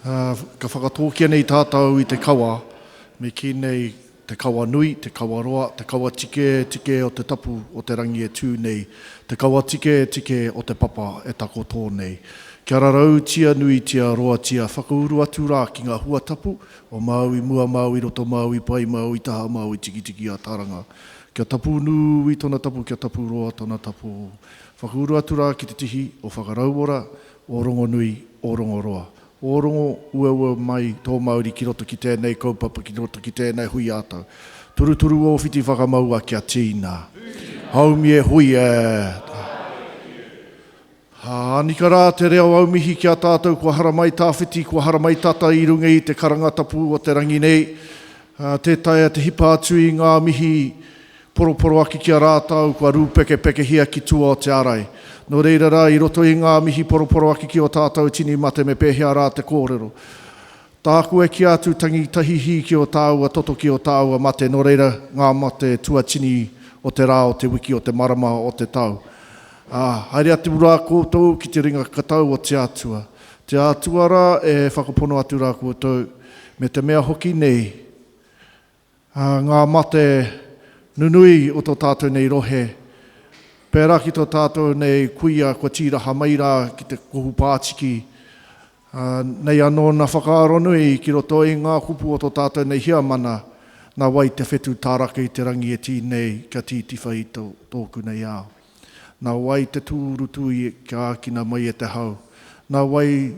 Ka whakatōkia nei tātou I te kawa, me ki nei te kawa nui, te kawa roa, te kawa tike o te tapu o te rangi e tū nei, te kawa tike o te papa e tako tō nei. Kia rarau tia nui tia roa tia whakauru atu rā ki ngā hua tapu o Māui mua, Māui roto, Māui pai, Māui taha, Māui tiki a taranga. Kia tapu nui tona tapu, kia tapu roa tona tapu. Whakauru atu rā ki te tihi o whakarauora, o rongo nui, o rongo roa. O rongo ua mai tō Māori ki roto ki tēnei kaupapa, ki roto ki tēnei hui ātau. Turu o whiti whakamaua kia tīna. Haumi e hui e. Anika rā te reo aumihi kia tātou, kua hara mai tā whiti, kua hara mai tata I runga I te karangatapu o te rangi nei. Tētai a te hipa atu I ngā mihi poroporo aki kia rātau, kua rūpeke hia ki tua o te arai. No reira rā, I roto I ngā mihi poroporo aki ki o tātou tini mate me pēhea rā te kōrero. Tāku e ki atu tangi tahihi ki o tāua, toto ki o tāua mate, no reira ngā mate tua tini o te rā, o te wiki, o te marama, o te tau. Haere atu rā kōtou ki te ringa katau o te atua. Te atua rā e whakapono atu rā kōtou me te mea hoki nei. Ngā mate nunui o tō tātou nei rohe. Pērā ki tō tātou nei kuia kua tiraha mai rā ki te kohu pātiki. Nei anō na whakaaro nui ki roto I ngā kupu o tō tātou nei hia mana. Nā wai te whetu tāraka I te rangi e tī nei ka tītiwha I tōku nei ao. Nā wai te tūrutui ka ākina mai e te hau. Nā wai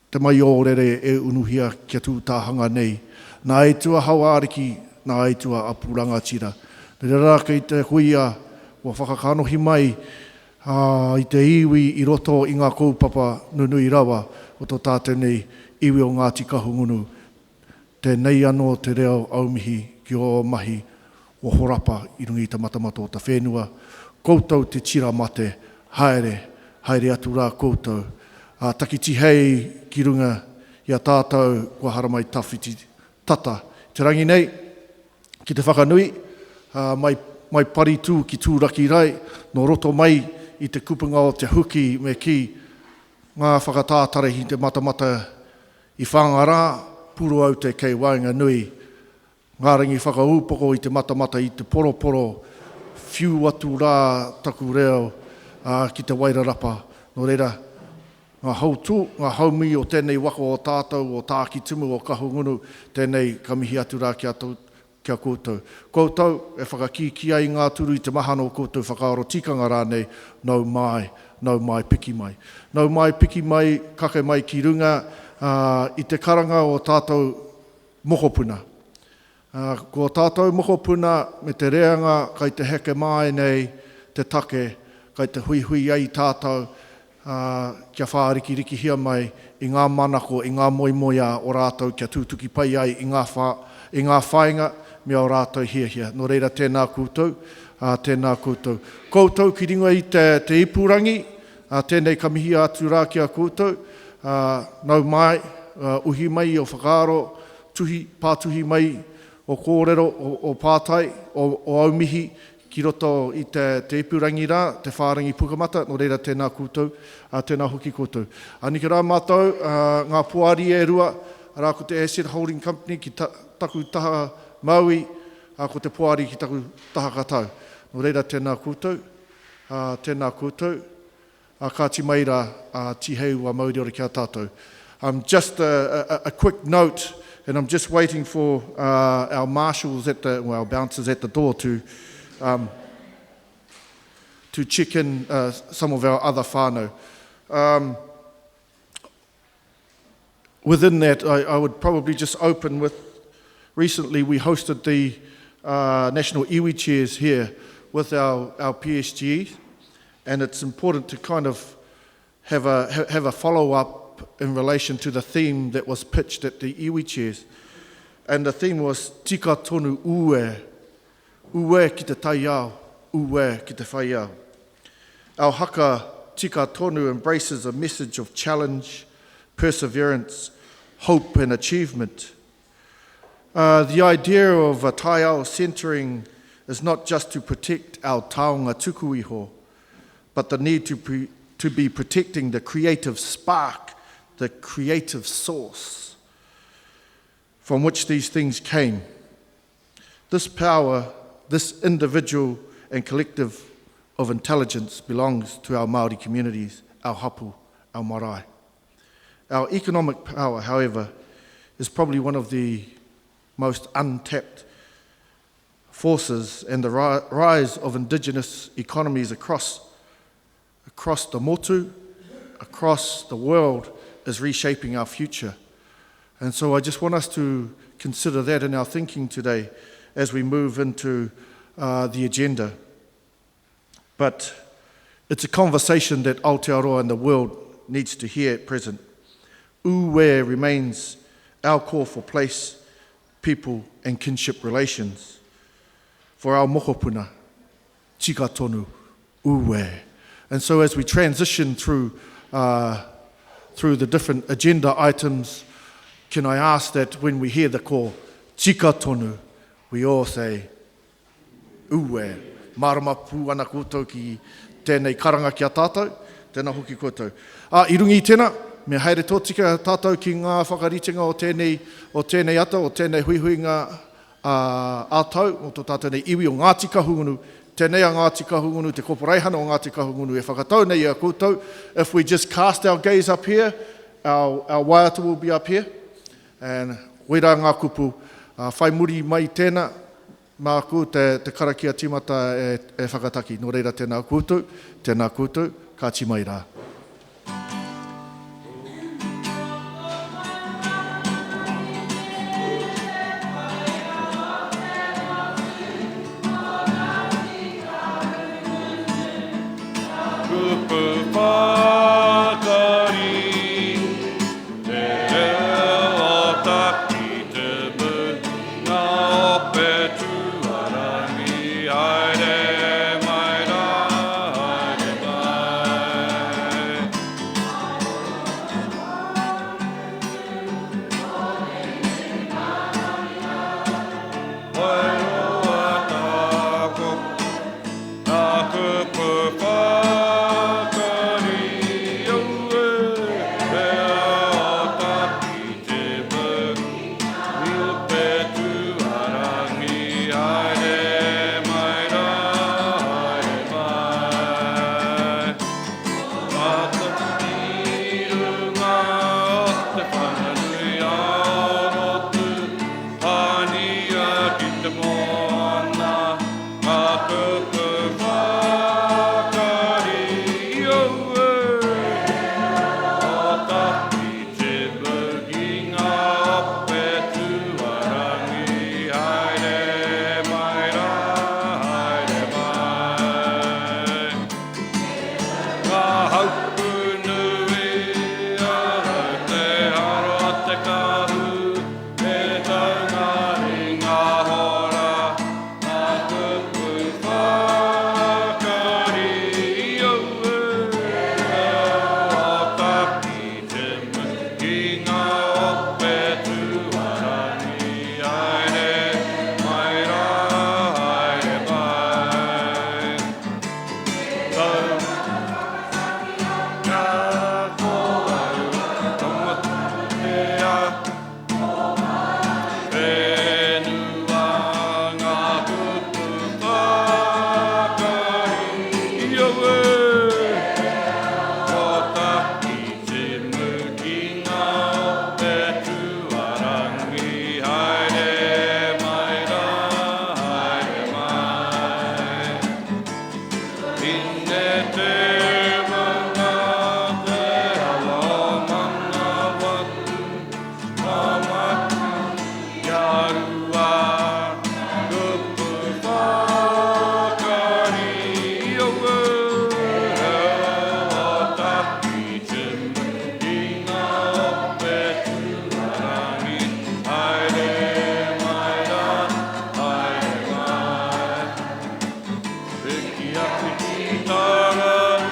te mai ōrere e unuhia kia tūtāhanga nei. Nā eitua hauāriki, nā eitua apuranga tira. Nere rā kei te huia wa whakakanohi mai I te iwi I roto I ngā kaupapa nunui rawa o tō tātou nei iwi o Ngāti Kahungunu. Te nei anō te reo aumihi ki o mahi o horapa I rungi ta matamata o ta whenua. Koutou te tira mate, haere atu rā koutou. Takiti hei ki runga I a tātou kua haramai tawhiti tata. Te rangi nei, ki te whakanui, mai paritu ki tūraki rai, no roto mai I te kupunga o te huki me ki ngā whakatātarehi te matamata I whangara, puro au te kei wainga nui. Ngā rangi whakaupoko I te matamata I te poroporo, whiu atu rā taku reo ki te wairarapa. No reira, ngā hautū, ngā haumi o tēnei wako o tātou, o tāki tumu, o kahungunu, tēnei ka mihi atu rā kia koutou. Koutou e whakakiki ai ngā turu I te mahano o koutou whakaaro tikanga rānei, nau mai piki mai. Nau mai piki mai, kake mai ki runga I te karanga o tātou mokopuna. Ko tātou mokopuna me te reanga kai te heke mai nei te take, kai te hui ai tātou kia whāriki hia mai I ngā manako, I ngā moimoia o rātou kia tūtuki pai ai I ngā whainga me o rātou hia. No reira tēnā koutou, tēnā koutou. Koutou ki ringa I te ipurangi, tēnei ka mihi atu rā kia koutou, nau mai, uhi mai o whakaaro, pātuhi mai o kōrero, o pātai, o aumihi, ki roto I te ipurangi rā, te whārangi pukamata, no reira tēnā koutou, tēnā hoki koutou. Anika rā mātou, ngā puari e rua, rā ko te Asset Holding Company ki taku taha Maui, ko te puari ki taku taha katau. No reira tēnā koutou, kāti mai rā, tiheu a Māori ora kia tātou. Just a quick note, and I'm just waiting for our marshals our bouncers at the door to check in some of our other whānau. Within that, I would probably just open with, recently we hosted the National Iwi Chairs here with our PSG, and it's important to kind of have a follow-up in relation to the theme that was pitched at the Iwi Chairs. And the theme was Tika tonu ue ki te tai ao, ue ki te whai ao. Our haka Tika tonu embraces a message of challenge, perseverance, hope and achievement. The idea of a tai ao centering is not just to protect our taonga tukuiho, but the need to be protecting the creative spark the creative source from which these things came. This power, this individual and collective of intelligence belongs to our Māori communities, our hapu, our marae. Our economic power, however, is probably one of the most untapped forces, and the rise of indigenous economies across the motu, across the world, is reshaping our future. And so I just want us to consider that in our thinking today as we move into the agenda. But it's a conversation that Aotearoa and the world needs to hear at present. Uwe remains our call for place, people and kinship relations. For our mokopuna, tika tonu, uwe. And so as we transition through the different agenda items, can I ask that when we hear the call, tika tonu, we all say, uwe. Marama pū ana koutou ki tēnei karanga ki a tātou, tēnā hoki koutou. I rungi tēnā, me haere tōtika tātou ki ngā whakaritinga o tēnei ata, o tēnei huihuinga ātau, o tō tātou nei iwi o Ngāti Kahungunu, tēnei a Ngāti Kahungunu, te koporeihana o Ngāti Kahungunu e whakatau nei a koutou. If we just cast our gaze up here, our waiata will be up here. And wera ngā kupu, whai muri mai tēnā, māku te karakia timata e whakataki. Nō reira tēnā koutou, ka timai rā. Tara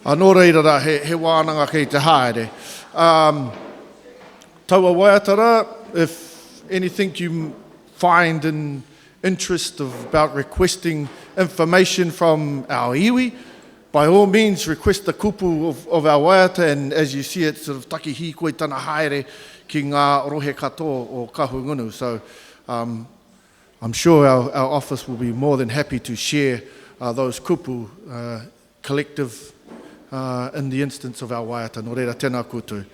Anō reira he wānanga kei te haere. Taua waiatara, if anything you find in interest about requesting information from our iwi, by all means request the kupu of our waiata, and as you see it, sort of takihi koe tana haere ki ngā rohe katoa o kahungunu. So I'm sure our office will be more than happy to share those kupu collective in the instance of our waiata. Nō reira, tēnā koutou.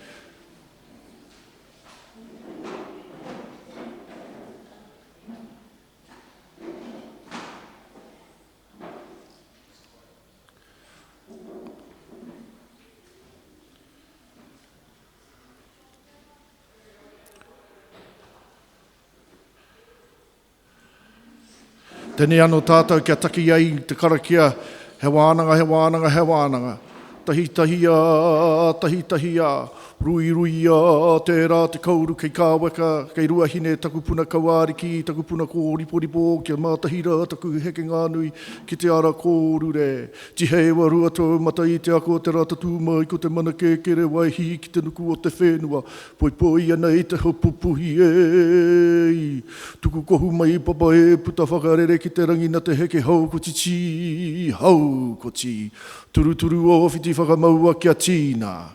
Tēnei anō tātou kia taki ai te karakia, he wānanga, he wānanga, he wānanga. Tahi tahia, tahi tahia, rui rui a, tērā te kauru kei kāweka, kei ruahine taku puna kauāriki, taku puna kōriporipo, kia mātahira taku heke ngānui, ki te ara kōrure. Tihewa rua tō mata i te ako te rata tūmai, ko te mana kēkere waihi ki te nuku o te whenua. Poi poi ana i te hopupuhi ei. Tuku kohu mai papa e puta whakarere ki te rangina te heke hau ko ti, hau ko ti. Turu turu o whiti whakamaua kia tīna.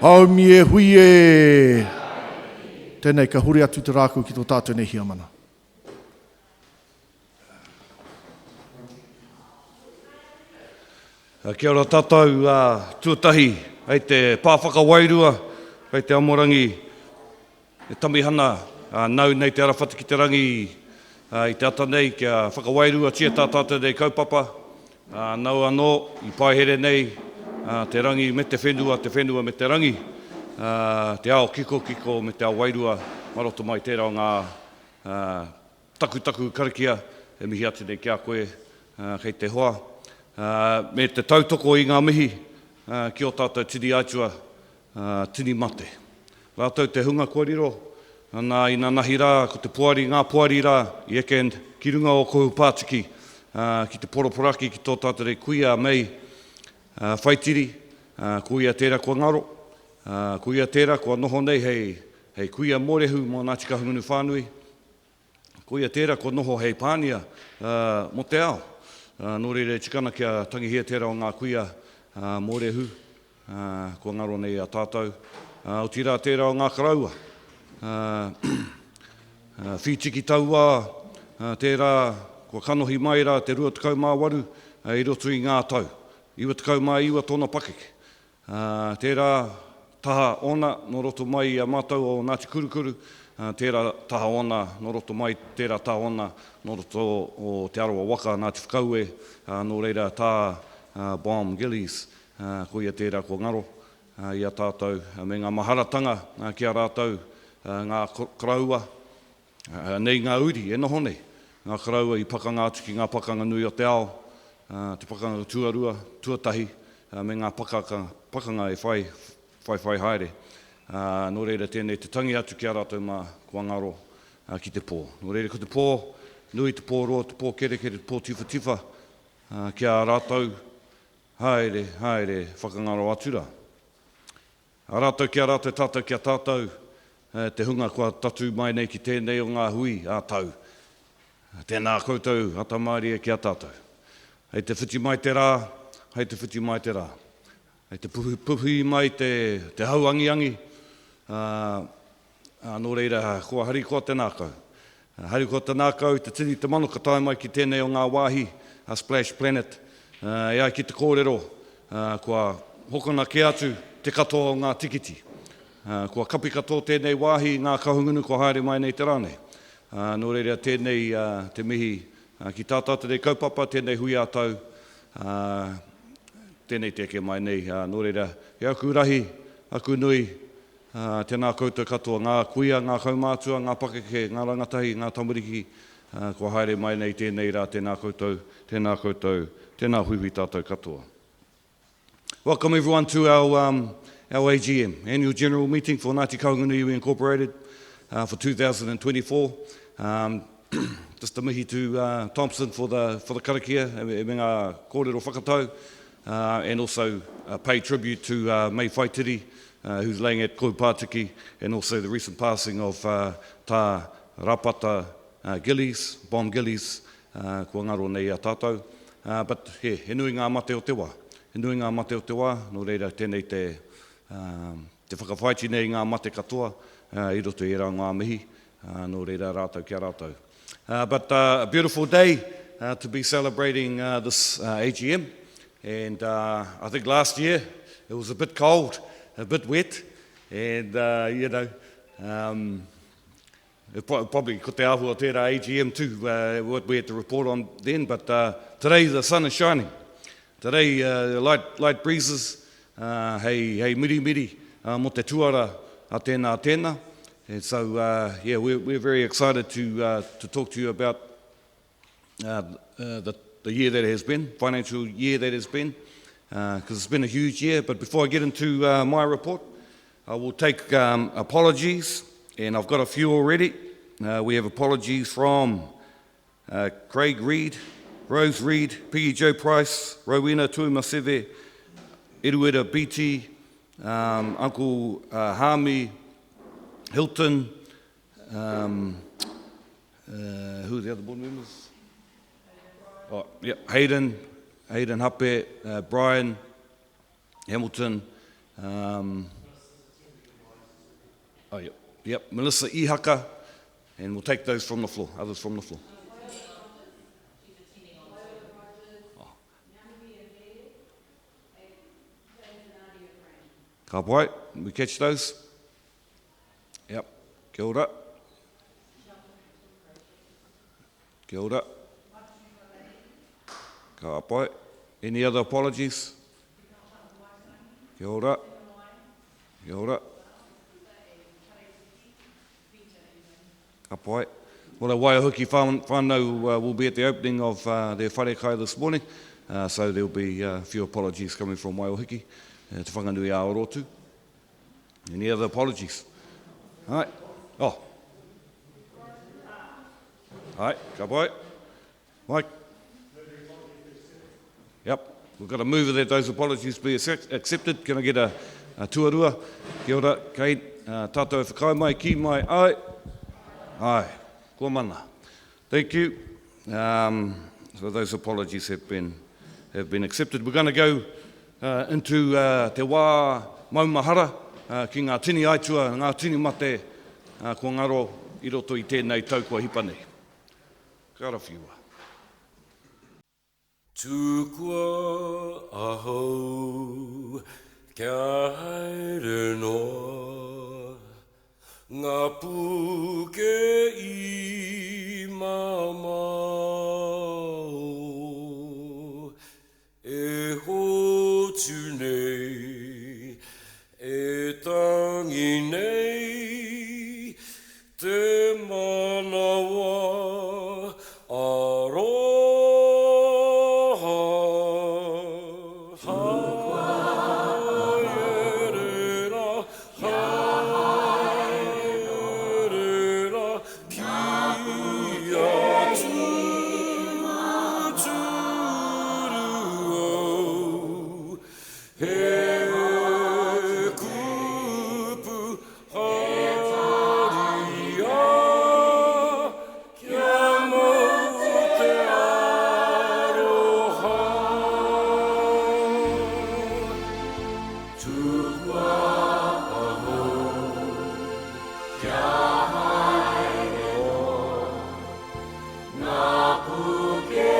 Aumi e hui e. Tēnei, ka huri atu te rāku ki tō tātou nei hiamana. Kia ora tātou tuatahi, hei te pāwhakawairua, hei te amorangi, e tamihana, nau nei te arawhata ki te rangi, i te ata nei, kia whakawairua tia tātātou nei kaupapa, nau anō, i paihere nei, te rangi me te whenua me te rangi, te ao kiko me te ao wairua, maroto mai tērā ngā taku karakia, e mihi atu nei kia koe, kei te hoa. Me te tautoko i ngā mihi, ki o tātou tini aitua, tini mate. Rātou te hunga kōrero, nā i nā nahi rā, ko te puari, ngā puari rā, i eke ki runga o kohu pātiki, ki te poroporaki ki tō tātou rei kuia mei, whaitiri, kuia tērā kua ngaro, kuia tērā kua noho nei hei kuia morehu mō Ngāti Kahungunu whānui, kuia tērā kua noho hei pānia mo te ao. Nō reire tikana kia tangihia tērā o ngā kuia morehu, kua ngaro nei a tātou. O tira tērā o ngā karaua, whitiki taua, tērā kua kanohi mai rā te 28 i roto i ngā tau. 29 tōna pakeke. Tērā taha ona no roto mai a mātou o Ngāti Kurukuru, tērā taha ona no roto mai, tērā taha ona no roto o te aroa waka Ngāti Whakaue, no reira tā Bomb Gillies, ko ia tērā ko ngaro, i a tātou me ngā maharatanga ki a rātou, ngā karaua, nei ngā uri, e noho nei, ngā karaua i pakanga atu ki ngā pakanga nui o te ao, te pakanga tuarua, tuatahi, me ngā pakanga e whai haere. Nō reira tēnei te tangi atu ki a rātou mā kua ngaro ki te pō. Nō reira ko te pō, nui te pō roa, te pō kere, te pō tifa, ki a rātou, haere, whakangaro atura. A rātou ki a rātou, tātou ki a tātou, te hunga kua tatu mai nei ki tēnei o ngā hui a tau. Tēnā koutou, atamārie ki a tātou. Hei te whiti mai te rā, hei te whiti mai te rā. Hei te puhi mai te hauangiangi, nō reira, kua hari kua te nākau. Hari kua te nākau, te tiri te mano ka tae mai ki tēnei o ngā wāhi, a Splash Planet, e ai ki te kōrero, kua hokona ki atu te katoa o ngā tikiti. Kua kapi katoa tēnei wāhi, ngā kahungunu kua haere mai nei te rānei. Nō reira tēnei te mihi, ki tātā te kaupapa, tēnei hui ātau, tēnei te eke mai nei, nō reira, e aku rahi, aku nui, tēnā koutou katoa, ngā kuia, ngā kaumātua, ngā pakeke, ngā rangatahi, ngā tamariki, kua haere mai nei tēnei rā, tēnā koutou, tēnā hui tātou katoa. Welcome everyone to our AGM, Annual General Meeting for Ngāti Kahungunu Iwi Incorporated for 2024. Just a mihi to Thompson for the karakia, e me ngā kōrero whakatau, and also pay tribute to Mei Whaitiri, who's laying at Koupatiki, and also the recent passing of Tā Rapata Gillies, Bomb Gillies, kua ngaro nei a tātou. But he nui ngā mate o te wā. He nui ngā mate o te wā, no reira tēnei te whakawhaiti nei ngā mate katoa, I roto I rā ngā mihi, no reira rātou kia rātou. But a beautiful day to be celebrating this AGM. And I think last year it was a bit cold, a bit wet, and you know, probably ko te ahua tērā AGM too, what we had to report on then, but today the sun is shining. Today light breezes, hei miri miri mo te tuara a tēnā. And so yeah, we're very excited to talk to you about the year that has been, financial year that has been, because it's been a huge year. But before I get into my report, I will take apologies, and I've got a few already. We have apologies from Craig Reid, Rose Reid, Piggy Joe Price, Rowena Tuimaseve, Erueda BT, Uncle Hami Hilton, who are the other board members? Oh, yep, Hayden Hape, Brian Hamilton, Melissa Ihaka, and we'll take those from the floor, others from the floor. Ka pai, we catch those? Yep, kia ora. Kia ora. Ka pai. Any other apologies? Kia ora. Kia ora. Ka pai. Well, the Waiahuki whānau will be at the opening of their wharekai this morning, so there will be a few apologies coming from Waiahuki to whanganui a orotu. Any other apologies? All right. Oh. All right, ka pai. Mike. Yep, we've got to move that those apologies be accepted. Can I get a tuarua? Kia ora, kei, tātou e whakai mai, ki mai, ai. Ai, kua mana. Thank you. So those apologies have been accepted. We're going to go into te wā maumahara ki ngā tini aitua, ngā tini mate kua ngaro I roto I tēnei tau kua hipa nei. Ka rawhiua. Tukua ahau kia haere noa ngā puke I mamau e hotu nei e tangi nei te manawa aroha haerera haerera kia tuturu he kupu haria kia mau te aroha tukua ahau kia haere ngā puke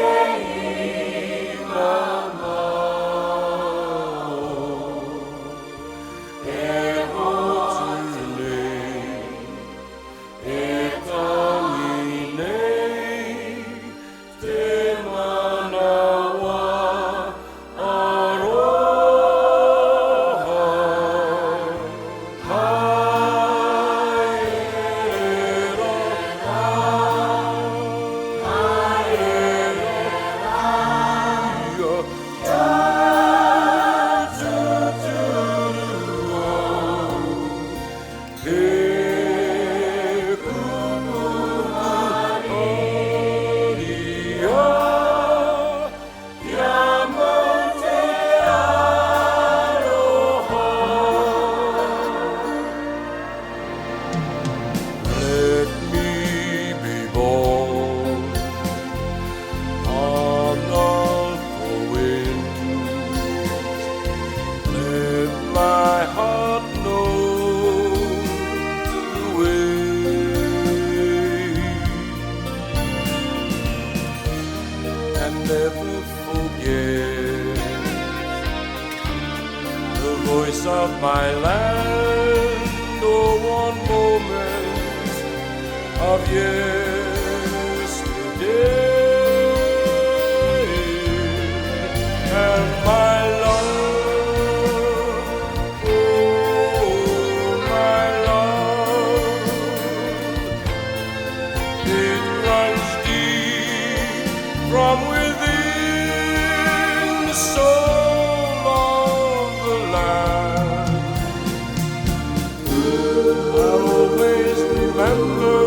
I mamau e hotu nei e tangi nei te manawa aroha my land, oh, one moment of yesterday, and my love, oh, my love, it runs deep from within the soul of the land. I'll always remember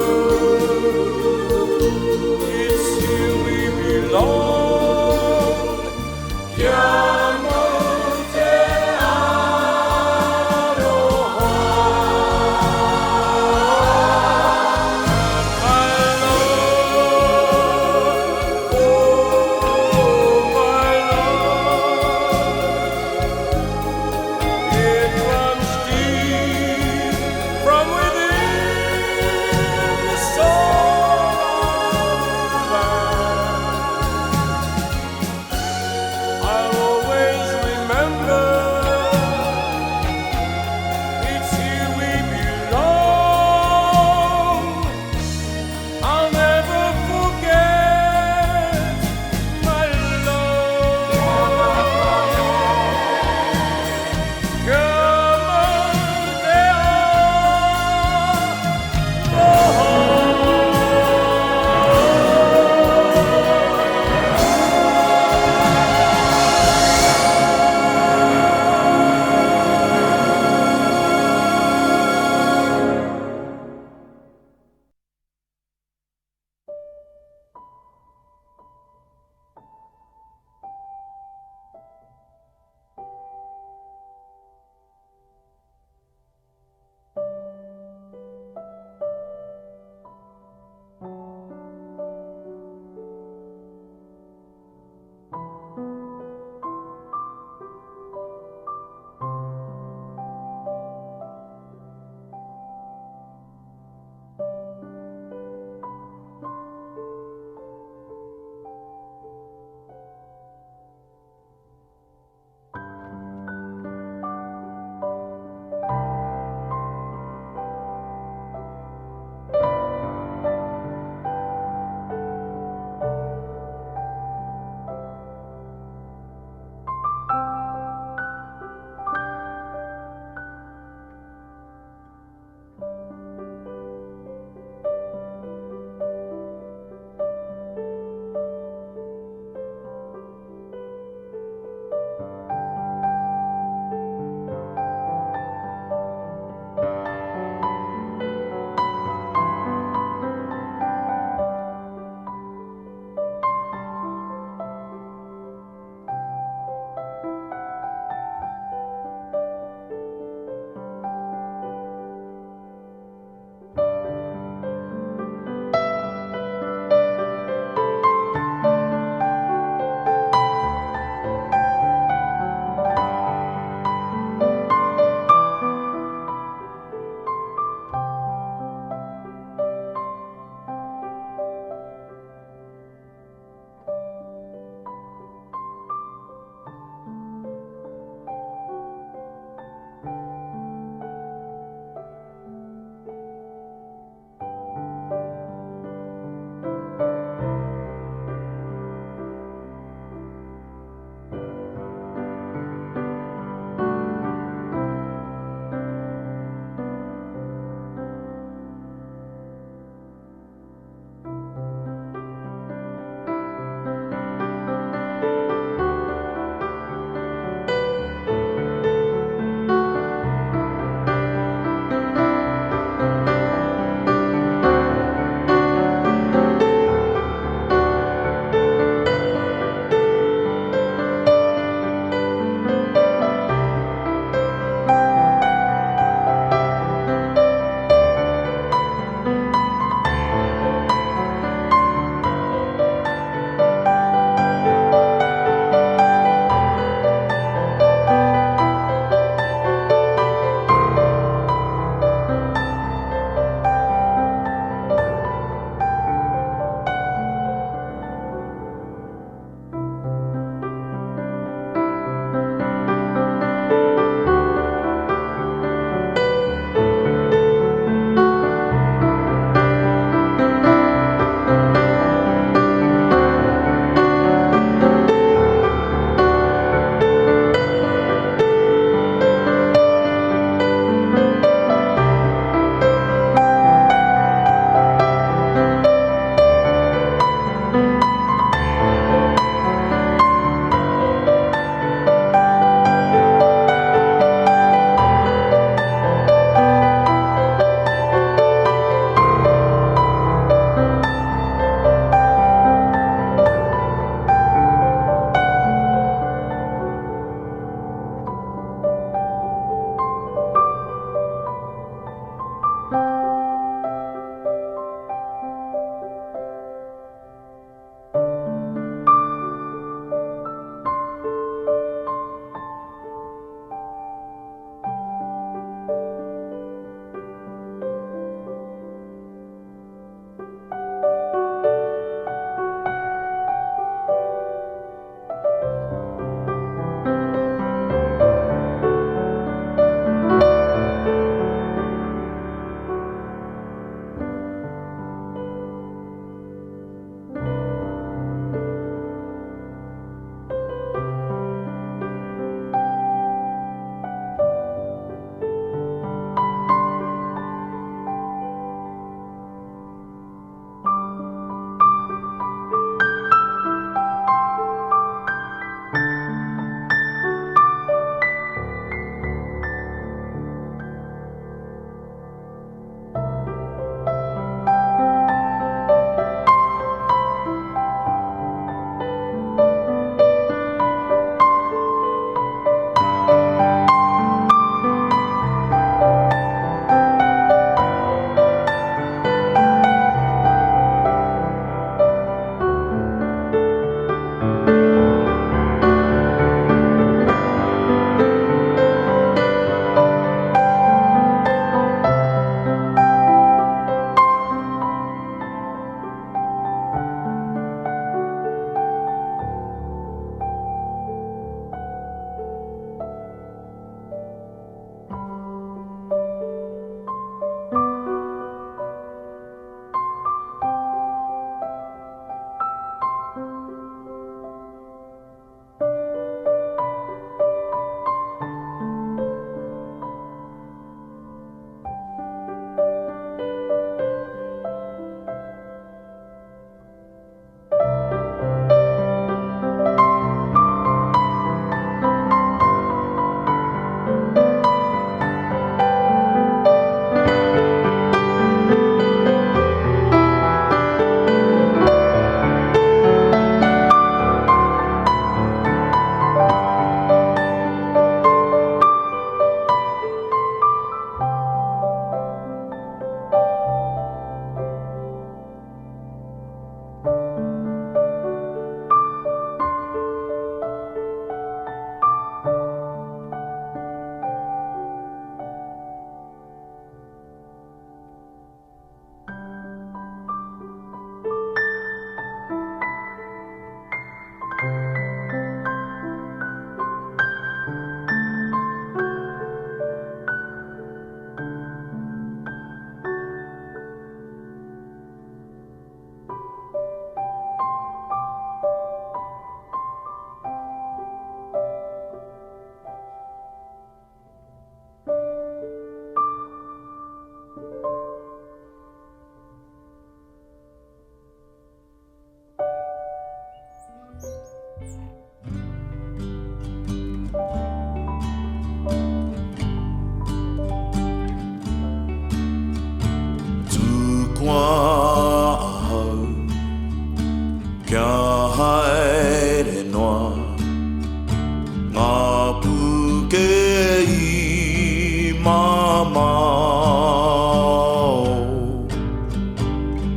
mamao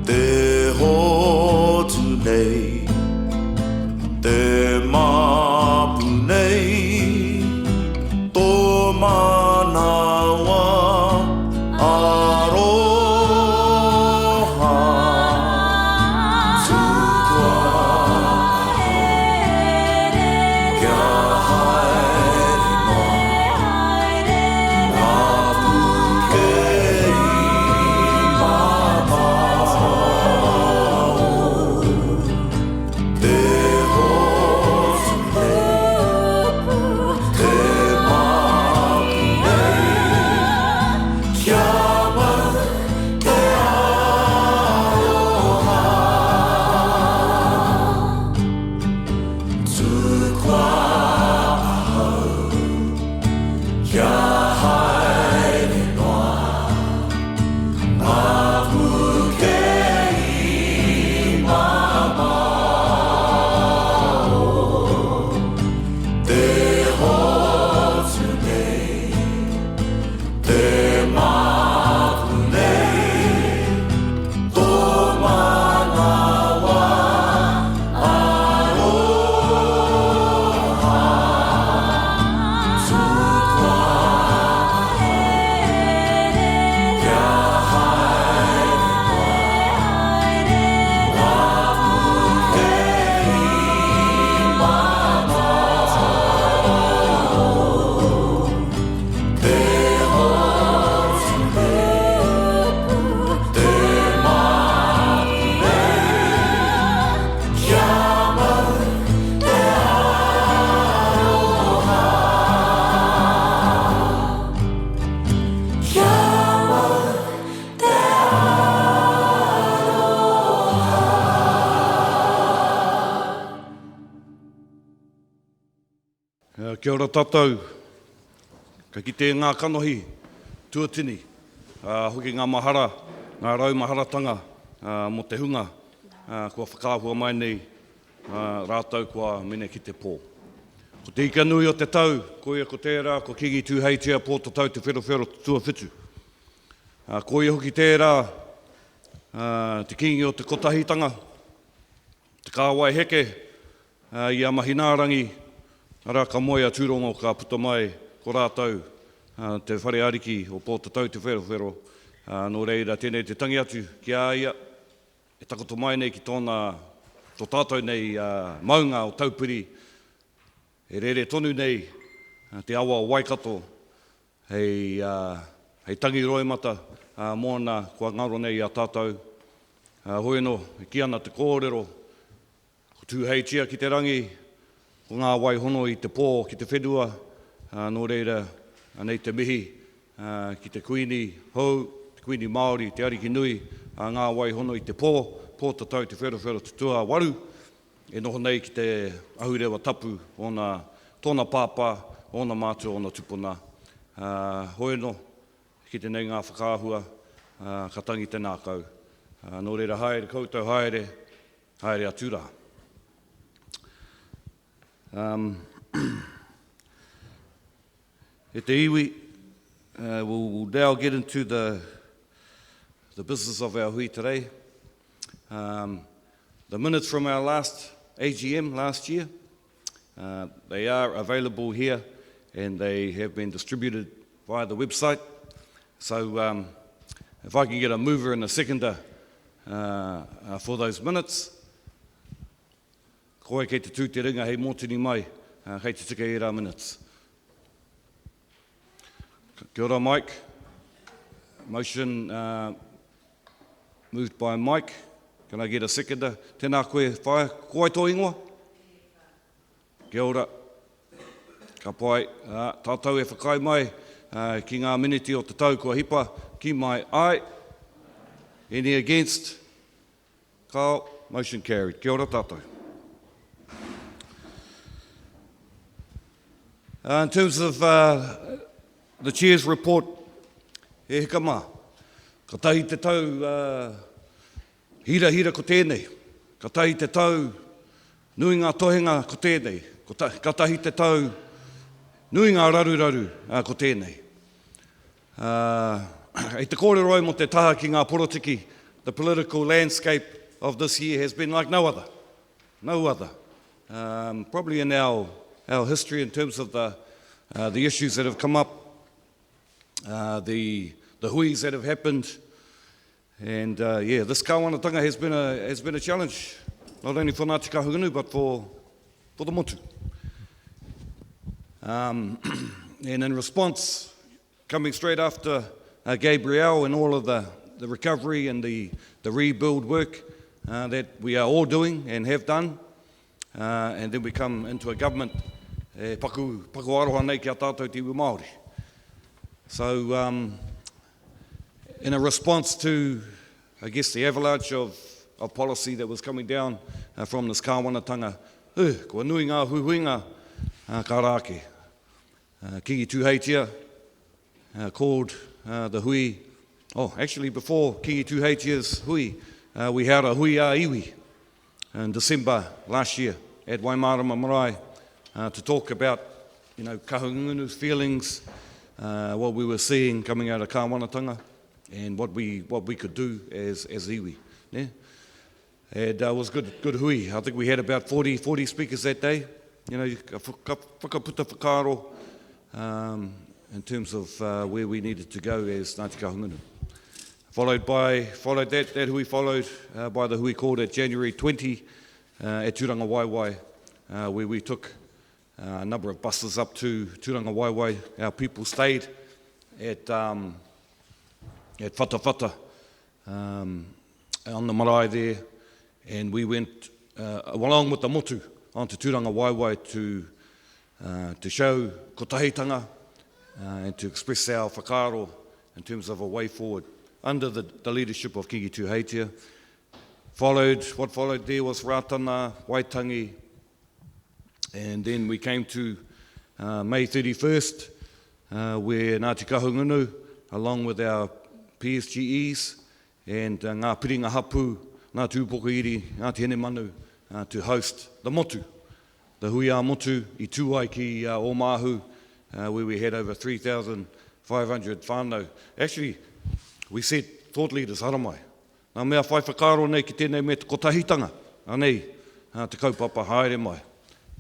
te hotu nei te mapu nei tō manawa aroha tukua kia haere noa ngā pukei mamao te hotu nei te mapu nei kia mau te aroha tukua ahau kia haere noa ngā pukei mamao te hotu nei te mapu nei tō manawa aroha tukua kia haere noa ngā pukei mamao te hotu nei te mapu nei kia mau te aroha kia mau te Kia ora tātou. Ka kite ngā kanohi tuatini, hoki ngā mahara, ngā raumaharatanga mo te hunga, kua whakaahua mai nei rātou kua mene ki te pō. Ko te ika nui o te tau, ko ia ko tērā, ko kingi tūheitia pō te tau te wherowhero tua whitu. Ko ia hoki tērā, te kingi o te kotahitanga, te kāwai heke, i a mahinārangi, ara ka moia tūrongo ka puta mai ko rātou te whare ariki o pō te tau te wherowhero. Nō reira tēnei te tangi atu ki a ia, e takoto mai nei ki tōna, tō tātou nei maunga o taupiri, e rere tonu nei te awa o Waikato, hei tangi roimata mōna kua ngaro nei a tātou. Hoi no, ki ana te kōrero, ko tūheitia ki te rangi, ko ngā waihono i te pō ki te whenua, nō reira nei te mihi ki te kuini hou, te kuini Māori, te ariki nui, ngā waihono i te pō te tau te wherowhero tutua waru, e noho nei ki te ahurewa tapu tōna pāpā, ona mātua, ona tupuna. Hoi no, ki te nei ngā whakaahua, ka tangi te nākau. Nō reira haere, koutou haere, haere atura. E te iwi, we'll now get into the business of our hui today. The minutes from our last AGM last year, they are available here and they have been distributed via the website. So if I can get a mover and a seconder for those minutes, koe kei te tū te ringa hei mōtini mai, hei te tika i rā minutes. Kia ora, Mike. Motion moved by Mike. Can I get a seconder? Tēnā koe whae, ko ai tō ingoa? Kia ora. Ka pai, tātou e whakai mai ki ngā miniti o te tau kua hipa, ki mai ai. Any against? Carl, motion carried. Kia ora tātou. In terms of the Chair's report, e hika mā. Ka tahi te tau hira ko tēnei. Ka tahi te tau nui ngā tohenga ko tēnei. Ka tahi te tau nui ngā raru ko tēnei. E te kōrero ai mo te taha ki ngā porotiki, the political landscape of this year has been like no other. No other. Probably in our history in terms of the issues that have come up, the huis that have happened, and this kāwanatanga has been a challenge, not only for Ngāti Kahungunu but for the motu. And in response, coming straight after Gabriel and all of the recovery and the rebuild work that we are all doing and have done, and then we come into a government paku aroha nei ki a tātou te iwi Māori. So in a response to, I guess, the avalanche of policy that was coming down from this kāwanatanga, kua nui ngā huihuinga ka rāke. Kingi Tūheitia called the hui, actually before Kingi Tūheitia's hui, we had a hui a iwi in December last year at Waimarama Marae to talk about, Kahungunu's feelings, what we were seeing coming out of kāwanatanga, and what we could do as iwi. Yeah? And it was good hui. I think we had about 40 speakers that day. Whakaputa whakaro in terms of where we needed to go as Ngāti Kahungunu. Followed by the hui called at January 20 at Tūranga Waiwai, where we took a number of buses up to Tūranga Waiwai. Our people stayed at Whatawhata on the marae there, and we went along with the motu onto Tūranga Waiwai to show kotahitanga and to express our whakaro in terms of a way forward under the leadership of Kingi Tūheitia. What followed there was Rātana, Waitangi, and then we came to May 31st, where Ngāti Kahungunu, along with our PSGEs and ngā piringa hapu, ngā tūpokoiri, Ngāti Hene Manu, to host the motu, the hui a motu i tūai ki Omahu, where we had over 3,500 whānau. Actually, we said, thought leaders, haramai, nā mea whai whakaro nei ki tēnei me te kotahitanga, anei, te kaupapa haere mai.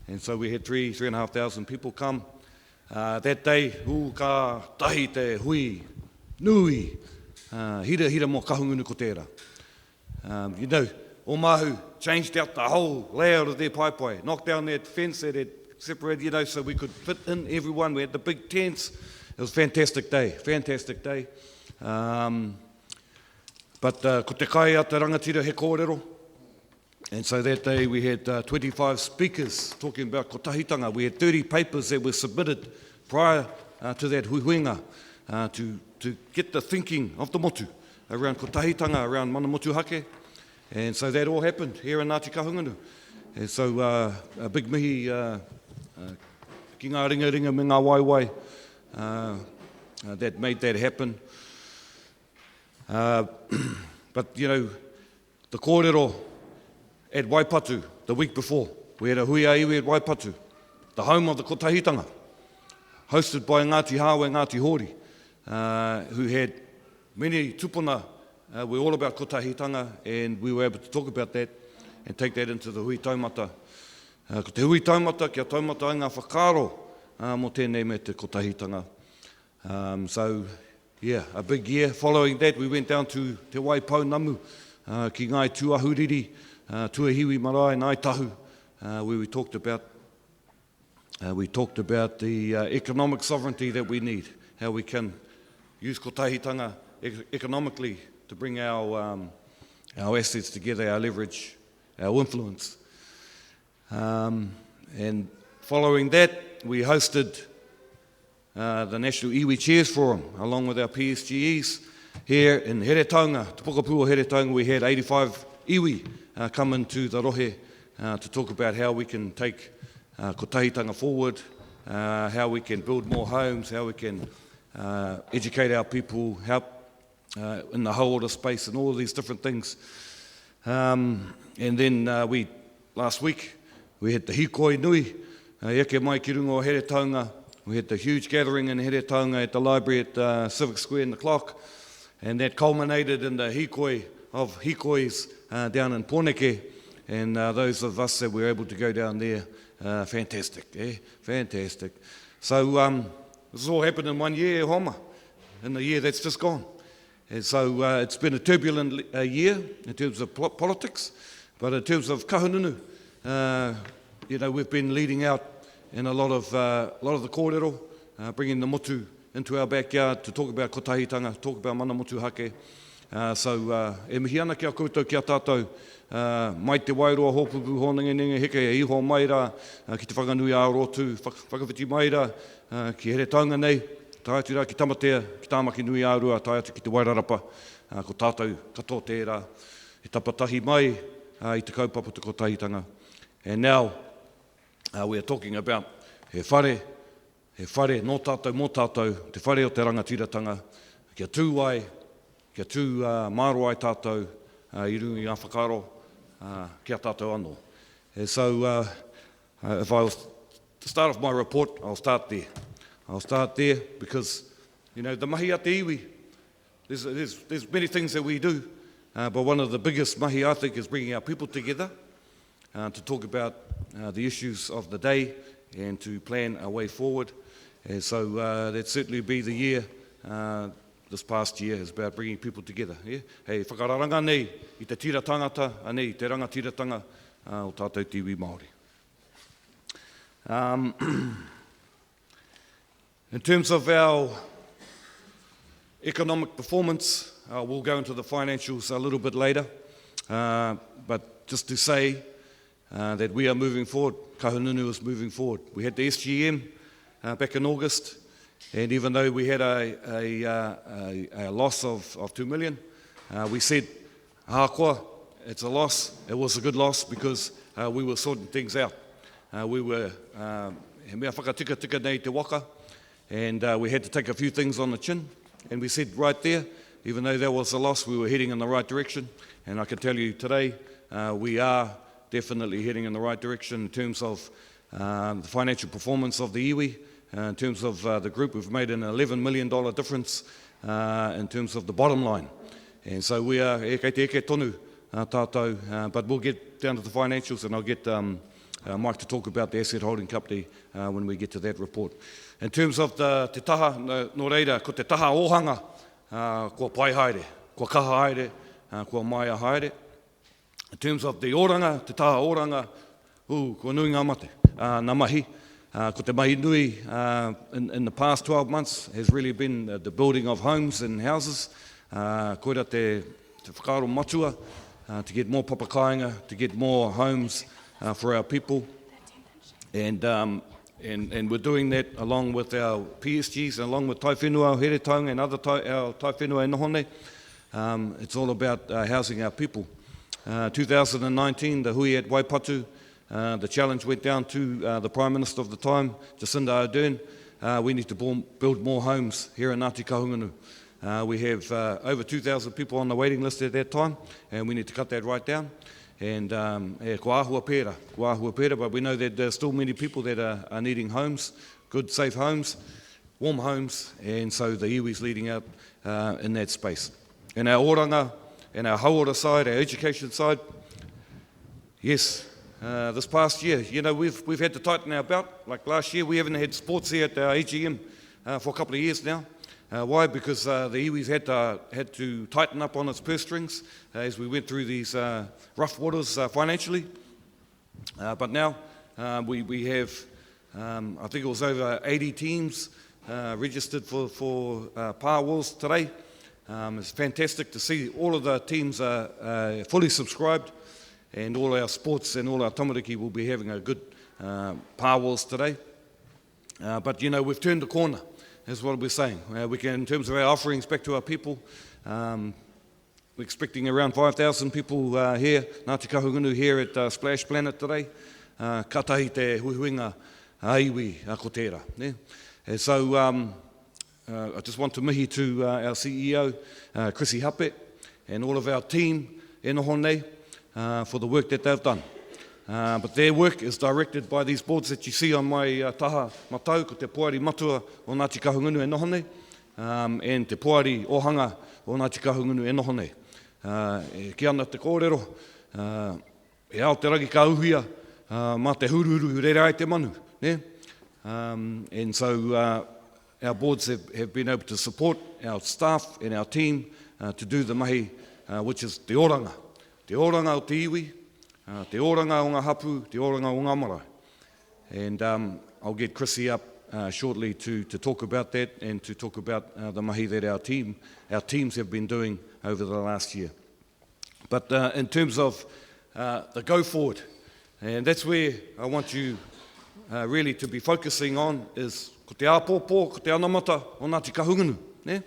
And so we had 3,500 people come. That day, ka tahi te hui, nui, hira mo kahungunu ko tērā. Omahu changed out the whole layout of their paipai, knocked down that fence that had separated, so we could fit in everyone. We had the big tents. It was a fantastic day. But ko te kai a te rangatira he kōrero. And so that day we had 25 speakers talking about kotahitanga. We had 30 papers that were submitted prior to that huihuinga to get the thinking of the motu around kotahitanga, around mana motu hake. And so that all happened here in Ngāti Kahungunu. And so a big mihi ki ngā ringa me ngā waiwai that made that happen. But, the kōrero at Waipatu the week before, we had a hui a iwi at Waipatu, the home of the kotahitanga, hosted by Ngāti Hāwe, Ngāti Hori, who had many tupuna. We're all about kotahitanga, and we were able to talk about that and take that into the hui taumata. Ko te hui taumata, kia taumata ai ngā whakaro mo tēnei me te kotahitanga. So, a big year. Following that, we went down to Te Waipau Namu, ki ngai tuahuriri, tuahiwi marae, nai tahu, where we talked about the economic sovereignty that we need, how we can use kotahitanga economically to bring our assets together, our leverage, our influence. And following that, we hosted the National Iwi Chairs Forum, along with our PSGEs. Here in Heretaunga, Te Pokapua Heretaunga, we had 85 iwi come into the rohe to talk about how we can take kotahitanga forward, how we can build more homes, how we can educate our people, help in the whole space and all of these different things. And then last week, we had the hikoi nui, eke mai ki runga o Heretaunga, We had the huge gathering in Heretaunga at the library at Civic Square in the clock, and that culminated in the hikoi of hikois down in Pōneke, and those of us that were able to go down there, fantastic, fantastic. So this all happened in 1 year, Homa, in the year that's just gone. And so it's been a turbulent year in terms of politics, but in terms of kahununu, we've been leading out in a lot of the kōrero, bringing the motu into our backyard to talk about kotahitanga, talk about mana motu hake. E mihi ana kia koutou kia tātou, mai te wairoa hōpupu hōnengenenge heke e iho mai rā, ki te whakanui a rotu, whakawhiti mai rā, ki Heretaunga nei, tai atu rā ki Tamatea, ki Tāmaki nui a rua, tai atu ki te Wairarapa, ko tātou katoa tērā, he tapatahi mai i te kaupapa te kotahitanga. And now, we are talking about he whare, no tātou, mō tātou, te whare o te rangatiratanga, kia tū ai, kia tū māro ai tātou, i rungi a whakaro, kia tātou anō. And so, if I was to start off my report, I'll start there. I'll start there because, the mahi a te iwi, there's many things that we do, but one of the biggest mahi, I think, is bringing our people together to talk about the issues of the day and to plan our way forward. And so that'd certainly be the year, this past year, is about bringing people together. Yeah? Hei, whakararanga nei, i te tira tangata, anei, te rangatiratanga o tātou te iwi Māori. In terms of our economic performance, we'll go into the financials a little bit later, but just to say that we are moving forward, kahununu is moving forward. We had the SGM back in August, and even though we had a loss of 2 million, we said, hakoa, it's a loss. It was a good loss because we were sorting things out. We were he mea whakatika nei te waka, and we had to take a few things on the chin, and we said right there, even though there was a loss, we were heading in the right direction, and I can tell you today, we are definitely heading in the right direction in terms of the financial performance of the iwi, in terms of the group. We've made an $11 million difference in terms of the bottom line, and so we are kei te eke tonu tātou, but we'll get down to the financials, and I'll get Mike to talk about the asset holding company when we get to that report. In terms of te taha, no reira, ko te taha ohanga, kua pai haere, kua kaha haere, kua maia haere. In terms of the oranga, te taha oranga, kua nui ngā mate, nā mahi. Ko te mahi nui in the past 12 months has really been the building of homes and houses. Koira te whakaro matua, to get more papakainga, to get more homes for our people, and we're doing that along with our PSGs, and along with Tai Whenua, Heretaunga, and other our Tai Whenua e Nohone. It's all about housing our people. 2019, the Hui at Waipatu, the challenge went down to the Prime Minister of the time, Jacinda Ardern. We need to build more homes here in Ngāti Kahungunu. We have over 2,000 people on the waiting list at that time, and we need to cut that right down. And ko āhua pēra, but we know that there's still many people that are needing homes, good, safe homes, warm homes, and so the iwi's leading out in that space. And our oranga, and our hauora side, our education side, yes, this past year, we've had to tighten our belt. Like last year, we haven't had sports here at our AGM for a couple of years now. Why? Because the iwi's had to tighten up on its purse strings as we went through these rough waters financially. But now we have, I think it was over 80 teams registered for Power Wars today. It's fantastic to see all of the teams are fully subscribed, and all our sports and all our tamariki will be having a good Power Wars today. But we've turned the corner. That's what we're saying. We can, in terms of our offerings back to our people, we're expecting around 5,000 people here, Ngāti Kahungunu here at Splash Planet today. Katahi te huihuinga aiwi a ko tērā. And so I just want to mihi to our CEO, Chrissy Hape, and all of our team e noho nei for the work that they've done. but their work is directed by these boards that you see on my taha matau, ko te Puari Matua o Ngāti Kahungunu e noho nei, and te Puari Ohanga o Ngāti Kahungunu e noho nei. Ki ana te kōrero, e ao te ragi ka uhuia, mā te huruhuru rere ai te manu. Ne? And so our boards have been able to support our staff and our team to do the mahi, which is te oranga. Te oranga o te iwi, te oranga o ngā hapu, te oranga o ngā marae. And I'll get Chrissy up shortly to talk about that and to talk about the mahi that our teams have been doing over the last year. But in terms of the go forward, and that's where I want you really to be focusing on, is ko te āpōpō, ko te anamata o Ngāti Kahungunu. Ne?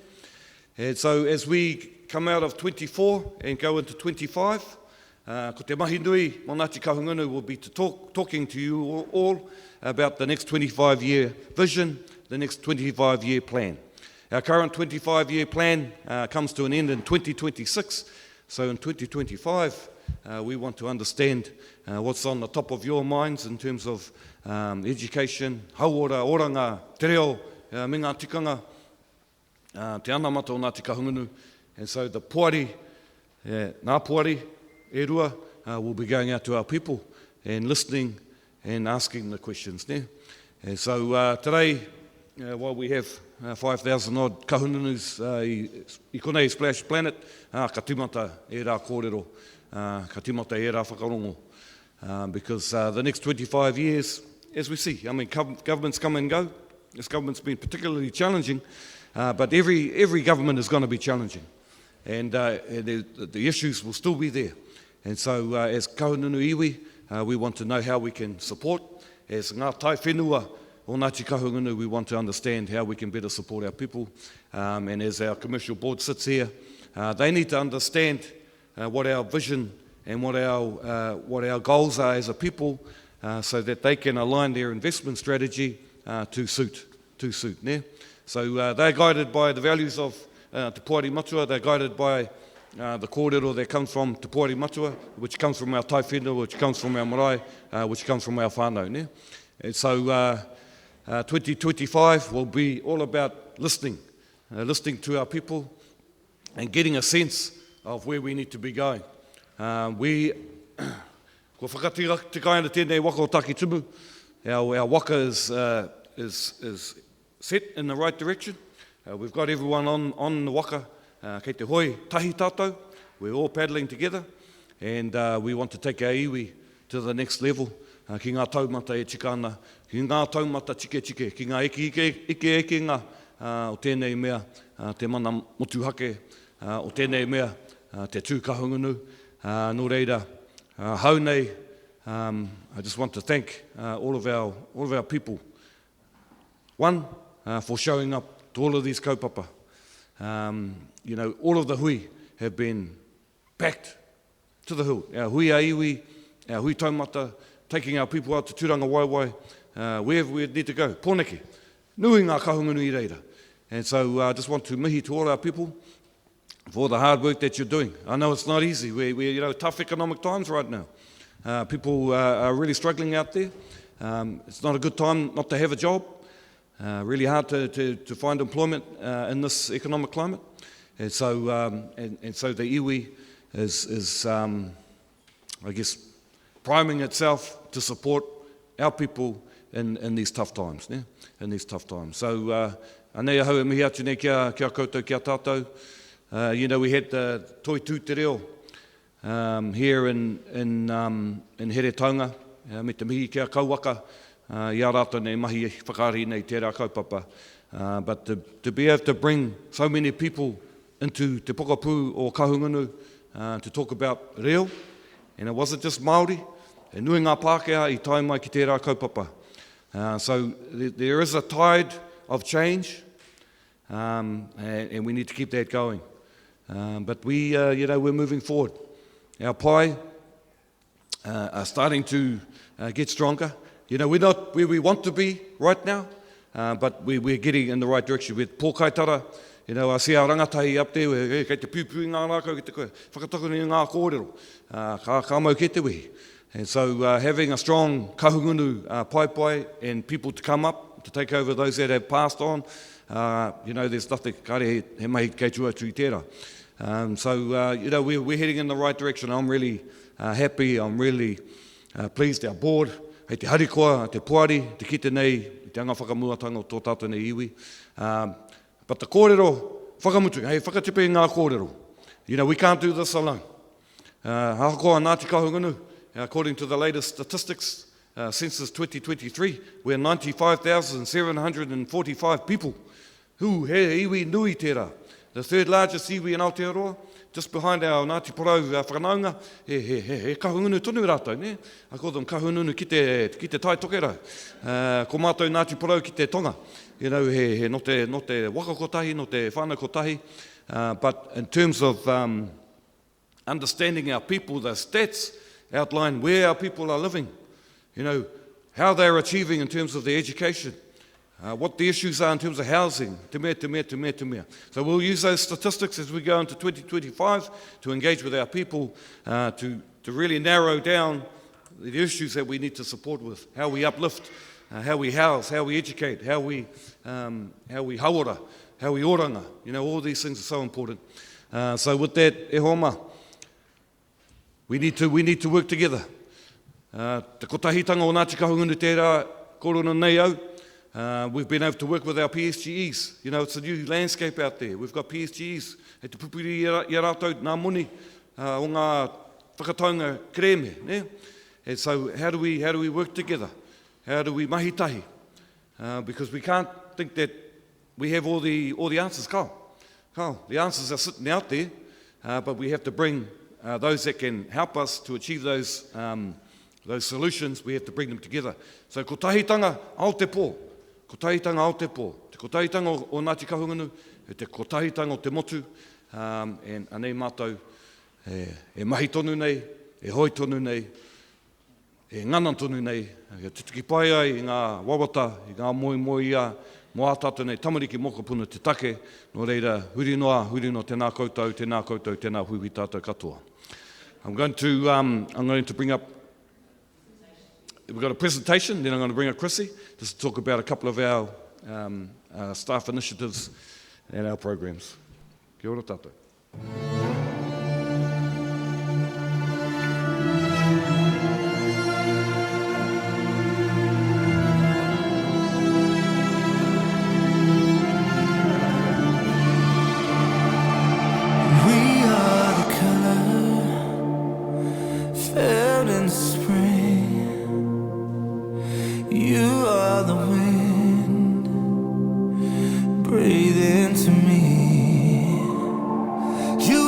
And so as we come out of 24 and go into 25, ko te mahi nui o Ngāti Kahungunu will be talking to you all about the next 25-year vision, the next 25-year plan. Our current 25-year plan comes to an end in 2026. So in 2025, we want to understand what's on the top of your minds in terms of education, hauora, oranga, te reo, me ngā tikanga, te anamata o Ngāti Kahungunu. And so the puari, ngā puari, e rua, will be going out to our people and listening and asking the questions. Ne? And so today, while we have 5,000 odd kahununus I konei Splash Planet, ka timata e rā kōrero, ka timata e rā whakarongo. Because the next 25 years, as we see, I mean, governments come and go. This government's been particularly challenging, but every government is going to be challenging. And the issues will still be there. And so as kahununu iwi, we want to know how we can support. As ngā tai whenua o Ngāti Kahungunu, we want to understand how we can better support our people. And as our commercial board sits here, they need to understand what our vision and what our goals are as a people, so that they can align their investment strategy to suit. Ne? So they're guided by the values of Te Puari Matua, they're guided by the kōrero that comes from Te Puari Matua, which comes from our tai whenua, which comes from our marae, which comes from our whānau. Ne? And so 2025 will be all about listening to our people and getting a sense of where we need to be going. Ko whakatira ana tēnei waka o Taki Tumu, our waka is set in the right direction. We've got everyone on the waka, kei te hoi tahi tātou. We're all paddling together, and we want to take our iwi to the next level. Ki ngā taumata e tika ana, ki ngā taumata tike, ki ngā eke ngā o tēnei mea, te mana motuhake, o tēnei mea, te tūkahungunu. Nō reira, hau nei, I just want to thank all of our people. One, for showing up to all of these kaupapa. You know, all of the hui have been packed to the hill. Our hui a iwi, our hui taumata, taking our people out to Tūranga Waiwai, wherever we need to go. Pōneke, nui ngā kahungunu I reira. And so I just want to mihi to all our people for the hard work that you're doing. I know it's not easy. We're tough economic times right now. People are really struggling out there. It's not a good time not to have a job. Really hard to find employment in this economic climate. And so the iwi is I guess, priming itself to support our people in these tough times. Ne? In these tough times. So anei ahau e mihi atu nei kia koutou, kia tātou. You know, we had the Toi Tū Te Reo here in Here Taunga, me te mihi kia kauwaka, ia rātou nei mahi whakaari nei tērā kaupapa. But to be able to bring so many people into Te Pokapū o Kahungunu to talk about reo, and it wasn't just Māori, e nui ngā Pākehā I tai mai ki tērā kaupapa. So there is a tide of change, and we need to keep that going. But we're moving forward. Our pai are starting to get stronger. You know, we're not where we want to be right now, but we're getting in the right direction. With pōkaitara, you know, I see our rangatahi up there, kei te pūpū ngā rākau ki te koe, whakatako ni ngā kōrero, ka mau ke te wehi. And so having a strong kahungunu pai and people to come up to take over those that have passed on, there's nothing kare he mahi kei tuatu I tērā. So we're heading in the right direction. I'm really happy, I'm really pleased. Our board, hei te harikoa, te puari, te kite nei, te anga whakamuatanga o tō tātou nei iwi. But the kōrero, whakamutu, hei whakatepe ngā kōrero. We can't do this alone. Hakoa Ngāti Kahungunu, according to the latest statistics, census 2023, we're 95,745 people who he iwi nui tērā. The third largest iwi in Aotearoa, just behind our Ngāti Porou whakanaunga, he kahungunu tonu rātou, ne? I call them kahungunu ki te tai tokerau. Ko mātou Ngāti Porou ki te tonga. He no te waka kotahi, no te whānau kotahi. But in terms of understanding our people, the stats outline where our people are living, how they're achieving in terms of their education, what the issues are in terms of housing, te mea. So we'll use those statistics as we go into 2025 to engage with our people to really narrow down the issues that we need to support with, how we uplift, how we house, how we educate, how we hauora, how we oranga. All these things are so important. So with that, e homa, we need to work together. Te kotahitanga o Ngāti Kahungunu tērā, korona nei au. We've been able to work with our PSGEs. It's a new landscape out there. We've got PSGEs. He te pupuri i rātou nā muni o ngā whakataunga kreme, ne? And so how do we work together? How do we mahitahi? Because we can't think that we have all the answers. Kao, the answers are sitting out there, but we have to bring those that can help us to achieve those solutions. We have to bring them together. So ko tahitanga Aotepo, ko tahitanga Aotepo, te ko tahitanga o Ngāti Kahungunu, te ko tahitanga o te motu, and anei mātou e mahi tonu nei, e hoi tonu nei, e ngana tonu nei, e tutuki pai ai i ngā wawata, i ngā moi ia, mo ātātou nei tamariki mokopuna te take, no reira huri noa tēnā koutou, tēnā hui tātou katoa. I'm going to bring up, we've got a presentation, then I'm going to bring up Chrissy, just to talk about a couple of our staff initiatives and our programs. Kia ora tātou. Breathe into me. You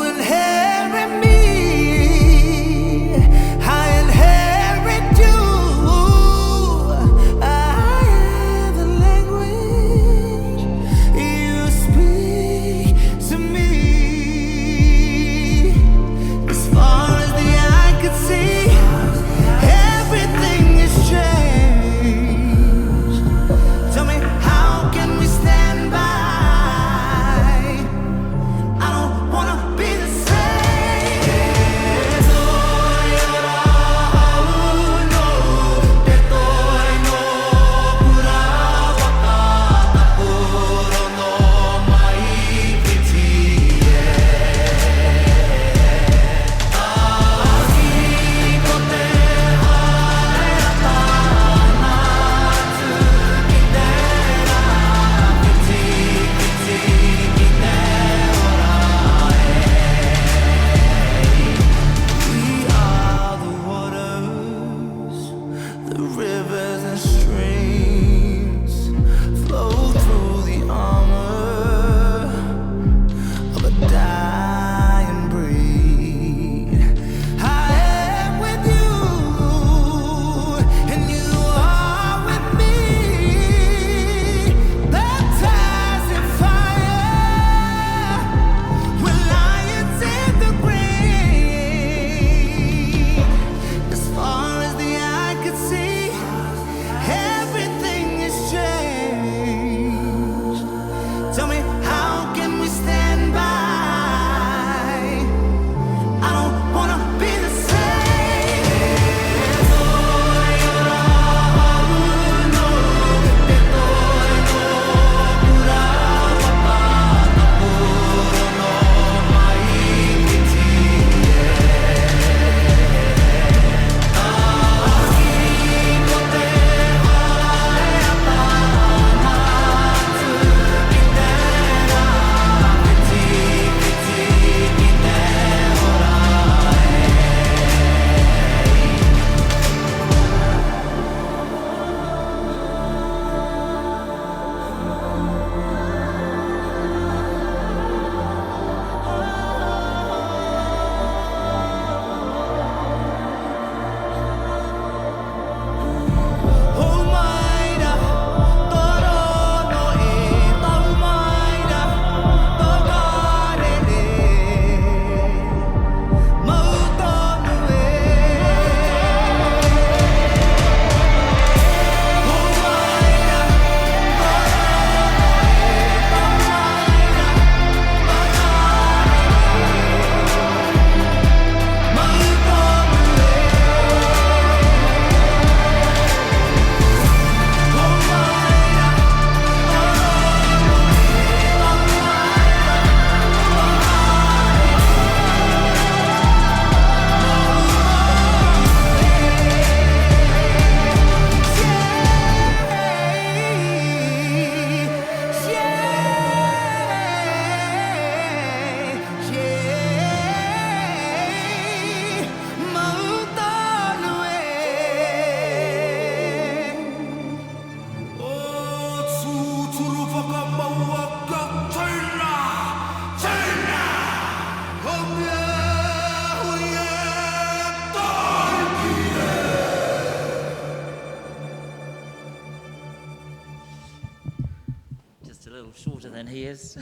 than he is.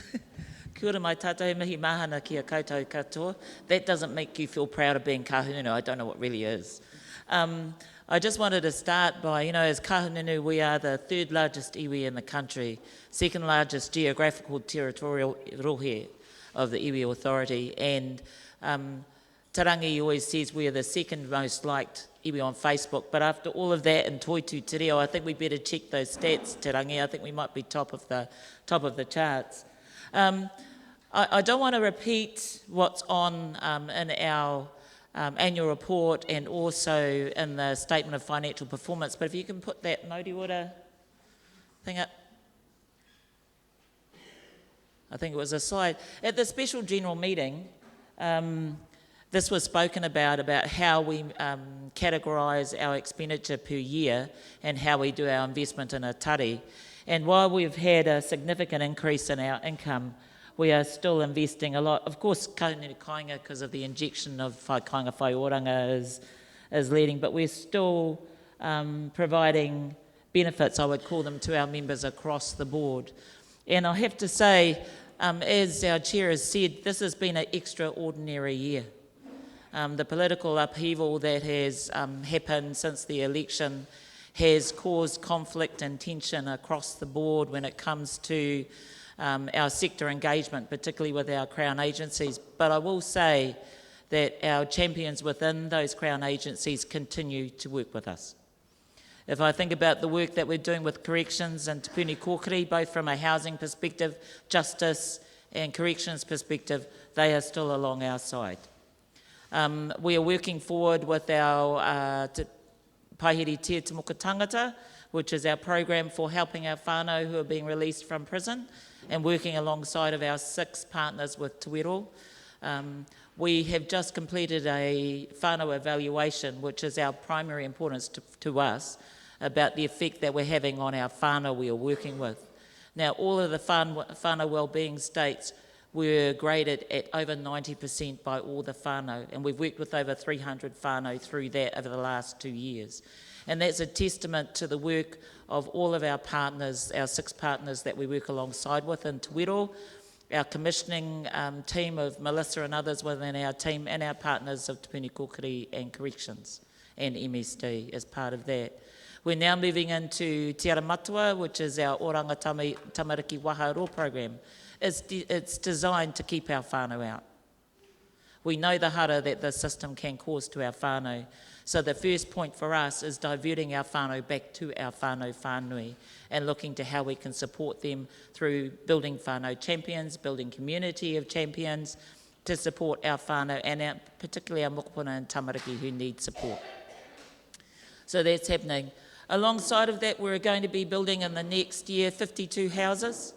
Kia ora mai tātou, he mihi mahana ki a koutou katoa. That doesn't make you feel proud of being kahununu. I don't know what really is. I just wanted to start by, as kahununu, we are the third largest iwi in the country, second largest geographical territorial rohe of the iwi authority, and Tarangi always says we are the second most liked iwi on Facebook, but after all of that in Toitu Te Reo, I think we better check those stats, Tarangi. I think we might be top of the charts. I don't want to repeat what's on in our annual report and also in the statement of financial performance, but if you can put that Noti Water thing up. I think it was a slide. At the special general meeting, this was spoken about how we categorise our expenditure per year and how we do our investment in a tari. And while we've had a significant increase in our income, we are still investing a lot. Of course, kaunuru kāinga, because of the injection of kāinga whai oranga is leading, but we're still providing benefits, I would call them, to our members across the board. And I have to say, as our chair has said, this has been an extraordinary year. The political upheaval that has happened since the election has caused conflict and tension across the board when it comes to our sector engagement, particularly with our Crown agencies. But I will say that our champions within those Crown agencies continue to work with us. If I think about the work that we're doing with corrections and Te Puni Kōkiri, both from a housing perspective, justice and corrections perspective, they are still along our side. We are working forward with our Paihiri Tia Te Moka Tangata, which is our program for helping our whānau who are being released from prison, and working alongside of our 6 partners with Te Wero. We have just completed a whānau evaluation, which is our primary importance to us, about the effect that we're having on our whānau we are working with. Now, all of the whānau wellbeing states were graded at over 90% by all the whānau, and we've worked with over 300 whānau through that over the last 2 years. And that's a testament to the work of all of our partners, our 6 partners that we work alongside with in Te Wero, our commissioning team of Melissa and others within our team, and our partners of Te Puni Kōkiri and Corrections and MSD as part of that. We're now moving into Te Aramatua, which is our Oranga Tamariki Waharo program. It's designed to keep our whānau out. We know the hara that the system can cause to our whānau. So the first point for us is diverting our whānau back to our whānau whānui and looking to how we can support them through building whānau champions, building community of champions to support our whānau and particularly our mokopuna and tamariki who need support. So that's happening. Alongside of that, we're going to be building in the next year 52 houses.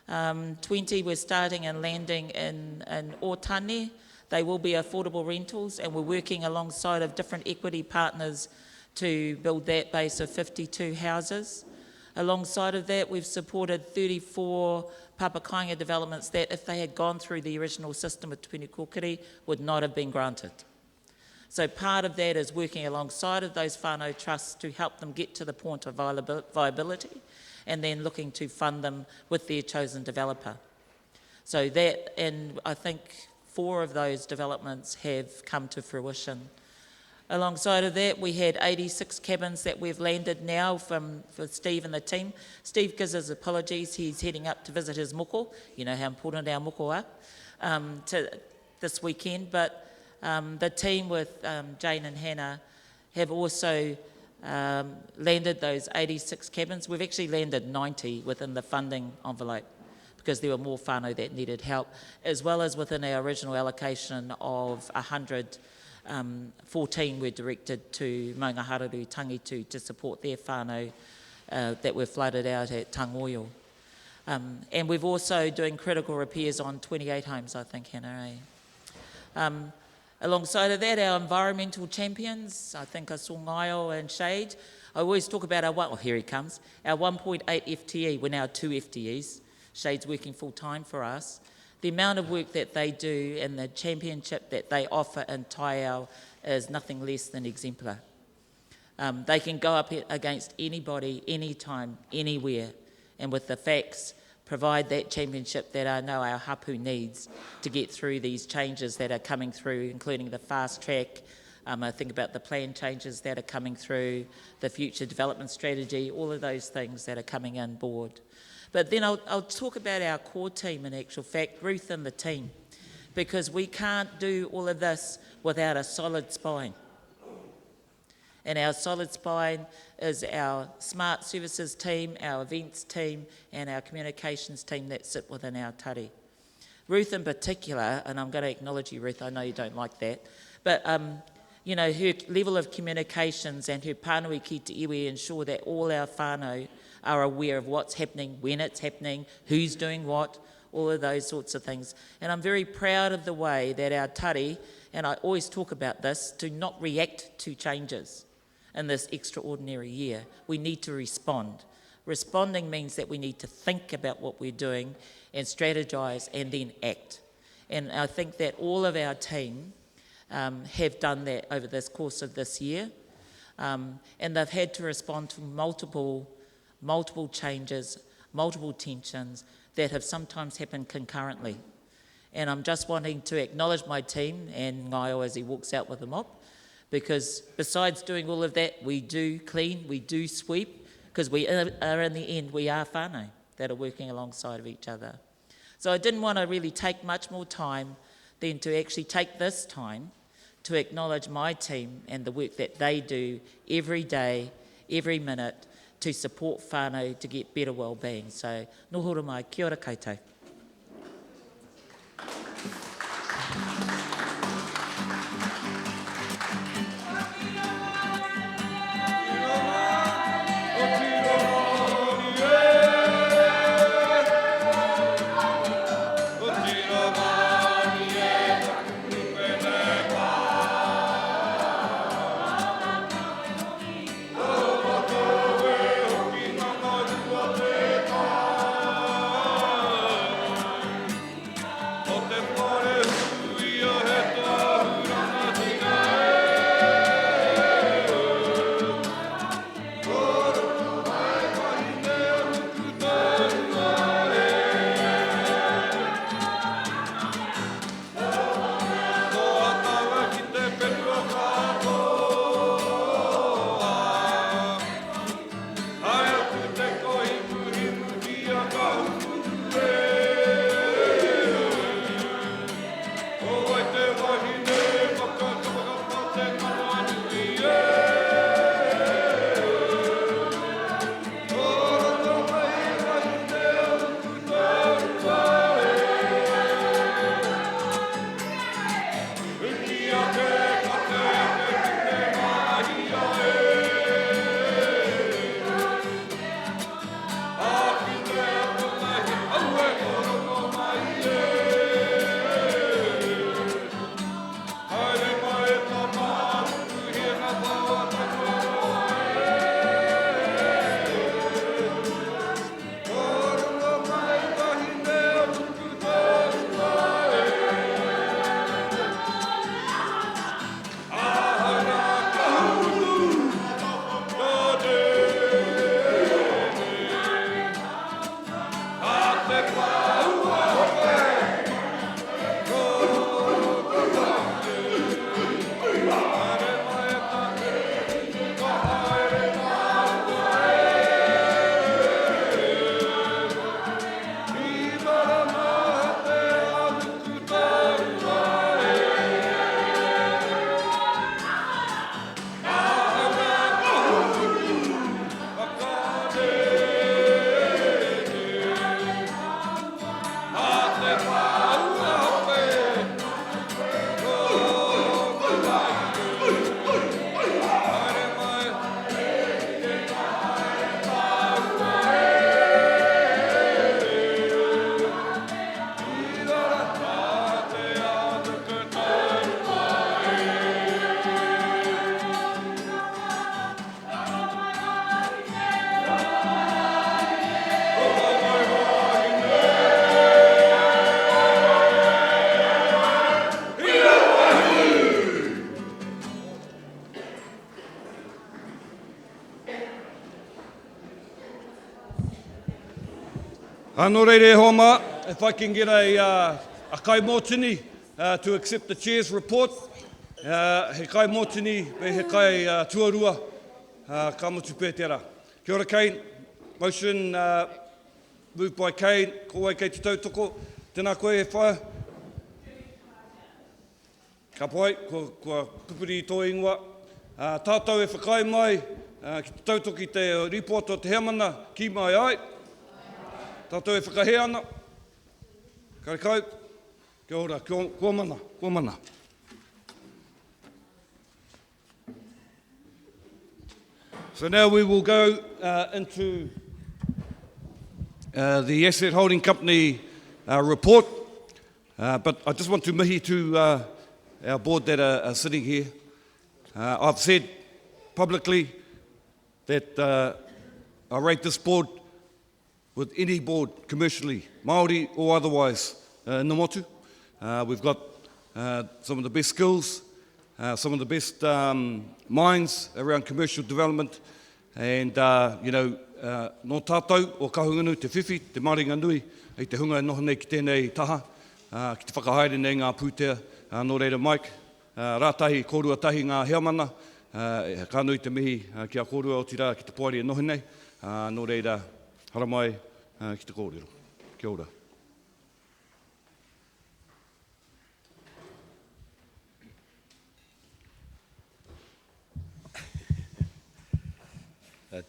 20 we're starting and landing in Otani. They will be affordable rentals, and we're working alongside of different equity partners to build that base of 52 houses. Alongside of that, we've supported 34 papakainga developments that, if they had gone through the original system of Te Puni Kōkiri, would not have been granted. So part of that is working alongside of those whānau trusts to help them get to the point of viability, and then looking to fund them with their chosen developer. So that, and I think 4 of those developments have come to fruition. Alongside of that, we had 86 cabins that we've landed now for Steve and the team. Steve gives his apologies, he's heading up to visit his moko. You know how important our moko are this weekend, but the team with Jane and Hannah have also landed those 86 cabins. We've actually landed 90 within the funding envelope because there were more whānau that needed help, as well as within our original allocation of 100, 14 were directed to Maunga Hararu Tangitu to support their whānau that were flooded out at Tangoio. And we've also doing critical repairs on 28 homes, I think, Hannah. Alongside of that, our environmental champions, I think I saw Ngaio and Shade. I always talk about our, here he comes, our 1.8 FTE, we're now 2 FTEs. Shade's working full time for us. The amount of work that they do and the championship that they offer in Taiao is nothing less than exemplar. They can go up against anybody, anytime, anywhere, and with the facts provide that championship that I know our hapu needs to get through these changes that are coming through, including the fast track. I think about the plan changes that are coming through, the future development strategy, all of those things that are coming on board. But then I'll talk about our core team, in actual fact, Ruth and the team, because we can't do all of this without a solid spine. And our solid spine is our smart services team, our events team, and our communications team that sit within our tari. Ruth in particular, and I'm going to acknowledge you, Ruth, I know you don't like that, but you know, her level of communications and her pānui ki te iwi ensure that all our whānau are aware of what's happening, when it's happening, who's doing what, all of those sorts of things. And I'm very proud of the way that our tari, and I always talk about this, to not react to changes in this extraordinary year. We need to respond. Responding means that we need to think about what we're doing and strategise and then act. And I think that all of our team have done that over this course of this year, and they've had to respond to multiple changes, multiple tensions that have sometimes happened concurrently. And I'm just wanting to acknowledge my team and Ngaio as he walks out with the mop, because besides doing all of that, we do clean, we do sweep, because we are in the end, we are whānau that are working alongside of each other. So I didn't want to really take much more time than to actually take this time to acknowledge my team and the work that they do every day, every minute, to support whānau to get better well-being. So, nohora mai, kia ora koutou. Anō reire homa, if I can get a kai mōtini to accept the chair's report. He kai mōtini, me he kai tuarua, ka motu pētera. Kia ora Kane, motion moved by Kane, ko wai kei te tautoko, tēnā koe e whaia. Ka pai, kua pupuri tō ingoa. Tātou e whakai mai, ki te tautoki te report o te heamana, ki mai ai. Tātou e whakahe ana. Karekau, kia ora, kua mana. So now we will go into the Asset Holding Company report. But I just want to mihi to our board that are sitting here. I've said publicly that I rate this board with any board commercially, Māori or otherwise, in the motu. We've got some of the best skills, some of the best minds around commercial development, and no tātou o kahungunu te whiwhi, te maringa nui, ei te hunga noho nei ki tēnei taha, ki te whakahaere nei ngā pūtea, nō reira Mike, rātahi kōrua tahi ngā heamana, ka nui te mihi ki a kōrua o tira ki te poari e noho nei, nō reira haramai ki te kōrero. Kia ora.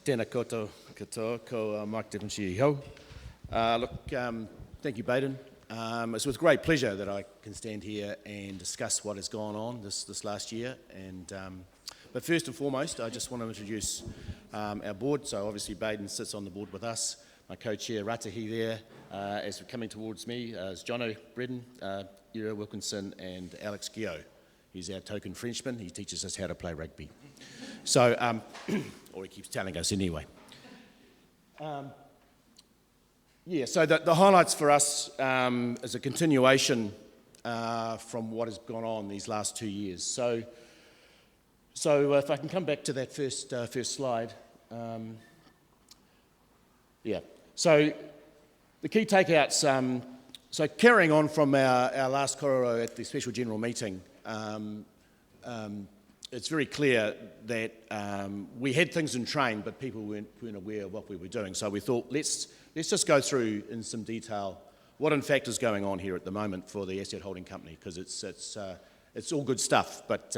Tēnā koutou katoa, ko Mike Devonshire Ho. Thank you, Baden. It's with great pleasure that I can stand here and discuss what has gone on this last year. But first and foremost, I just want to introduce our board. So obviously Baden sits on the board with us. My co-chair Ratahi there, as we're coming towards me, is Jono Bredden, Ira Wilkinson and Alex Gio. He's our token Frenchman. He teaches us how to play rugby. So, or he keeps telling us anyway. So the highlights for us is a continuation from what has gone on these last 2 years. So if I can come back to that first slide. So the key takeouts, so carrying on from our last kororo at the special general meeting, it's very clear that we had things in train, but people weren't aware of what we were doing. So we thought, let's just go through in some detail what in fact is going on here at the moment for the Asset Holding Company, because it's all good stuff, but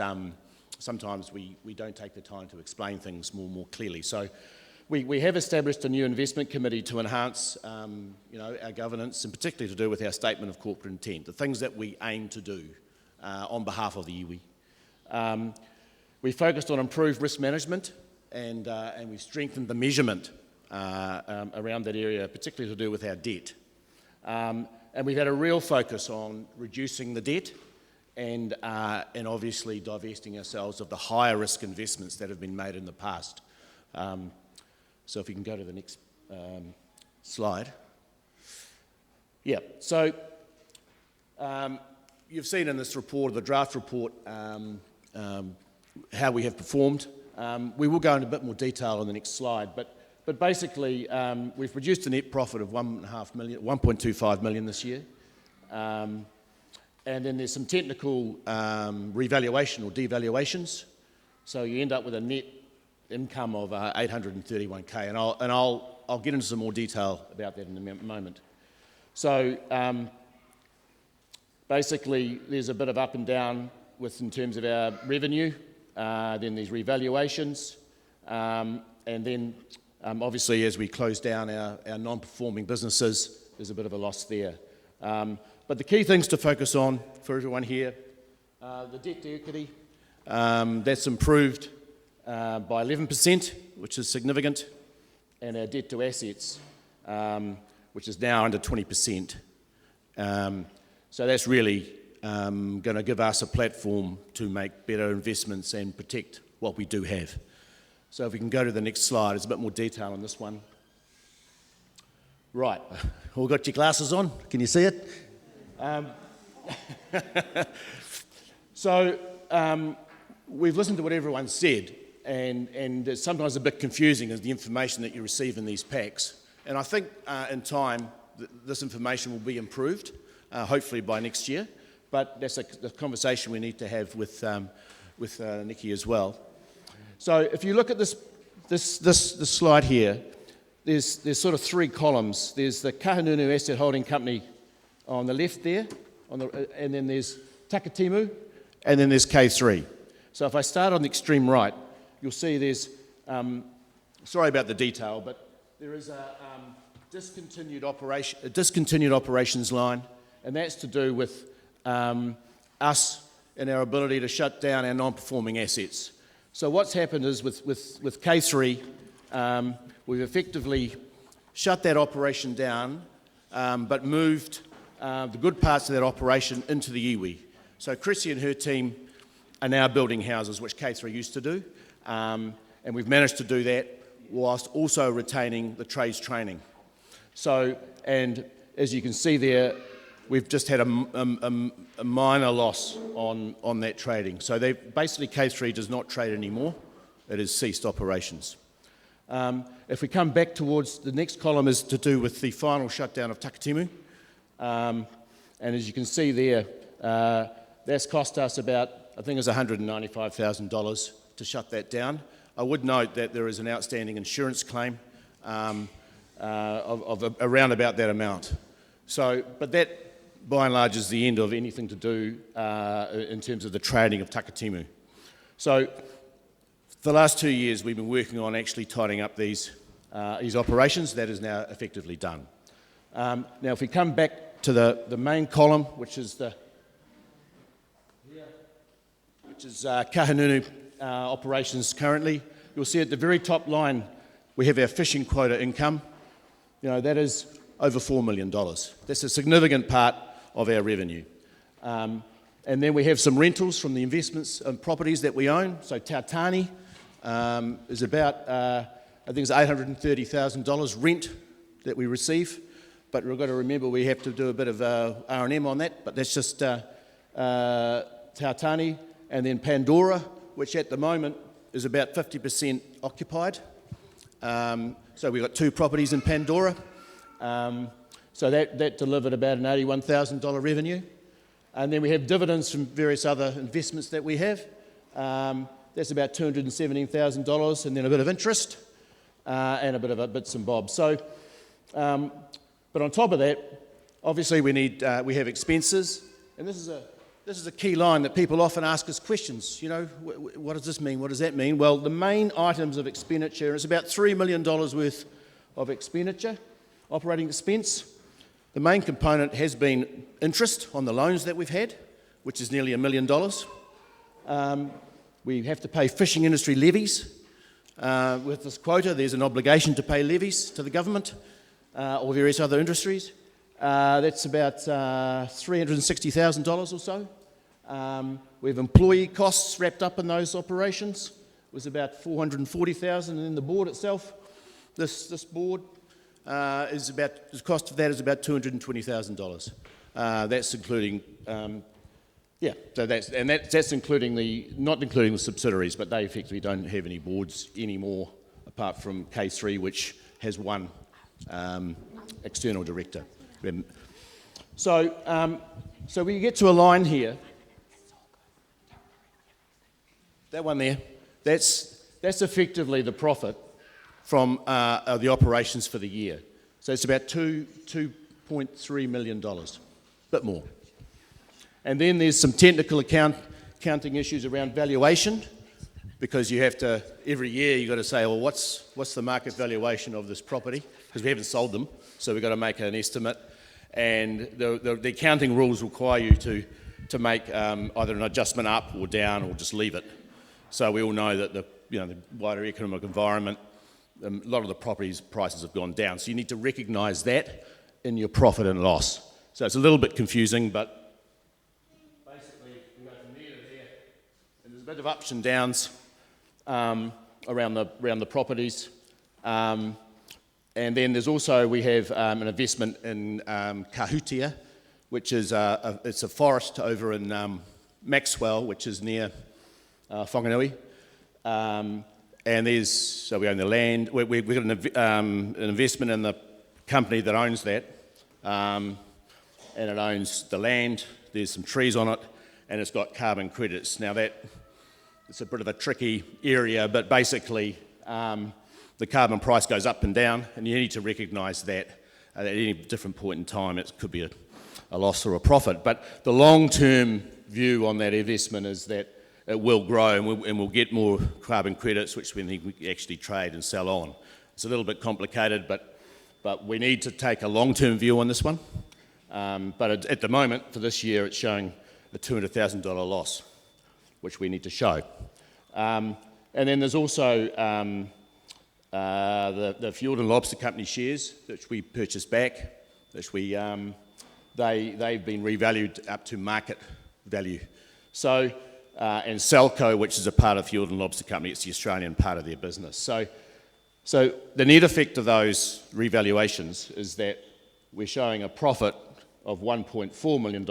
sometimes we don't take the time to explain things more clearly. So we have established a new investment committee to enhance our governance, and particularly to do with our statement of corporate intent, the things that we aim to do on behalf of the iwi. We focused on improved risk management, and we strengthened the measurement around that area, particularly to do with our debt. And we've had a real focus on reducing the debt and obviously divesting ourselves of the higher risk investments that have been made in the past. So if you can go to the next slide. So you've seen in this report, the draft report, how we have performed. We will go into a bit more detail on the next slide, but basically we've produced a net profit of $1.25 million this year. And then there's some technical revaluation or devaluations. So you end up with a net income of $831K, and I'll get into some more detail about that in a moment. So basically there's a bit of up and down in terms of our revenue, then these revaluations, and then obviously as we close down our non-performing businesses, there's a bit of a loss there. But the key things to focus on for everyone here, the debt to equity, that's improved by 11%, which is significant, and our debt to assets, which is now under 20%. So that's really going to give us a platform to make better investments and protect what we do have. So if we can go to the next slide, there's a bit more detail on this one. Right, all got your glasses on? Can you see it? So we've listened to what everyone said, and it's sometimes a bit confusing as the information that you receive in these packs. And I think in time, this information will be improved, hopefully by next year. But that's a conversation we need to have with Nikki as well. So if you look at this slide here, there's sort of three columns. There's the Kahungunu Asset Holding Company on the left there, and then there's Takatimu, and then there's K3. So if I start on the extreme right, you'll see there's, sorry about the detail, but there is a discontinued operations line, and that's to do with us and our ability to shut down our non-performing assets. So what's happened is with K3, we've effectively shut that operation down, but moved the good parts of that operation into the iwi. So Chrissy and her team are now building houses, which K3 used to do, and we've managed to do that whilst also retaining the trades training. So, and as you can see there, we've just had a minor loss on that trading. So basically K3 does not trade anymore. It has ceased operations. If we come back towards the next column is to do with the final shutdown of Takatimu. And as you can see there, that's cost us about, I think it's $195,000 to shut that down. I would note that there is an outstanding insurance claim of around about that amount. So, but that, by and large, is the end of anything to do in terms of the trading of Takatimu. So, for the last 2 years, we've been working on actually tidying up these operations. That is now effectively done. Now, if we come back to the main column, which is Kahungunu operations currently, you'll see at the very top line we have our fishing quota income. You know, that is over $4 million. That's a significant part of our revenue. And then we have some rentals from the investments and properties that we own. So Tautani is about, I think it's $830,000 rent that we receive. But we've got to remember we have to do a bit of R&M on that, but that's just Tautani. And then Pandora, which at the moment is about 50% occupied. So we've got 2 properties in Pandora. So that delivered about an $81,000 revenue. And then we have dividends from various other investments that we have. That's about $217,000, and then a bit of interest and a bit of bits and bobs. So, but on top of that, obviously we have expenses, and this is a key line that people often ask us questions. You know, what does this mean? What does that mean? Well, the main items of expenditure is about $3 million worth of expenditure, operating expense. The main component has been interest on the loans that we've had, which is nearly $1 million. We have to pay fishing industry levies. With this quota, there's an obligation to pay levies to the government or various other industries. That's about $360,000 or so. We have employee costs wrapped up in those operations. It was about $440,000, and then the board itself, this board, the cost of that is about $220,000. That's including, so that's including not including the subsidiaries, but they effectively don't have any boards anymore, apart from K3, which has one external director. So we get to a line here. That one there, that's effectively the profit from the operations for the year. So it's about $2.3 million, a bit more. And then there's some technical accounting issues around valuation, because you have to, every year you've got to say, well, what's the market valuation of this property? Because we haven't sold them, so we've got to make an estimate. And the accounting rules require you to make either an adjustment up or down or just leave it. So we all know that the wider economic environment, a lot of the properties prices have gone down. So you need to recognise that in your profit and loss. So it's a little bit confusing, but basically we go from there to there, and there's a bit of ups and downs around the properties. And then there's also, we have an investment in Kahutia, which is it's a forest over in Maxwell, which is near Whanganui. And so we own the land. We've got an investment in the company that owns that, and it owns the land, there's some trees on it, and it's got carbon credits. Now it's a bit of a tricky area, but basically the carbon price goes up and down, and you need to recognise that at any different point in time it could be a loss or a profit. But the long-term view on that investment is that it will grow and we'll get more carbon credits, which we think we can actually trade and sell on. It's a little bit complicated, but we need to take a long-term view on this one. But at the moment, for this year, it's showing a $200,000 loss, which we need to show. And then there's also the Fjord and Lobster Company shares, which we purchased back, which they've been revalued up to market value. So, and Selco, which is a part of Fjord and Lobster Company, it's the Australian part of their business. So the net effect of those revaluations is that we're showing a profit of $1.4 million.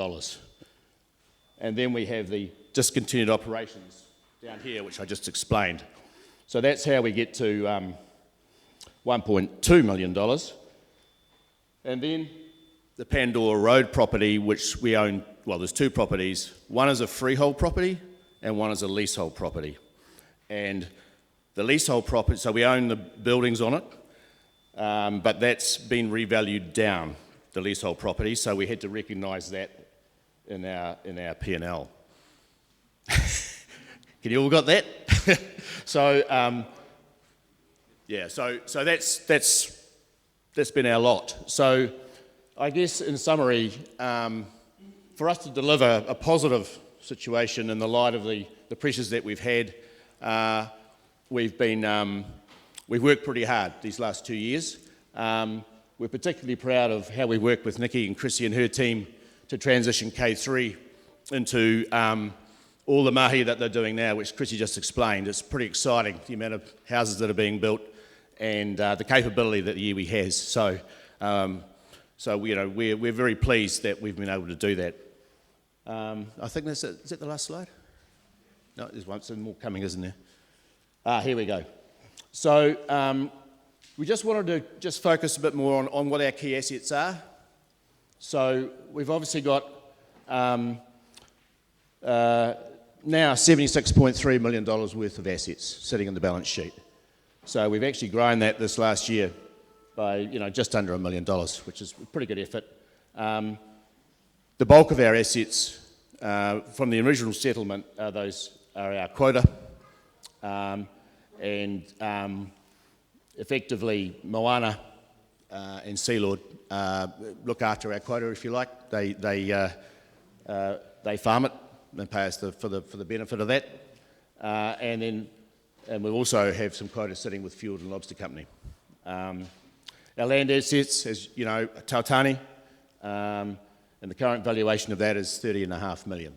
And then we have the discontinued operations down here, which I just explained. So that's how we get to $1.2 million. And then the Pandora Road property, which we own, well, there's two properties. One is a freehold property and one is a leasehold property. And the leasehold property, so we own the buildings on it, but that's been revalued down, the leasehold property, so we had to recognise that in our P&L. Can you all got that? So that's been our lot. So I guess in summary, for us to deliver a positive situation in the light of the pressures that we've had, we've worked pretty hard these last 2 years. We're particularly proud of how we worked with Nikki and Chrissy and her team to transition K3 into all the mahi that they're doing now, which Chrissy just explained. It's pretty exciting, the amount of houses that are being built and the capability that the iwi has. So we're very pleased that we've been able to do that. I think that's it. Is that the last slide? No, there's one, some more coming, isn't there? Here we go. So we just wanted to focus a bit more on what our key assets are. So we've obviously got now $76.3 million worth of assets sitting in the balance sheet. So we've actually grown that this last year by just under $1 million, which is a pretty good effort. The bulk of our assets from the original settlement those are our quota, and effectively Moana and Sealord look after our quota, if you like. They farm it and pay us for the benefit of that, and we also have some quota sitting with Fjord and Lobster Company. Our land assets, as you know, Tautani, and the current valuation of that is $30.5 million.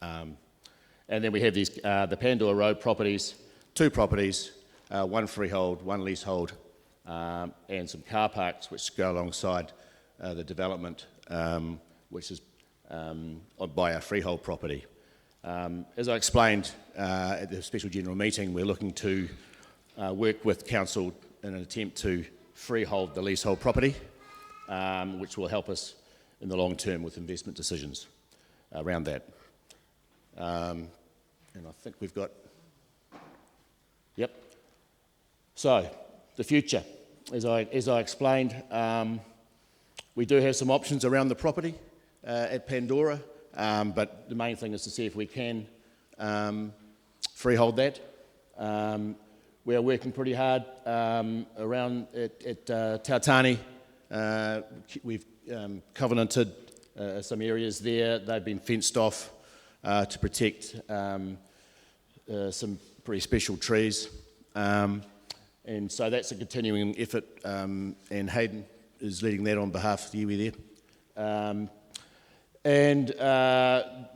And then we have these the Pandora Road properties, two properties, one freehold, one leasehold, and some car parks which go alongside the development, which is by our freehold property. As I explained at the special general meeting, we're looking to work with council in an attempt to freehold the leasehold property, which will help us in the long term with investment decisions around that. And I think we've got, yep. So, the future. As I explained, we do have some options around the property at Pandora, but the main thing is to see if we can freehold that. We are working pretty hard around at Tautani. We've covenanted some areas there. They've been fenced off to protect some pretty special trees. And so that's a continuing effort, and Hayden is leading that on behalf of the iwi there. And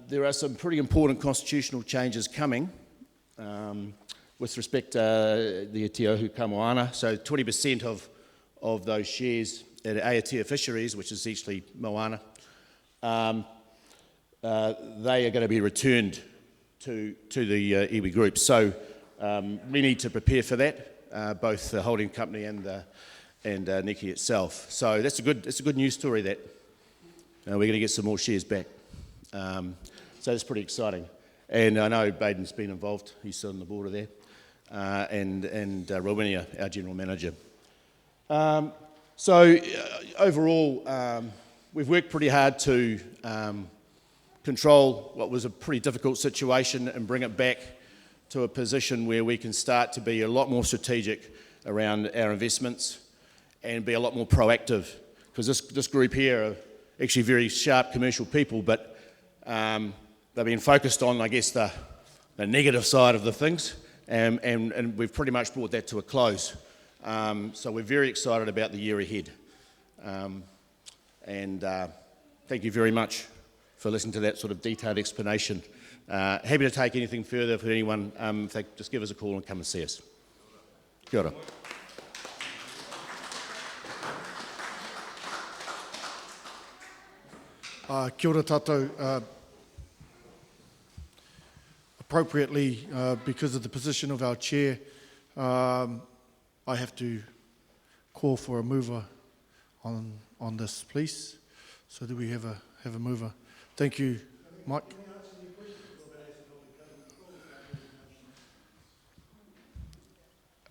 there are some pretty important constitutional changes coming with respect to the Te Auhu Kamoana. So 20% of those shares at Aotea Fisheries, which is essentially Moana, they are going to be returned to the iwi group. So we need to prepare for that, both the holding company and NKII itself. So that's a good news story that we're going to get some more shares back. So that's pretty exciting. And I know Baden's been involved. He's on the board there, and Rowinia, our general manager. Overall, we've worked pretty hard to control what was a pretty difficult situation and bring it back to a position where we can start to be a lot more strategic around our investments and be a lot more proactive. Because this group here are actually very sharp commercial people, but they've been focused on, I guess, the negative side of the things, and we've pretty much brought that to a close. So we're very excited about the year ahead. Thank you very much for listening to that sort of detailed explanation. Happy to take anything further for anyone, if they just give us a call and come and see us. Kia ora. Kia ora tātou. Appropriately, because of the position of our chair, I have to call for a mover on this, please. So do we have a mover? Thank you, Mike.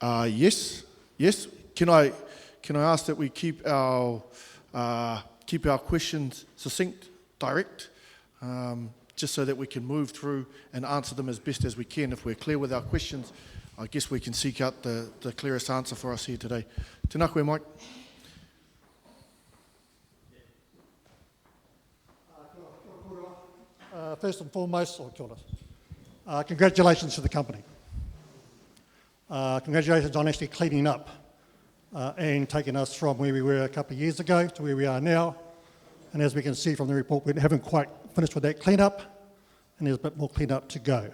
Yes. Can I ask that we keep our questions succinct, direct, just so that we can move through and answer them as best as we can. If we're clear with our questions, I guess we can seek out the clearest answer for us here today. Tēnā koe, Mike. First and foremost, congratulations to the company. Congratulations on actually cleaning up and taking us from where we were a couple of years ago to where we are now. And as we can see from the report, we haven't quite finished with that cleanup, and there's a bit more cleanup to go.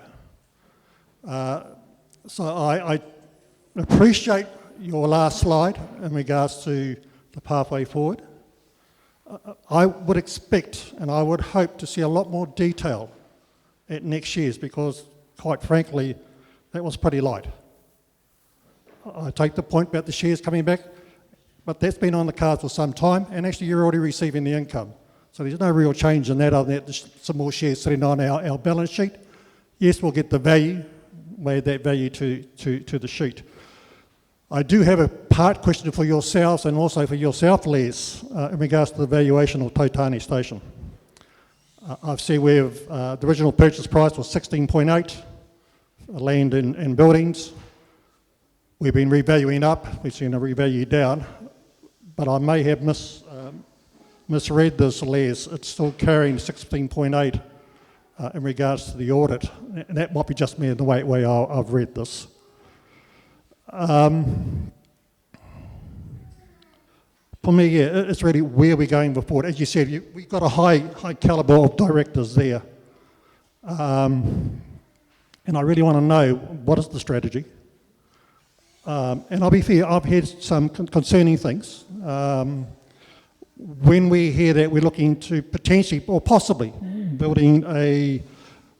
So I appreciate your last slide in regards to the pathway forward. I would expect and I would hope to see a lot more detail at next year's, because quite frankly, that was pretty light. I take the point about the shares coming back, but that's been on the cards for some time, and actually you're already receiving the income. So there's no real change in that other than that there's some more shares sitting on our balance sheet. Yes, we'll get the value, add that value to the sheet. I do have a part question for yourselves and also for yourself, Les, in regards to the valuation of Tautani Station. I've seen where the original purchase price was 16.8, land and buildings. We've been revaluing up, we've seen a revalue down, but I may have misread this, Les. It's still carrying 16.8 in regards to the audit, and that might be just me in the way I've read this. For me, yeah, it's really where we're going forward. As you said, we've got a high calibre of directors there. And I really want to know what is the strategy. And I'll be fair, I've heard some concerning things. When we hear that we're looking to potentially or possibly building a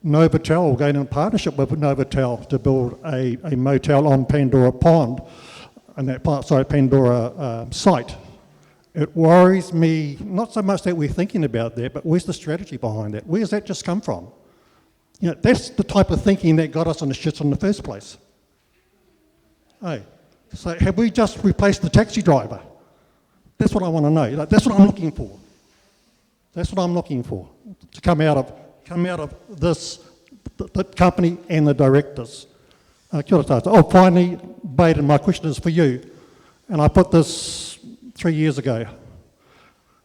Novotel or going in partnership with Novotel to build a motel on Pandora Pond, and Pandora site, it worries me not so much that we're thinking about that, but where's the strategy behind that? Where's that just come from? You know, that's the type of thinking that got us on the shits in the first place. Hey, so have we just replaced the taxi driver? That's what I want to know. Like, that's what I'm looking for. That's what I'm looking for to come out of this, the company and the directors. Kia ora tātou. Oh, finally, Baden, my question is for you, and I put this 3 years ago.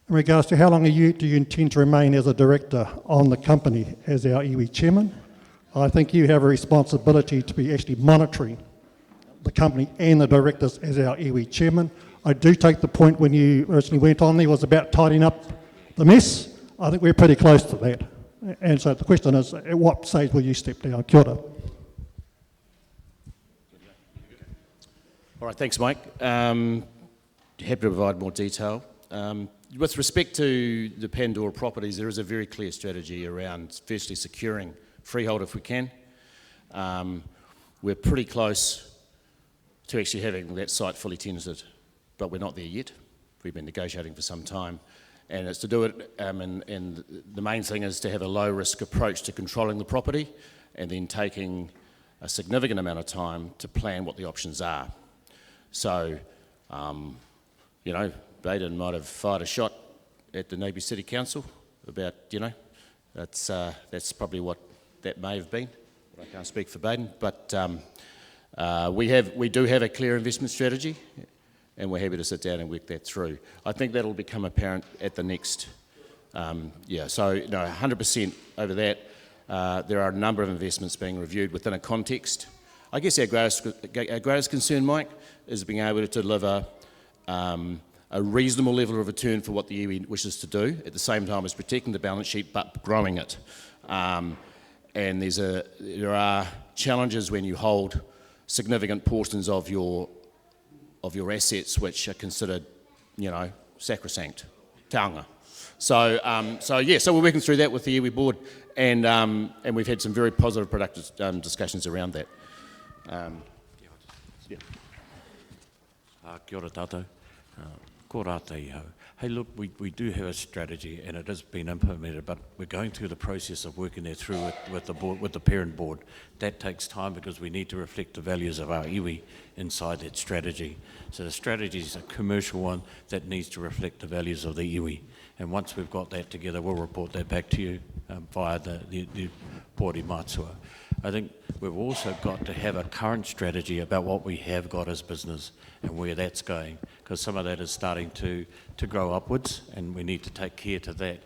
In regards to how long do you intend to remain as a director on the company as our iwi chairman? I think you have a responsibility to be actually monitoring the company and the directors as our iwi chairman. I do take the point when you originally went on there was about tidying up the mess. I think we're pretty close to that. And so the question is, at what stage will you step down? Kia ora. All right, thanks, Mike. Happy to provide more detail. With respect to the Pandora properties, there is a very clear strategy around firstly securing freehold if we can. We're pretty close to actually having that site fully tenanted. but we're not there yet. We've been negotiating for some time, and it's to do it, and the main thing is to have a low-risk approach to controlling the property and then taking a significant amount of time to plan what the options are. So, you know, Baden might have fired a shot at the Napier City Council about, you know, that's probably what that may have been. I can't speak for Baden, but we do have a clear investment strategy, and we're happy to sit down and work that through. I think that'll become apparent at the next, so no, 100% over that. There are a number of investments being reviewed within a context. I guess our greatest concern, Mike, is being able to deliver a reasonable level of return for what the iwi wishes to do, at the same time as protecting the balance sheet but growing it. And there are challenges when you hold significant portions of your assets which are considered, you know, sacrosanct, taonga. So we're working through that with the iwi board, and we've had some very positive, productive discussions around that. Kia ora tātou. Ko rāta iho. Hey, look, we do have a strategy and it has been implemented, but we're going through the process of working it through with the board, with the parent board. That takes time because we need to reflect the values of our iwi inside that strategy. So the strategy is a commercial one that needs to reflect the values of the iwi. And once we've got that together, we'll report that back to you via the Pōri Mātua. I think we've also got to have a current strategy about what we have got as business and where that's going, because some of that is starting to grow upwards and we need to take care to that.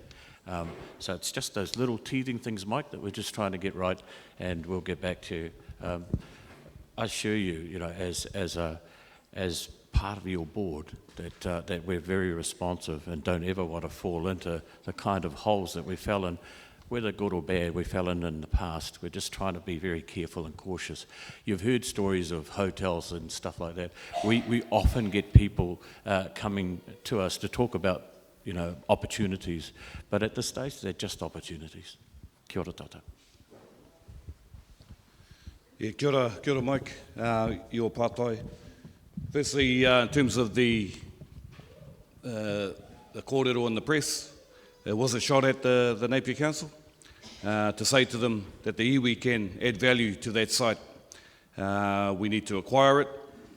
So it's just those little teething things, Mike, that we're just trying to get right, and we'll get back to you. I assure you, you know, as part of your board, that we're very responsive and don't ever want to fall into the kind of holes that we fell in, whether good or bad, we fell in the past. We're just trying to be very careful and cautious. You've heard stories of hotels and stuff like that. We often get people coming to us to talk about, you know, opportunities, but at this stage, they're just opportunities. Kia ora tata. Yeah, kia ora Mike, your pātai. Firstly, in terms of the kōrero in the press, there was a shot at the Napier Council to say to them that the iwi can add value to that site. We need to acquire it,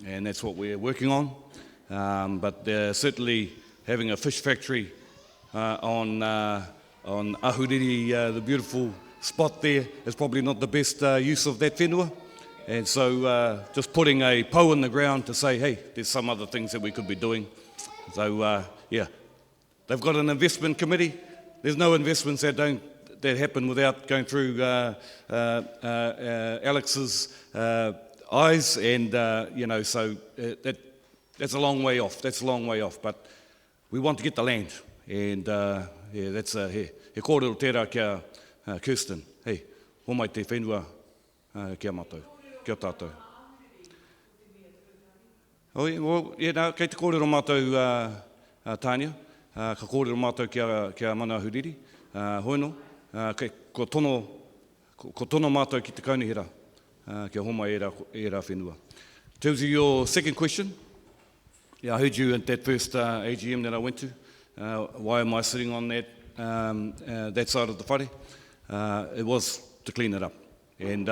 and that's what we're working on. But certainly having a fish factory on Ahuriri, the beautiful spot there, is probably not the best use of that whenua. And so just putting a pou in the ground to say, hey, there's some other things that we could be doing. So yeah, they've got an investment committee. There's no investments that happen without going through Alex's eyes, and you know, so that's a long way off. That's a long way off, but we want to get the land, and yeah, that's he kōrero tērā kia Kirsten. Hey, homai te whenua kia mātou, kia tātou. Oh, yeah, well, yeah, no, kei te kōrero mātou Tānia, ka kōrero mātou kia mana Ahuriri, hoino, ko tono mātou ki te kaunihira, kia homai e rā whenua. In terms of your second question, yeah, I heard you at that first AGM that I went to. Why am I sitting on that side of the whare? It was to clean it up. And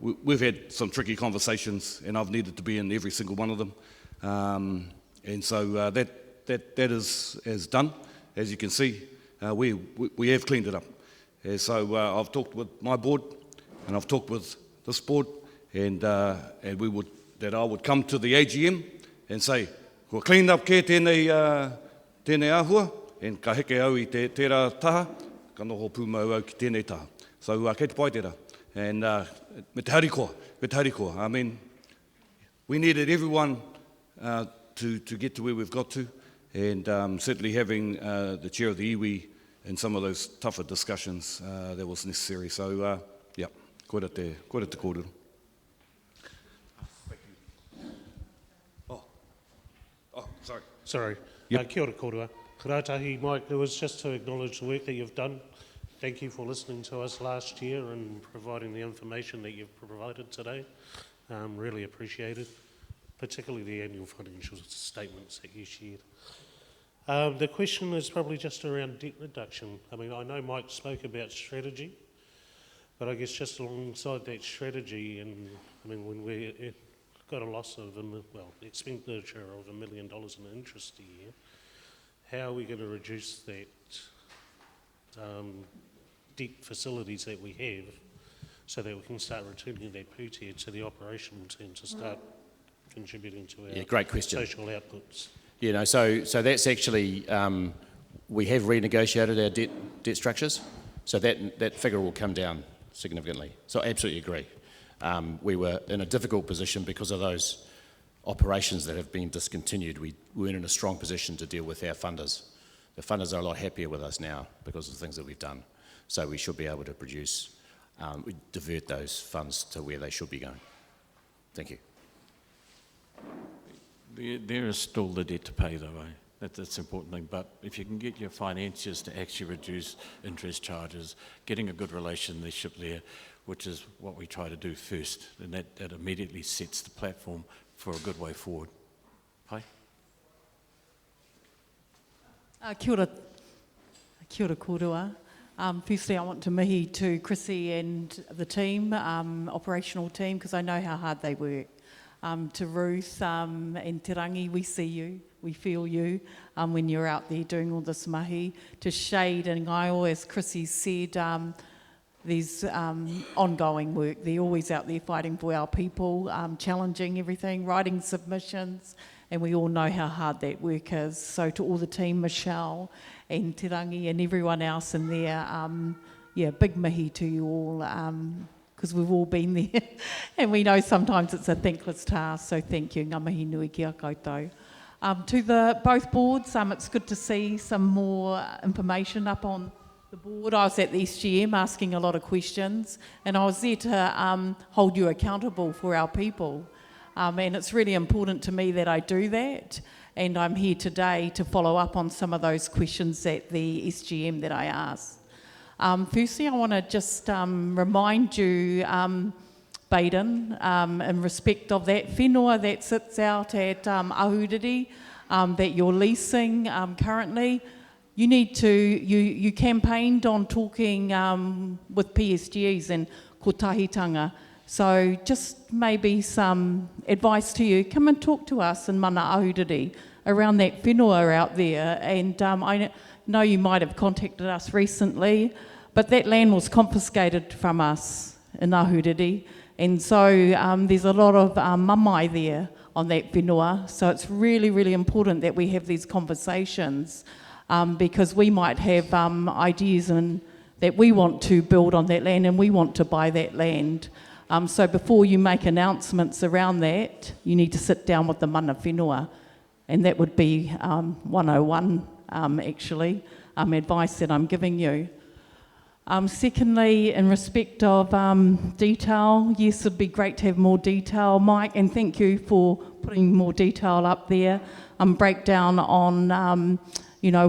we've had some tricky conversations, and I've needed to be in every single one of them. And so that is done. As you can see, we have cleaned it up. And so I've talked with my board, and I've talked with this board, and I would come to the AGM and say, ko cleaned up ke tēnei āhua, and ka heke au i tērā taha, ka noho pūmau au ki tēnei taha. So kei te pai tērā. And me te harikoa. I mean, we needed everyone to get to where we've got to, and certainly having the chair of the iwi in some of those tougher discussions that was necessary. So yeah, koe te kōrero. Oh, sorry. Sorry. Yep. Kia ora kōrua. Karatahi, Mike, it was just to acknowledge the work that you've done. Thank you for listening to us last year and providing the information that you've provided today. Really appreciated. particularly the annual financial statements that you shared. The question is probably just around debt reduction. I mean, I know Mike spoke about strategy, but I guess just alongside that strategy, and I mean, when we got a loss of, expenditure of $1 million in interest a year, how are we going to reduce that debt facilities that we have so that we can start returning that pūtea to the operational team to start contributing to our great question. social outputs? You know, so that's actually, we have renegotiated our debt structures, so that figure will come down significantly. So I absolutely agree. We were in a difficult position because of those operations that have been discontinued. We weren't in a strong position to deal with our funders. The funders are a lot happier with us now because of the things that we've done. So we should be able to divert those funds to where they should be going. Thank you. There is still the debt to pay though, eh? That's the important thing, but if you can get your financiers to actually reduce interest charges, getting a good relationship there, which is what we try to do first, and that immediately sets the platform for a good way forward. Hi. Kia ora kōrua. Firstly, I want to mihi to Chrissy and the team, operational team, because I know how hard they work. To Ruth and Te Rangi, we see you, we feel you when you're out there doing all this mahi. To Shade and Ngaio, as Chrissy said, there's ongoing work. They're always out there fighting for our people, challenging everything, writing submissions, and we all know how hard that work is. So to all the team, Michelle and Te Rangi and everyone else in there, big mihi to you all, because we've all been there and we know sometimes it's a thankless task, so thank you, ngā mihi nui ki a koutou. To both boards, it's good to see some more information up on the board. I was at the SGM asking a lot of questions, and I was there to hold you accountable for our people. And it's really important to me that I do that, and I'm here today to follow up on some of those questions at the SGM that I asked. Firstly, I want to just remind you, Baden, in respect of that whenua that sits out at Ahuriri, that you're leasing currently. You need to, you campaigned on talking with PSGs and kotahitanga. So just maybe some advice to you. Come and talk to us in Mana Ahuriri around that whenua out there. And I know you might have contacted us recently, but that land was confiscated from us in Ahuriri. And so there's a lot of mamai there on that whenua. So it's really, really important that we have these conversations because we might have ideas and that we want to build on that land and we want to buy that land. So before you make announcements around that, you need to sit down with the mana whenua. And that would be 101, actually, advice that I'm giving you. Secondly, in respect of detail, yes, it'd be great to have more detail, Mike, and thank you for putting more detail up there. Breakdown on,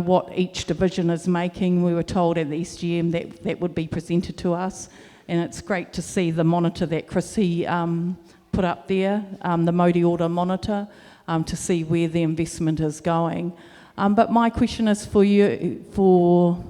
what each division is making. We were told at the SGM that would be presented to us, and it's great to see the monitor that Chrissy put up there, the Modi Order monitor, to see where the investment is going. But my question is for you, for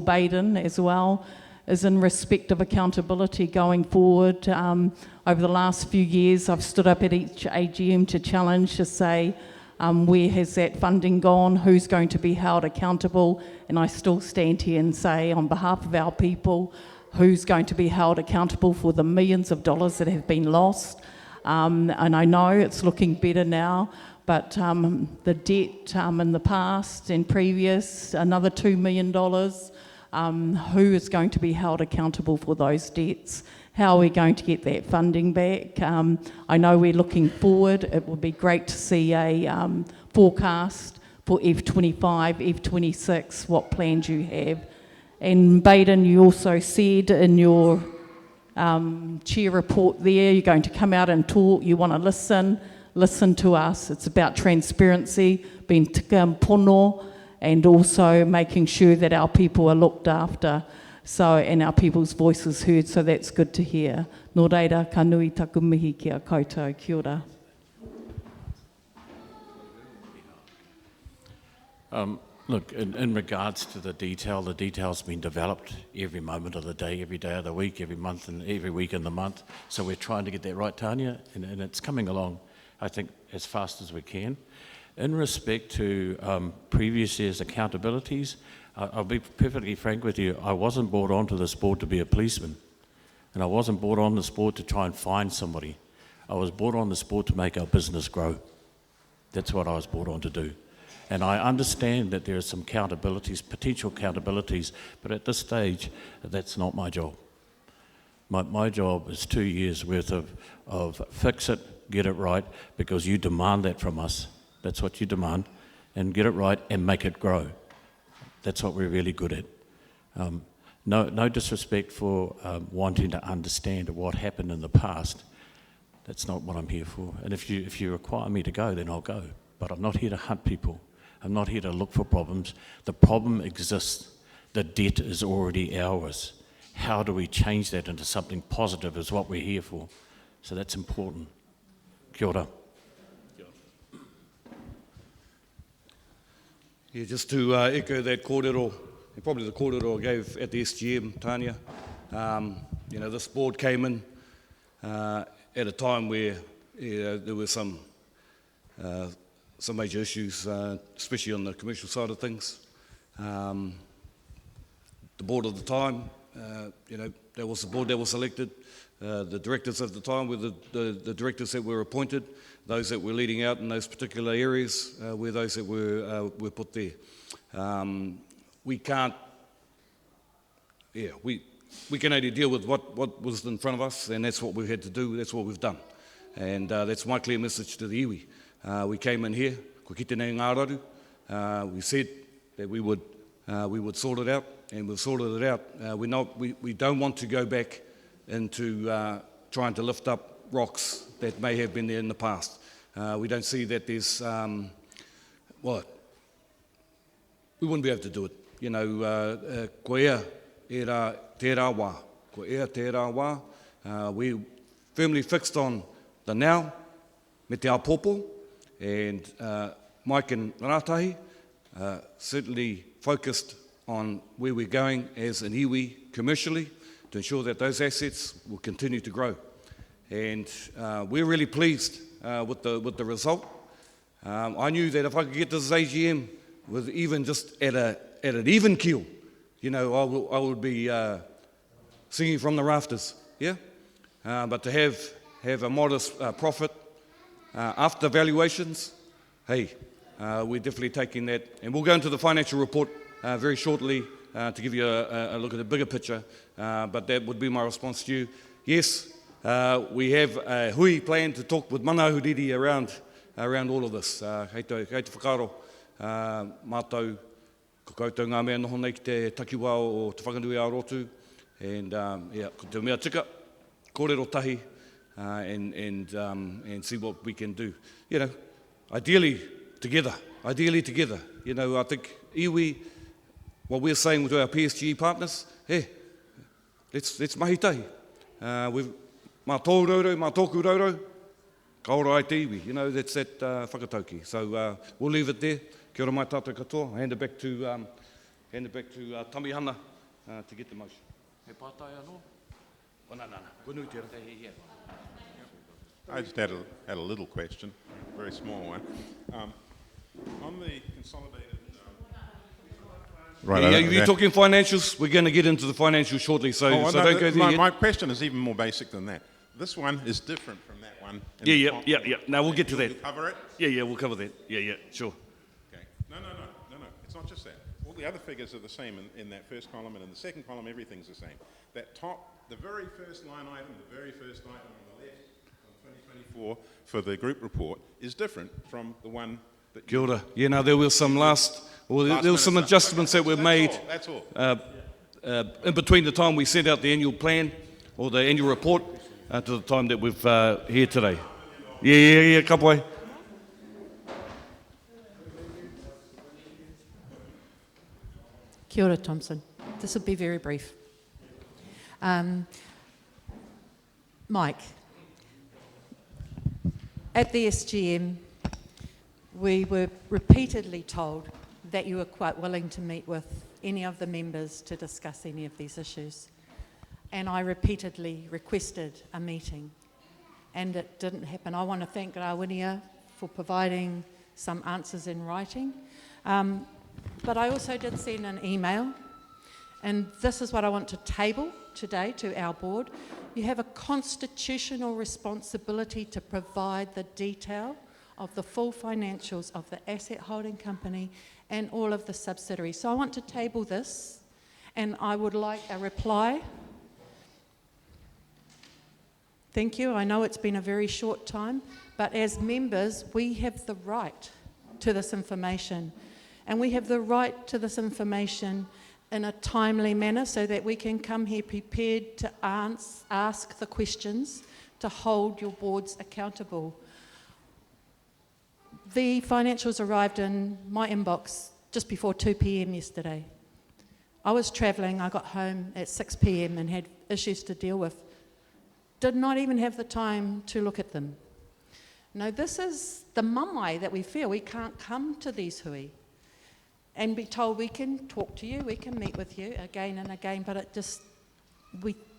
Baden as well, is in respect of accountability going forward. Over the last few years, I've stood up at each AGM to challenge, to say, where has that funding gone, who's going to be held accountable, and I still stand here and say, on behalf of our people, who's going to be held accountable for the millions of dollars that have been lost. And I know it's looking better now, but the debt in the past and previous, another $2 million, who is going to be held accountable for those debts? How are we going to get that funding back? I know we're looking forward. It would be great to see a forecast for F25, F26, what plans you have. And Baden, you also said in your chair report there, you're going to come out and talk, you want to listen to us. It's about transparency, being tika and pono, and also making sure that our people are looked after, and our people's voices heard, so that's good to hear. Nō reira, ka nui taku mihi ki a koutou. Kia ora. Look, in regards to the detail's been developed every moment of the day, every day of the week, every month and every week in the month. So we're trying to get that right, Tanya, and it's coming along, I think, as fast as we can. In respect to previous year's accountabilities, I'll be perfectly frank with you, I wasn't brought onto this board to be a policeman, and I wasn't brought on this board to try and find somebody. I was brought on this board to make our business grow. That's what I was brought on to do. And I understand that there are some accountabilities, potential accountabilities, but at this stage, that's not my job. My job is 2 years worth of fix it, get it right, because you demand that from us. That's what you demand, and get it right and make it grow. That's what we're really good at. No disrespect for wanting to understand what happened in the past. That's not what I'm here for. And if you require me to go, then I'll go. But I'm not here to hunt people. I'm not here to look for problems. The problem exists. The debt is already ours. How do we change that into something positive is what we're here for. So that's important. Kia ora. Yeah, just to echo that kōrero, and probably the kōrero I gave at the SGM, Tanya. This board came in at a time where there were some major issues, especially on the commercial side of things. The board at the time, that was the board that was elected. The directors at the time were the directors that were appointed, those that were leading out in those particular areas were those that were put there. We can't, we can only deal with what was in front of us, and that's what we had to do, that's what we've done. And that's my clear message to the iwi. We came in here, ko kite nei ngā raru. We said that we would sort it out, and we've sorted it out. We don't want to go back into trying to lift up rocks that may have been there in the past. We don't see that there's, we wouldn't be able to do it. Ko ea tērā wā. Ko ea tērā wā. We firmly fixed on the now, me te apopo, and Mike and Rātahi certainly focused on where we're going as an iwi commercially to ensure that those assets will continue to grow. And we're really pleased with the result. I knew that if I could get this AGM with even just at an even keel, I would be singing from the rafters, yeah? But to have a modest profit after valuations, hey, we're definitely taking that. And we'll go into the financial report very shortly to give you a look at the bigger picture, but that would be my response to you. Yes, we have a hui plan to talk with mana huriri around all of this. Hei te whakaro, mātou, ko koutou ngā mea noho nei ki te takiwā o te whakanui a rotu, and ko te mea tika, kōrero tahi, and see what we can do. Ideally together. I think iwi, what we're saying to our PSG partners, hey, let's mahi tahi. Mā tō rauro, mā tōku rauro, ka ora ai te iwi. That's that whakatauki. So we'll leave it there. Kia ora mai tātou katoa. I'll hand it back to Tamihana to get the motion. He pātai anō? No. Gunui tērā. I just had a little question, a very small one. On the consolidated... You're talking financials? We're going to get into the financials shortly, so don't go there yet. My question is even more basic than that. This one is different from that one. Yeah. Now we'll get to that. Will you cover it? Yeah, we'll cover that. Yeah, sure. Okay. No. It's not just that. All the other figures are the same in that first column, and in the second column, everything's the same. That top, the very first line item, the very first item on the left, on 2024, for the group report, is different from the one that... Kia ora. There were some there were some adjustments that were made. That's all. In between the time we sent out the annual plan or the annual report to the time that we've here today. Yeah, kapoi. Kia ora, Thompson. This will be very brief. Mike, at the SGM, we were repeatedly told that you were quite willing to meet with any of the members to discuss any of these issues. And I repeatedly requested a meeting, and it didn't happen. I want to thank Rawenia for providing some answers in writing. But I also did send an email, and this is what I want to table today to our board. You have a constitutional responsibility to provide the detail of the full financials of the asset holding company and all of the subsidiaries. So I want to table this, and I would like a reply. Thank you. I know it's been a very short time, but as members, we have the right to this information, and we have the right to this information in a timely manner so that we can come here prepared to ask the questions, to hold your boards accountable. The financials arrived in my inbox just before 2 p.m. yesterday. I was travelling, I got home at 6 p.m. and had issues to deal with. Did not even have the time to look at them. No, this is the mamae that we feel. We can't come to these hui and be told we can talk to you, we can meet with you again and again, but it just,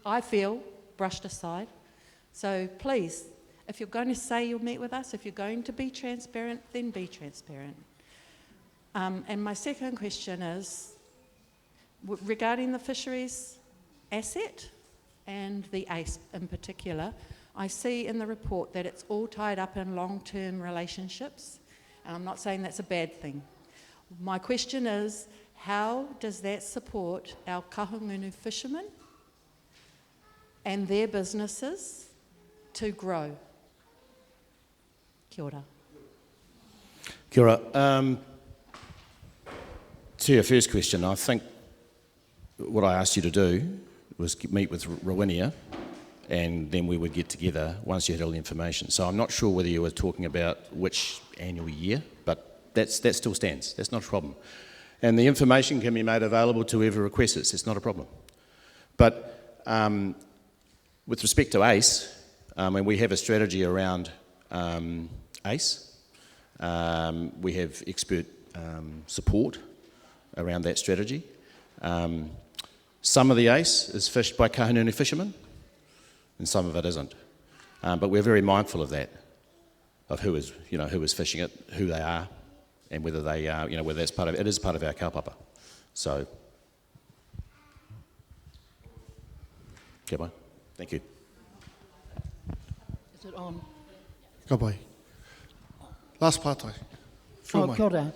I feel, brushed aside. So please, if you're going to say you'll meet with us, if you're going to be transparent, then be transparent. And my second question is, regarding the fisheries asset and the ACE in particular, I see in the report that it's all tied up in long-term relationships, and I'm not saying that's a bad thing. My question is, how does that support our kahungunu fishermen and their businesses to grow? Kia ora. Kia ora. To your first question, I think what I asked you to do was meet with Rawenia, and then we would get together once you had all the information. So I'm not sure whether you were talking about which annual year, but that still stands. That's not a problem. And the information can be made available to whoever requests it. It's not a problem. But with respect to ACE, and we have a strategy around ACE. We have expert support around that strategy. Some of the ACE is fished by kahungunu fishermen, and some of it isn't. But we're very mindful of that, of who is fishing it, who they are, and whether they are, whether that's part of it is part of our kaupapa. So, okay, bye. Thank you. Is it on? Ka pai. Last part. Kia ora.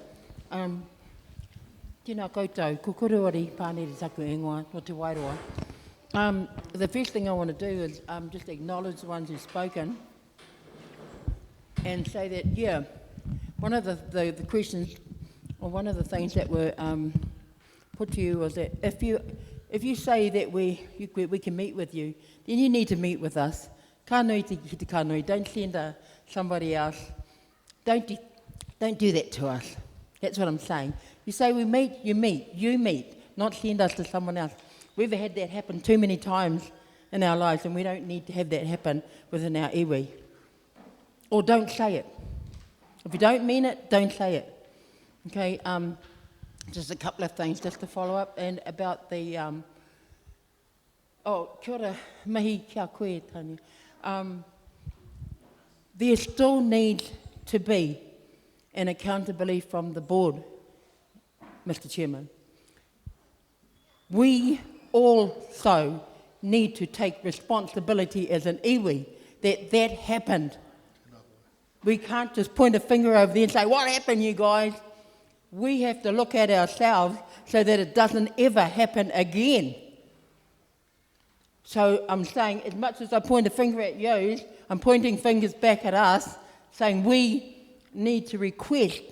Tēnā koutou, ko kuruari pāneri taku ingoa no te wairoa. The first thing I want to do is just acknowledge the ones who've spoken and say that, yeah, one of the questions, or one of the things that were put to you was that if you say that we can meet with you, then you need to meet with us. Ka nui te ki te ka nui. Don't send somebody else. Don't do that to us. That's what I'm saying. You say we meet, you meet, not send us to someone else. We've had that happen too many times in our lives, and we don't need to have that happen within our iwi. Or don't say it. If you don't mean it, don't say it. Okay, just a couple of things just to follow up, and about the, kia ora, mihi kia koe, Tanya. There still needs to be an accountability from the board, Mr. Chairman. We also need to take responsibility as an iwi that happened. We can't just point a finger over there and say, what happened, you guys? We have to look at ourselves so that it doesn't ever happen again. So I'm saying, as much as I point a finger at you, I'm pointing fingers back at us, saying we need to request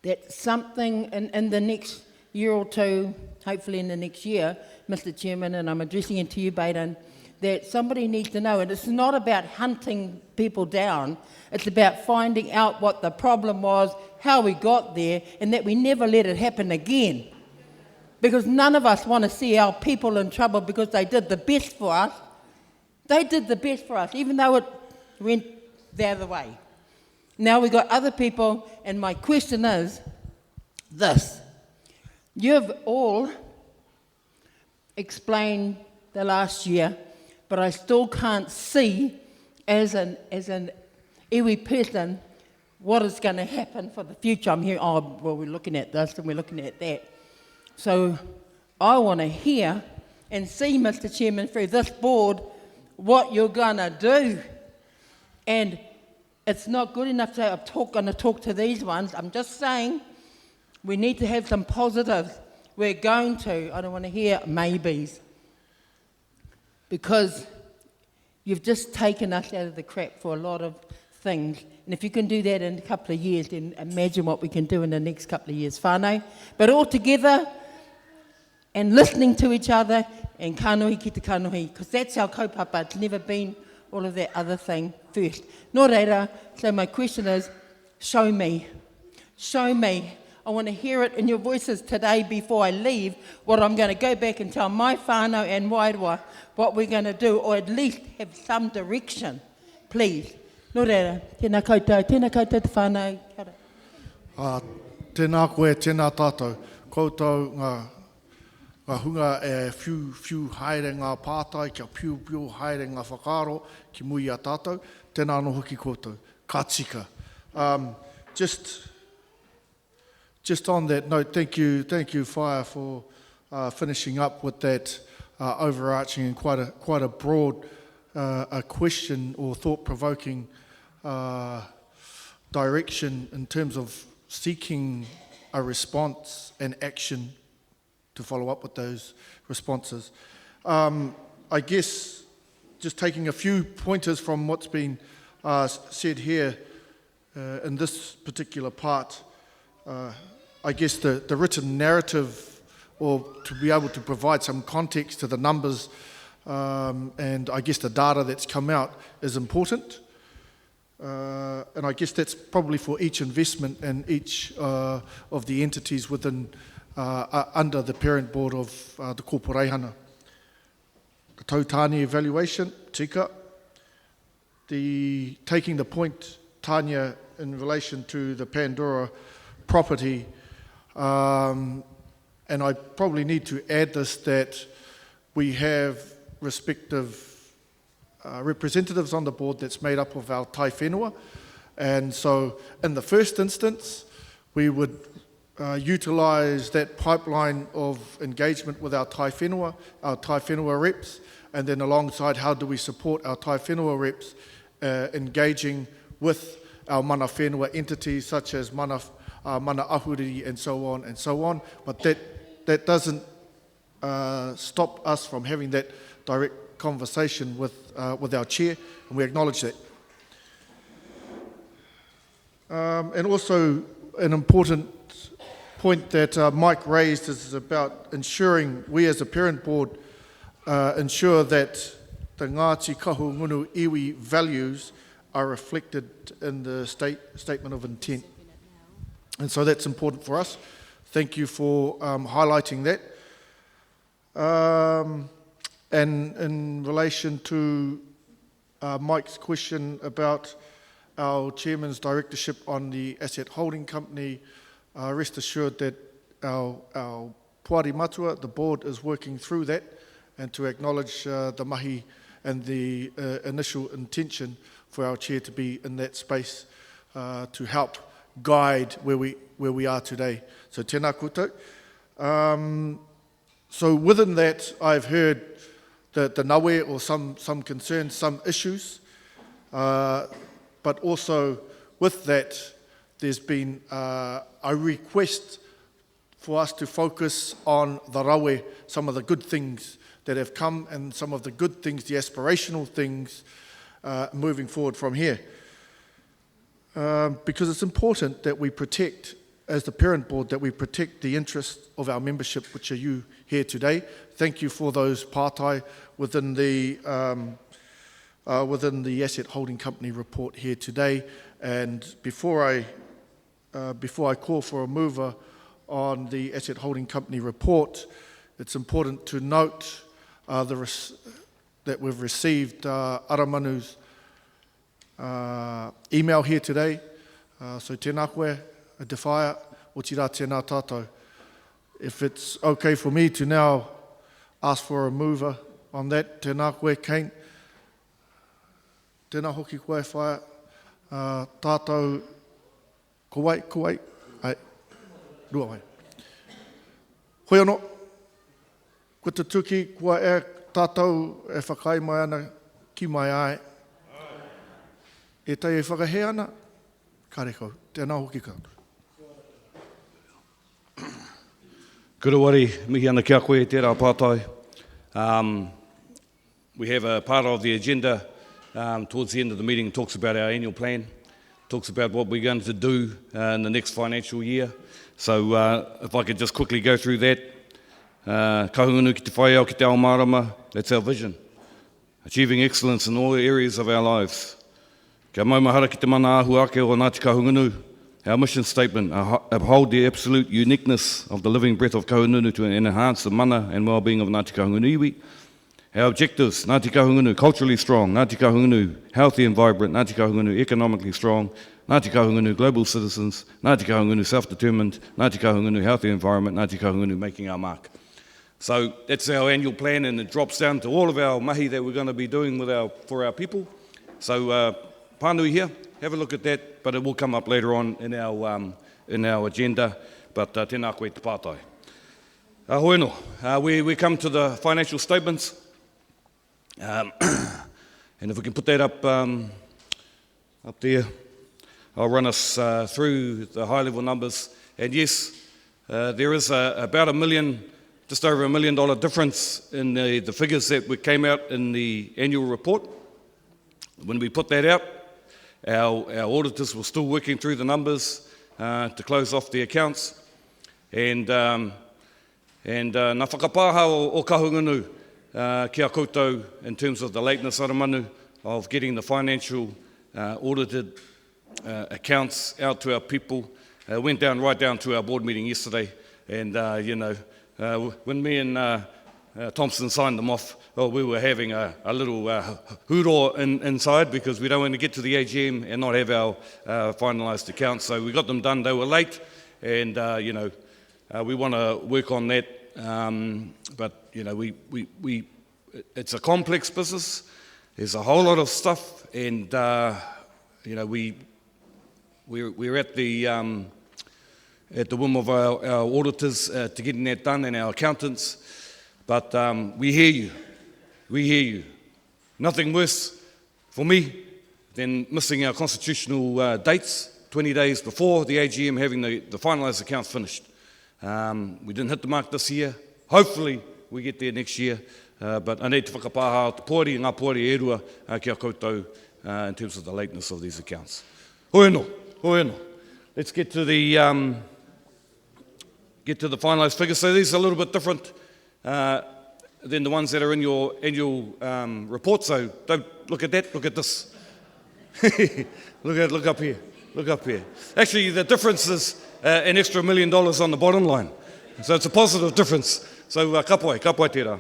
that something in the next year or two, hopefully in the next year, Mr. Chairman, and I'm addressing it to you, Baden, that somebody needs to know, and it's not about hunting people down, it's about finding out what the problem was, how we got there, and that we never let it happen again. Because none of us want to see our people in trouble because they did the best for us. They did the best for us, even though it went the other way. Now we've got other people, and my question is, this. You've all explained the last year, but I still can't see as an iwi person what is going to happen for the future. I'm hearing, oh, well, we're looking at this and we're looking at that. So I want to hear and see, Mr. Chairman, through this board, what you're going to do. And it's not good enough to say, I'm going to talk to these ones. I'm just saying we need to have some positives. We're going to. I don't want to hear maybes. Because you've just taken us out of the crap for a lot of things. And if you can do that in a couple of years, then imagine what we can do in the next couple of years. Whānau. But all together, and listening to each other, and kanohi ki te kanohi, because that's our kaupapa. It's never been all of that other thing first. Nō reira, so my question is, show me. Show me. I want to hear it in your voices today before I leave, what I'm going to go back and tell my whānau and Wairua what we're going to do, or at least have some direction, please. Nō reira, tēnā koutou te whānau. Kia ora. Tēnā koe, tēnā tātou. Koutou ngā hunga e whiu haere ngā pātai, kia piu haere ngā whakaro, ki mui a tātou. Tēnā anō hoki koutou. Ka tika. Just on that note, thank you, Whaia, for finishing up with that overarching and quite a broad a question or thought-provoking direction in terms of seeking a response and action to follow up with those responses. I guess just taking a few pointers from what's been said here in this particular part, I guess the written narrative, or to be able to provide some context to the numbers and I guess the data that's come out is important. And I guess that's probably for each investment and each of the entities within under the parent board of the Kōporeihana. The tautani evaluation, tika. Taking the point, Tanya, in relation to the Pandora property, and I probably need to add this, that we have respective representatives on the board that's made up of our tai whenua, and so in the first instance we would utilise that pipeline of engagement with our tai whenua reps, and then alongside how do we support our tai whenua reps engaging with our mana whenua entities such as mana ahuriri and so on, but that doesn't stop us from having that direct conversation with our chair, and we acknowledge that. And also an important point that Mike raised is about ensuring we as a parent board ensure that the Ngāti Kahu Ngunu Iwi values are reflected in the statement of intent. And so that's important for us. Thank you for highlighting that. And in relation to Mike's question about our chairman's directorship on the asset holding company, rest assured that our Puari Matua, the board, is working through that, and to acknowledge the mahi and the initial intention for our chair to be in that space to help guide where we are today. So tēnā koutou. So within that, I've heard the nawe, or some concerns, some issues, but also with that, there's been a request for us to focus on the rawe, some of the good things that have come, and some of the good things, the aspirational things, moving forward from here. Because it's important that we protect, as the parent board, that we protect the interests of our membership, which are you here today. Thank you for those pātai within the asset holding company report here today. And before I call for a mover on the asset holding company report, it's important to note that we've received Aramanu's email here today. So tēnā koe, te whaia. o tira tēnā tātou. If it's okay for me to now ask for a mover on that, tēnā koe Kane, tēnā hoki koe whaia, tātou, kuwai, ai, rua mai. Hoi anō, ko te tuki, kua e tātou e whakai mai ana ki mai ai. E tai e whakahe ana, kare kau, tēnā hoki kātou. Kura wari, mihi ana kia koe, tērā pātai. We have a part of the agenda towards the end of the meeting talks about our annual plan, talks about what we're going to do in the next financial year. So if I could just quickly go through that. Kahungunu ki te whaiau ki te ao marama, that's our vision. Achieving excellence in all areas of our lives. Kia maumahara ki te mana ahu ake o Ngāti Kahungunu. Our mission statement, uphold the absolute uniqueness of the living breath of Kahungunu to enhance the mana and well-being of Ngāti Kahungunu iwi. Our objectives, Ngāti Kahungunu culturally strong, Ngāti Kahungunu healthy and vibrant, Ngāti Kahungunu economically strong, Ngāti Kahungunu global citizens, Ngāti Kahungunu self-determined, Ngāti Kahungunu healthy environment, Ngāti Kahungunu making our mark. So that's our annual plan, and it drops down to all of our mahi that we're going to be doing for our people. So pānui here, have a look at that, but it will come up later on in our agenda. But tēnā koe te pātai. Hoi no, we come to the financial statements. And if we can put that up there, I'll run us through the high-level numbers. And yes, there is about just over $1 million difference in the figures that came out in the annual report. When we put that out, our auditors were still working through the numbers to close off the accounts. And nā whakapāha o Kahungunu kia koutou in terms of the lateness aramanu of getting the financial audited accounts out to our people. Went right down to our board meeting yesterday, and when me and Thompson signed them off, we were having a little hoorah inside because we don't want to get to the AGM and not have our finalised accounts. So we got them done. They were late, and we want to work on that. But it's a complex business. There's a whole lot of stuff, and we're at the whim of our auditors to getting that done, and our accountants. But we hear you. Nothing worse for me than missing our constitutional dates 20 days before the AGM, having the finalised accounts finished. We didn't hit the mark this year. Hopefully we get there next year. But anei te whakapāha o te pōri, ngā pōri e rua kia koutou in terms of the lateness of these accounts. Hoi anō. Let's get to the finalised figures. So these are a little bit different than the ones that are in your annual report. So don't look at that, look at this. Look up here. Actually, the difference is an extra $1 million on the bottom line. So it's a positive difference. So ka pai tērā.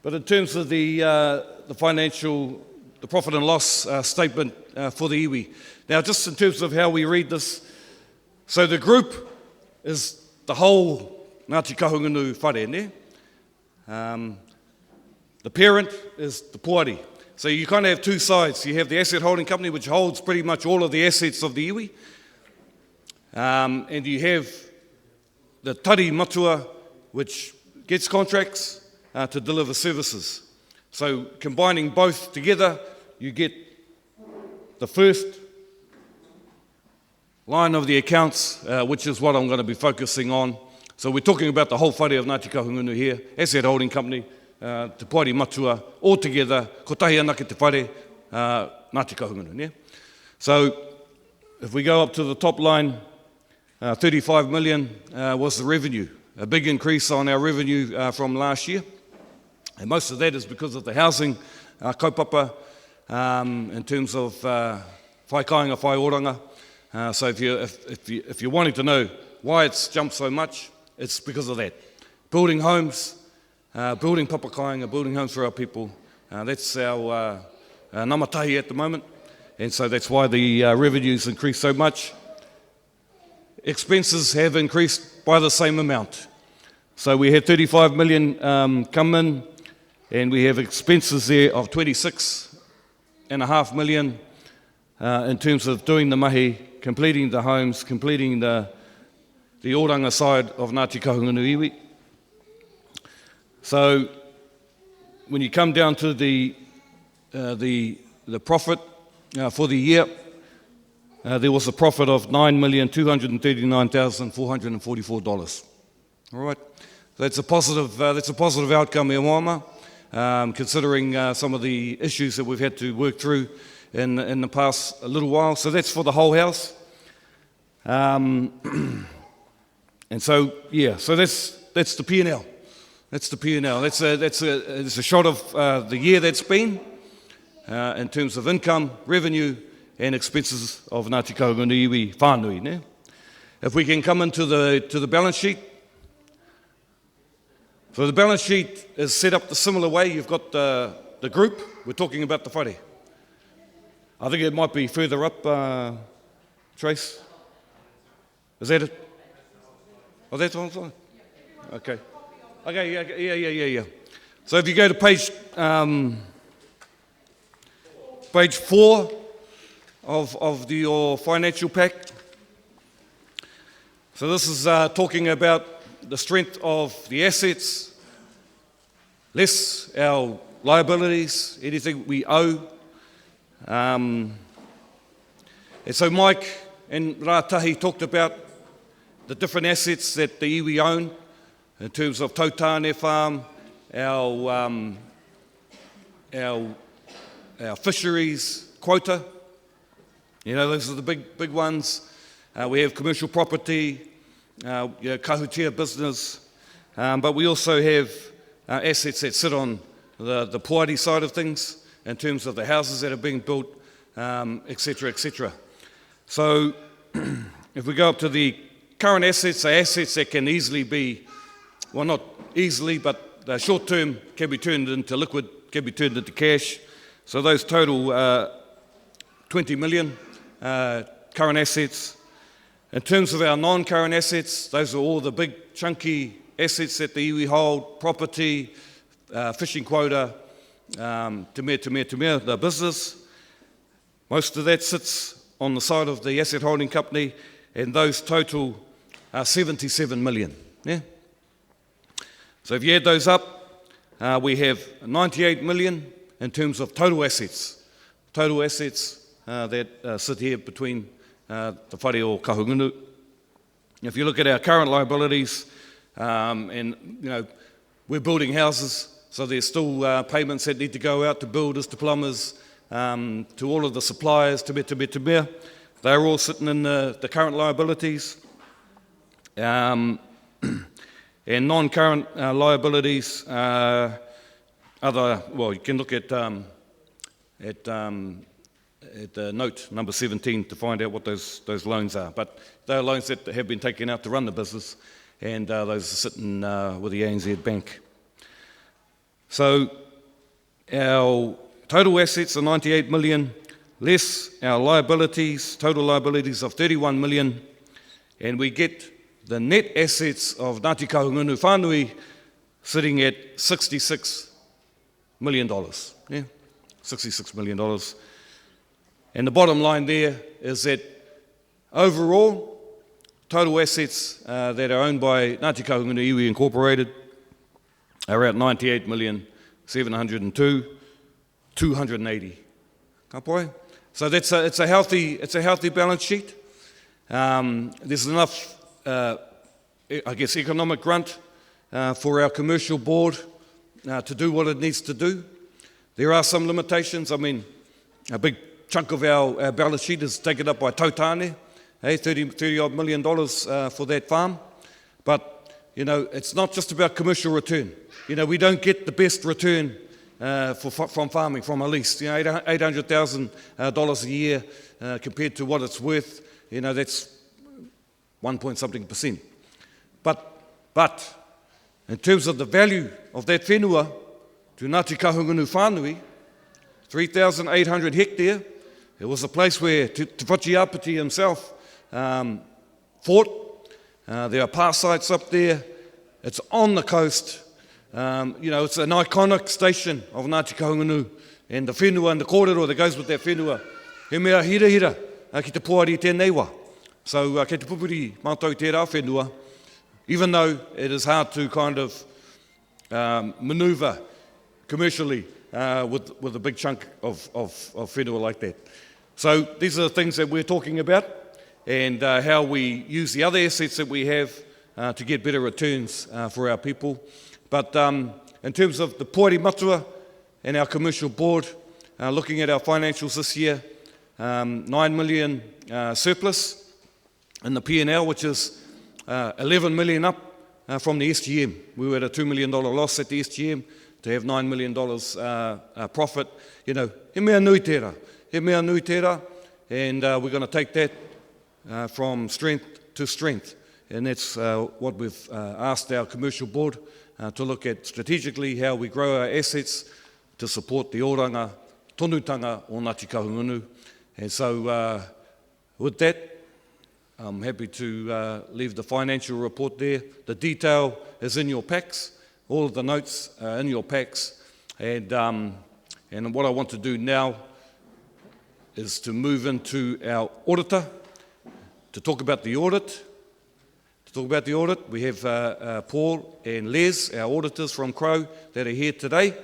But in terms of the financial, the profit and loss statement for the iwi. Now, just in terms of how we read this, so the group is the whole Ngāti Kahungunu whare, ne? The parent is the puari. So you kind of have two sides. You have the asset holding company, which holds pretty much all of the assets of the iwi. And you have the tari matua, which gets contracts to deliver services. So combining both together, you get the first line of the accounts, which is what I'm going to be focusing on. So we're talking about the whole whare of Ngāti Kahungunu here, asset holding company, te puari matua, all together, ko tahi anake te whare, Ngāti Kahungunu, ne? So if we go up to the top line, 35 million was the revenue, a big increase on our revenue from last year. And most of that is because of the housing kaupapa in terms of whai kāinga, whai oranga. So if you're wanting to know why it's jumped so much, it's because of that. Building homes, building papakainga, building homes for our people. That's our namatahi at the moment. and so that's why the revenues increased so much. Expenses have increased by the same amount. So we had 35 million come in, and we have expenses there of 26.5 million in terms of doing the mahi, completing the homes, completing the oranga side of Ngāti Kahungunu. So when you come down to the profit for the year, there was a profit of $9,239,444. All right, that's a positive outcome, e moama, considering some of the issues that we've had to work through in the past a little while. So that's for the whole house. And so, yeah, so that's the P&L. That's the P&L. It's a shot of the year that's been in terms of income, revenue, and expenses of Ngāti Kahungunu iwi whānui. Ne? If we can come into the balance sheet. So the balance sheet is set up the similar way. You've got the group. We're talking about the whare. I think it might be further up, Trace. Is that it? Oh, that's on the side? Okay. Okay, yeah. So if you go to page 4 of your financial pack. So this is talking about the strength of the assets, less our liabilities, anything we owe. And so Mike and Rātahi talked about the different assets that the iwi own in terms of Tautane Farm, our fisheries quota. You know, those are the big ones. We have commercial property, kahutia business, but we also have assets that sit on the Puari side of things in terms of the houses that are being built, etc., etc. So if we go up to the current assets, are assets that can easily be, well, not easily, but short term can be turned into liquid, can be turned into cash. So those total 20 million current assets. In terms of our non-current assets, those are all the big chunky assets that the iwi hold: property, fishing quota, te mea, the business. Most of that sits on the side of the asset holding company, and those total 77 million. Yeah? So if you add those up, we have 98 million in terms of total assets. Total assets that sit here between the whare o Kahungunu. If you look at our current liabilities, and you know, we're building houses, so there's still payments that need to go out to builders, to plumbers, to all of the suppliers, te mea. They're all sitting in the current liabilities. And non-current liabilities, well, you can look at note number 17 to find out what those loans are. But they're loans that have been taken out to run the business, and those are sitting with the ANZ Bank. So our total assets are 98 million, less our liabilities, total liabilities of 31 million, and we get the net assets of Ngāti Kahungunu whānui sitting at $66 million. Yeah? $66 million. And the bottom line there is that overall, total assets that are owned by Ngāti Kahungunu Iwi Incorporated are at 98,702,280. Ka pai? So it's a healthy balance sheet. There's enough, I guess, economic grunt for our commercial board to do what it needs to do. There are some limitations. I mean, a big chunk of our balance sheet is taken up by Tautane, $30 odd million for that farm. But, you know, it's not just about commercial return. You know, we don't get the best return from farming, from a lease. You know, $800,000 a year compared to what it's worth. You know, that's 1.something%. But in terms of the value of that whenua to Ngāti Kahungunu whānui, 3,800 hectare, It was a place where Te Whachiapiti himself fought. There are park sites up there. It's on the coast. It's an iconic station of Ngāti Kahungunu, and the whenua and the kōrero that goes with that whenua. He mea hira ki te poari tēnei wā. So kei te pupuri mātou tērā whenua, even though it is hard to kind of manoeuvre commercially with a big chunk of whenua like that. So these are the things that we're talking about, and how we use the other assets that we have to get better returns for our people. But in terms of the Poari Matua and our commercial board, looking at our financials this year, 9 million surplus in the P&L, which is 11 million up from the SGM. We were at a $2 million loss at the SGM. To have $9 million profit, he mea nui tērā, and we're going to take that from strength to strength. And that's what we've asked our commercial board to look at strategically, how we grow our assets to support the oranga, tonutanga o Ngāti Kahungunu. And so with that, I'm happy to leave the financial report there. The detail is in your packs. All of the notes are in your packs. And what I want to do now is to move into our auditor to talk about the audit. We have Paul and Les, our auditors from Crow, that are here today.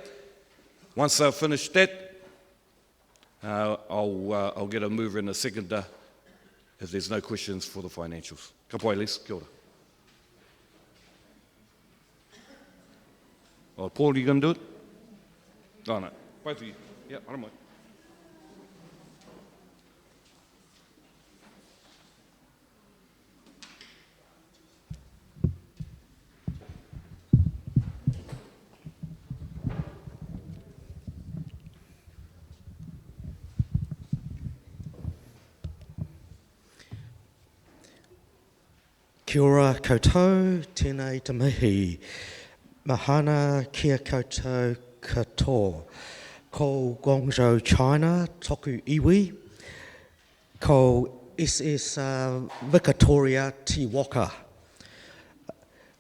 Once they've finished that, I'll get a mover and a seconder if there's no questions for the financials. Ka pai, Les, kia ora. Oh, Paul, are you going to do it? Oh, no. Both of you. Yeah, I don't mind. Kia ora koutou, tēnei te mihi. Mahana kia koutou katoa. Ko Guangzhou, China, toku iwi. Ko SS Victoria Te Waka.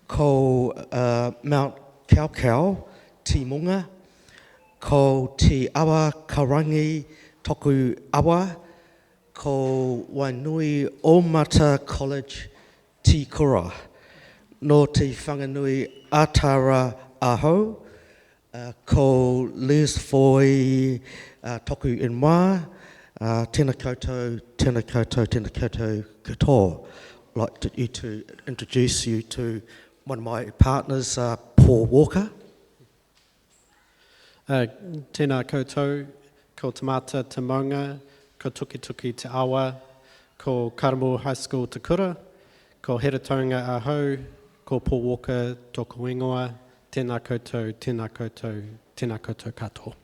Ko Mount Kaukau, Te Munga. Ko Te Awa Karangi, toku awa. Ko Wainui Omata College, Te Kura. No te whanganui Atara Aho, ko Les Foy toku inwā, tēnā koutou katoa. I'd like to introduce you to one of my partners, Paul Walker. Tēnā koutou, ko Tamata Te Maunga, ko Tuki Te Awa, ko Karamu High School Te Kura, ko Heretaunga Aho, ko Paul Walker, tōku ingoa, tēnā koutou katoa.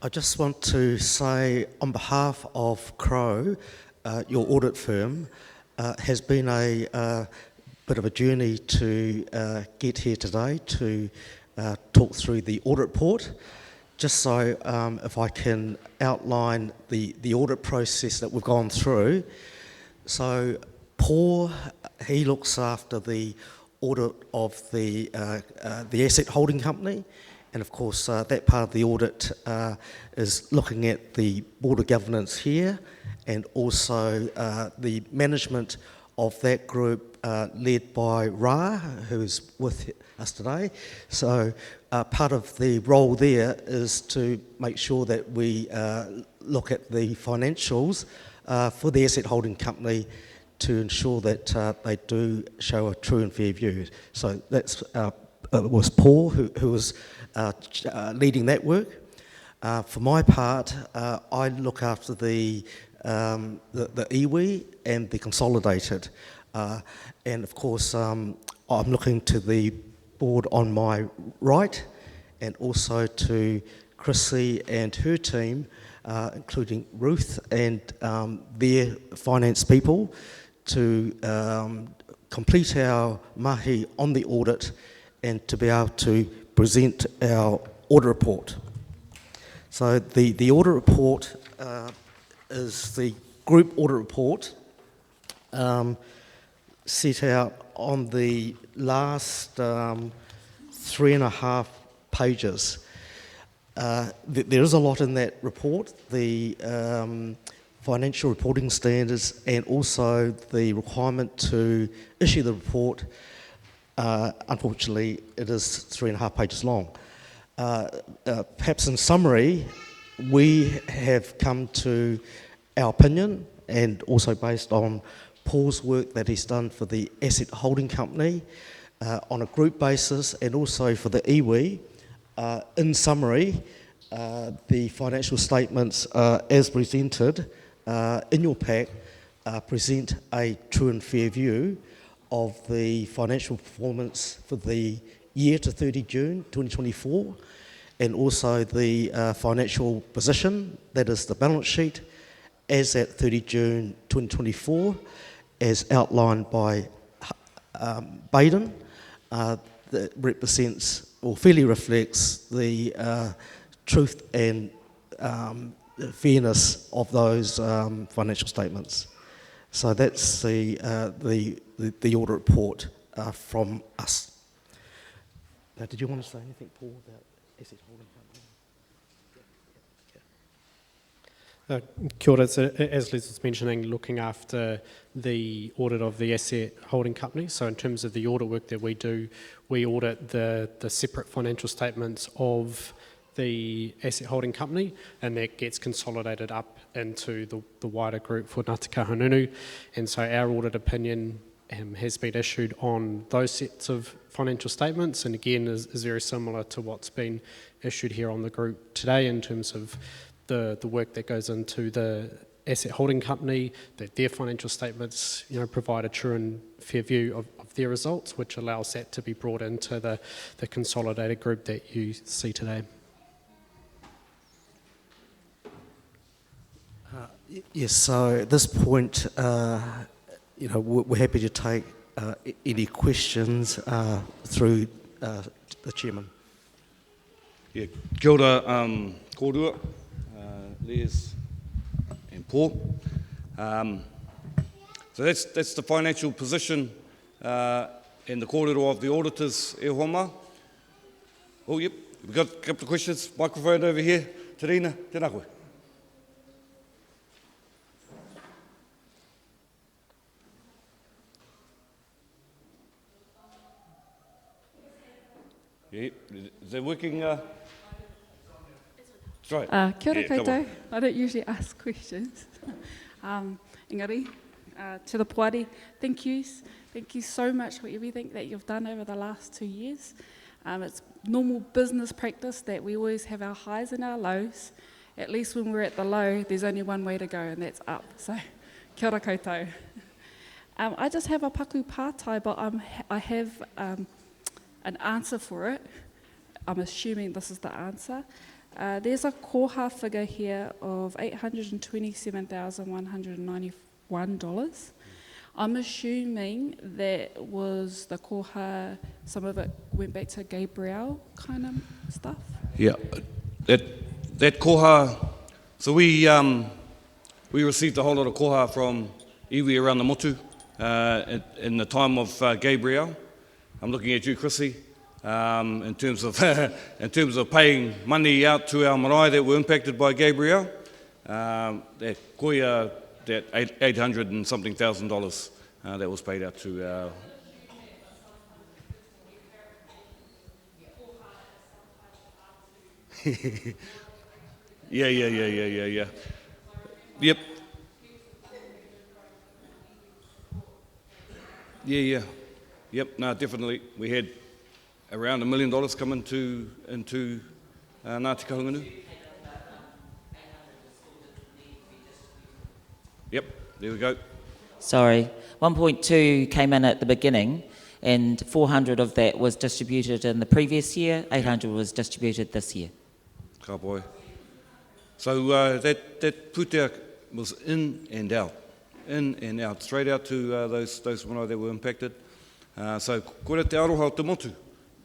I just want to say on behalf of Crow, your audit firm, has been a bit of a journey to get here today to talk through the audit report. Just so if I can outline the audit process that we've gone through. So Paul, he looks after the audit of the asset holding company, and of course that part of the audit is looking at the board of governance here, and also the management of that group led by Ra, who is with us today. So part of the role there is to make sure that we look at the financials for the asset holding company to ensure that they do show a true and fair view. So that's was Paul who was leading that work. For my part, I look after the iwi and the consolidated, and of course I'm looking to the board on my right, and also to Chrissy and her team, including Ruth and their finance people, to complete our mahi on the audit and to be able to present our audit report. So the audit report is the group audit report set out on the last 3.5 pages. There is a lot in that report. The financial reporting standards and also the requirement to issue the report. Unfortunately, it is 3.5 pages long. Perhaps in summary, we have come to our opinion, and also based on Paul's work that he's done for the asset holding company on a group basis, and also for the iwi. In summary, the financial statements as presented in your pack present a true and fair view of the financial performance for the year to 30 June 2024, and also the financial position, that is the balance sheet, as at 30 June 2024, as outlined by Baden, that represents or fairly reflects the truth and fairness of those financial statements. So that's the audit report from us. Now, did you want to say anything, Paul, about asset holding company? Kia ora, so as Liz was mentioning, looking after the audit of the asset holding company. So in terms of the audit work that we do, we audit the separate financial statements of the asset holding company, and that gets consolidated up into the wider group for Ngāti Kahungunu. And so our audit opinion has been issued on those sets of financial statements, and again is very similar to what's been issued here on the group today in terms of the work that goes into the asset holding company, that their financial statements provide a true and fair view of their results, which allows that to be brought into the consolidated group that you see today. Yes, so at this point, we're happy to take any questions through the chairman. Yeah, kia ora, kōrua, Liz and Paul. So that's the financial position and the kōrero of the auditors, e homa. Oh, yep, we've got a couple of questions. Microphone over here. Terina, tēnā koe. Yeah, is that working? That's right. Kia ora Yeah, koutou. I don't usually ask questions. Engari, to the Puari, thank you. Thank you so much for everything that you've done over the last 2 years. It's normal business practice that we always have our highs and our lows. At least when we're at the low, there's only one way to go, and that's up. So, kia ora koutou. I just have a paku pātai, but I have an answer for it. I'm assuming this is the answer. There's a koha figure here of $827,191. I'm assuming that was the koha, some of it went back to Gabriel kind of stuff? Yeah, that koha, so we received a whole lot of koha from iwi around the motu in the time of Gabriel. I'm looking at you, Chrissy, in terms of paying money out to our marae that were impacted by Gabriel. That koia, that $800 and something thousand that was paid out to our. Yeah. Yep. Yeah. Yep, no, definitely. We had around $1 million come into Ngāti Kahungunu. Yep, there we go. Sorry, 1.2 came in at the beginning, and 400 of that was distributed in the previous year, 800 was distributed this year. Ka boy. So that putea was in and out, straight out to those marae that were impacted. So koe te aroha o te motu,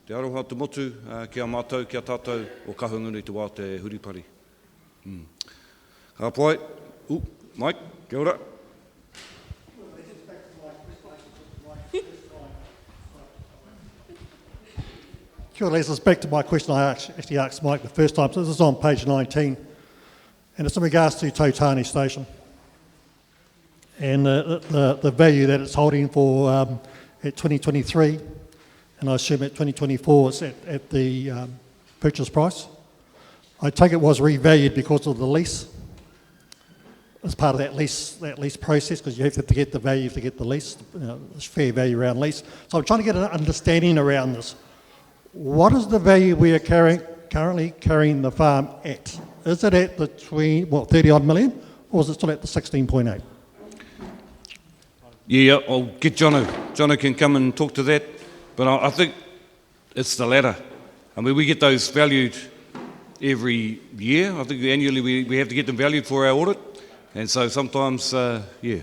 te aroha te motu ki a mātou, ki a tātou o kahungunu te wā te huripari. Ka pai, Mike, kia ora. Kia ora, Les. It's back to my question I actually asked Mike the first time. So this is on page 19, and it's in regards to Tautani Station and the value that it's holding for at 2023, and I assume at 2024 it's at the purchase price. I take it was revalued because of the lease, as part of that lease process, because you have to get the value to get the lease, fair value around lease. So I'm trying to get an understanding around this. What is the value we are currently carrying the farm at? Is it at the 30 odd million, or is it still at the 16.8? Yeah, I'll get Jono. Jono can come and talk to that, but I think it's the latter. I mean, we get those valued every year. I think annually we have to get them valued for our audit, and so sometimes, yeah.